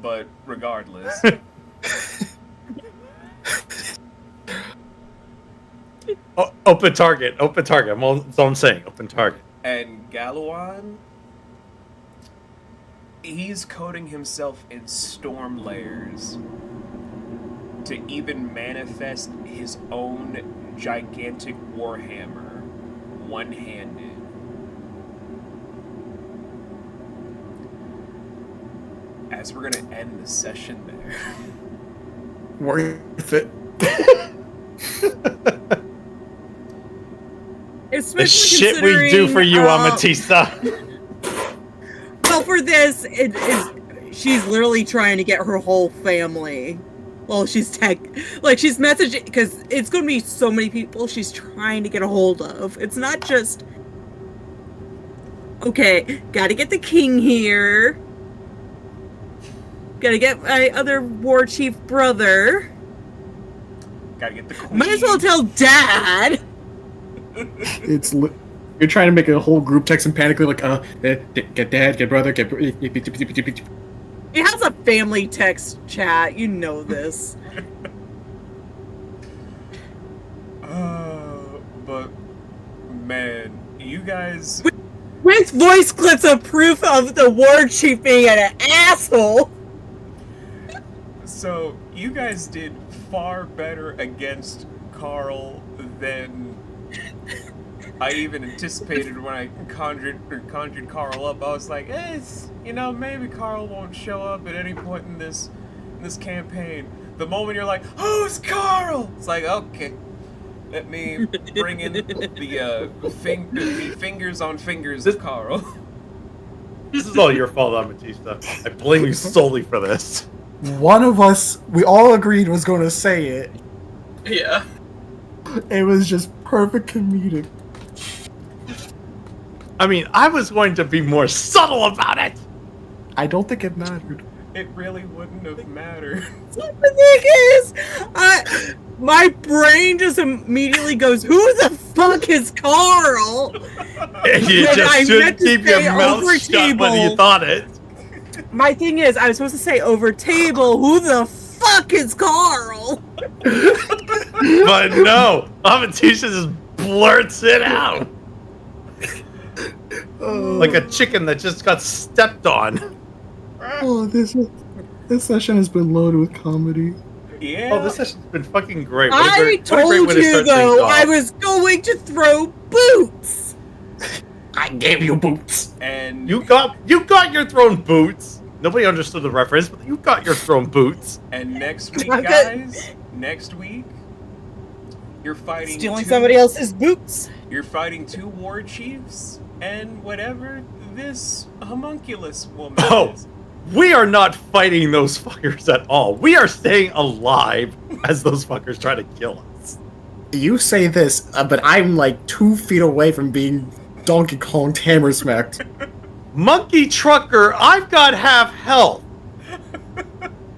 but regardless. Open target. That's all I'm saying. Open target. And Galawan, he's coating himself in storm layers to even manifest his own gigantic warhammer, one-handed. As we're gonna end the session there. Worth it. Especially The shit we do for you, Amatista. Well, for this, she's literally trying to get her whole family. Well, she's she's messaging, because it's going to be so many people she's trying to get a hold of. It's not just, okay, gotta get the king here. Gotta get my other war chief brother. Gotta get the queen. Might as well tell Dad. You're trying to make a whole group text and panically like, get dad, get brother, get. It has a family text chat. You know this. But man, you guys. With voice clips of proof of the war chief being an asshole. So you guys did far better against Carl than I even anticipated when I conjured Carl up. I was like, maybe Carl won't show up at any point in this campaign. The moment you're like, who's Carl? It's like, okay, let me bring in the fingers on fingers of Carl. This is all your fault, Amatista. I blame you solely for this. One of us, we all agreed, was going to say it. Yeah. It was just perfect comedic. I mean, I was going to be more subtle about it. I don't think it mattered. It really wouldn't have mattered. The thing is, my brain just immediately goes, "Who the fuck is Carl?" And you But just should keep your mouth shut when you thought it. My thing is, I was supposed to say over table, "Who the fuck is Carl?" But no, Amatista just blurts it out. Like a chicken that just got stepped on. Oh, this session has been loaded with comedy. Yeah. Oh, this session's been fucking great. I told you, though, I was going to throw boots. I gave you boots. And You got your thrown boots. Nobody understood the reference, but you got your thrown boots. And next week, Okay. guys, you're fighting Stealing somebody else's boots. You're fighting 2 war chiefs and whatever this homunculus woman is. We are not fighting those fuckers at all. We are staying alive as those fuckers try to kill us. You say this, but I'm like 2 feet away from being Donkey Kong hammer smacked. Monkey trucker, I've got half health.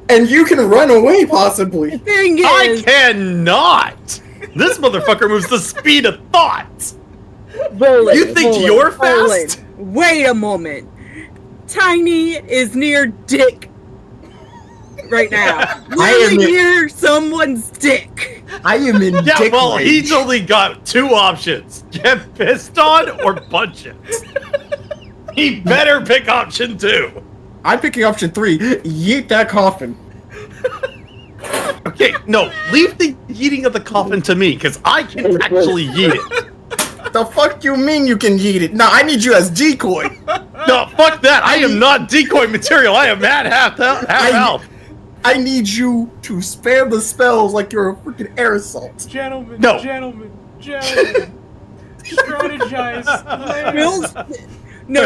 And you can run away, possibly. Thing I is, cannot. This motherfucker moves the speed of thought. Roland, You think Roland, you're fast? Roland, wait a moment. Tiny is near Dick right now. Literally near someone's dick. I am in Yeah, dick well, range. he's only got 2 options: get pissed on or punch it. He better pick option 2. I'm picking option 3. Yeet that coffin. Okay, no, leave the yeeting of the coffin to me, because I can actually yeet it. The fuck you mean you can yeet it? No, I need you as decoy. No, fuck that. I am not decoy material. I am at half health. I need you to spam the spells like you're a freaking air assault. Gentlemen, No. gentlemen. Strategize. Bill's, no.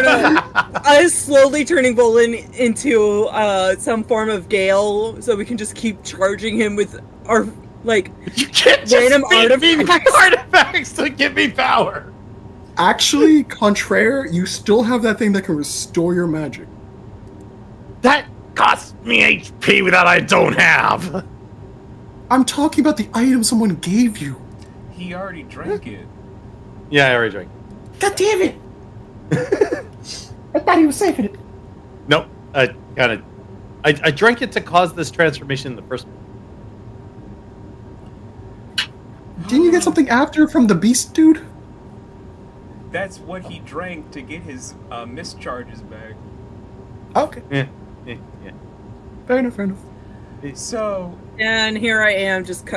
I was slowly turning Bolin into some form of Gale, so we can just keep charging him with our like You can't just random feed me artifacts to give me power. Actually, contraire, you still have that thing that can restore your magic. That costs me HP that I don't have. I'm talking about the item someone gave you. He already drank it. Yeah, I already drank. God damn it! I thought he was saving it. Nope. I drank it to cause this transformation in the first place. Didn't you get something after from the beast dude? That's what he drank to get his mischarges back. Okay. Yeah. Fair enough, fair enough. So, and here I am just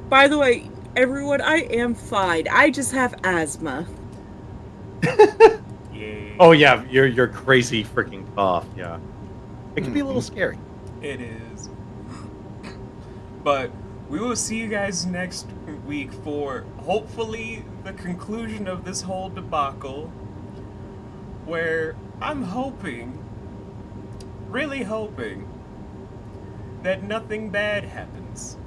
by the way, everyone, I am fine. I just have asthma. yeah. Oh yeah, your crazy freaking cough. Yeah, it can be a little scary. It is. But we will see you guys next week for hopefully the conclusion of this whole debacle, where I'm hoping, really hoping, that nothing bad happens.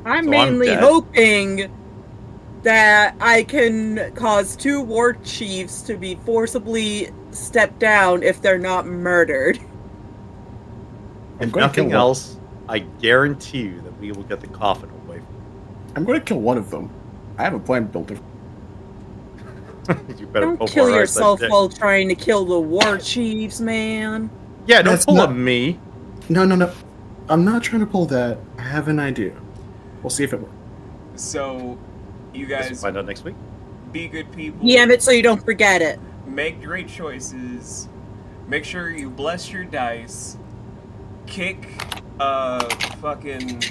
I'm So I'm mainly dead. hoping that I can cause 2 war chiefs to be forcibly stepped down if they're not murdered. If gonna nothing kill one. else, I guarantee you that we will get the coffin away from I'm going to kill one of them. I have a plan built. you. You better Don't pull kill more out yourself that dick. while trying to kill the war chiefs, man. Yeah, don't That's pull not- a me. No. I'm not trying to pull that. I have an idea. We'll see if it works. So, you Guess we'll guys find out next week. be good people. DM it so you don't forget it. Make great choices. Make sure you bless your dice. Kick fucking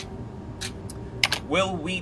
Will Wheat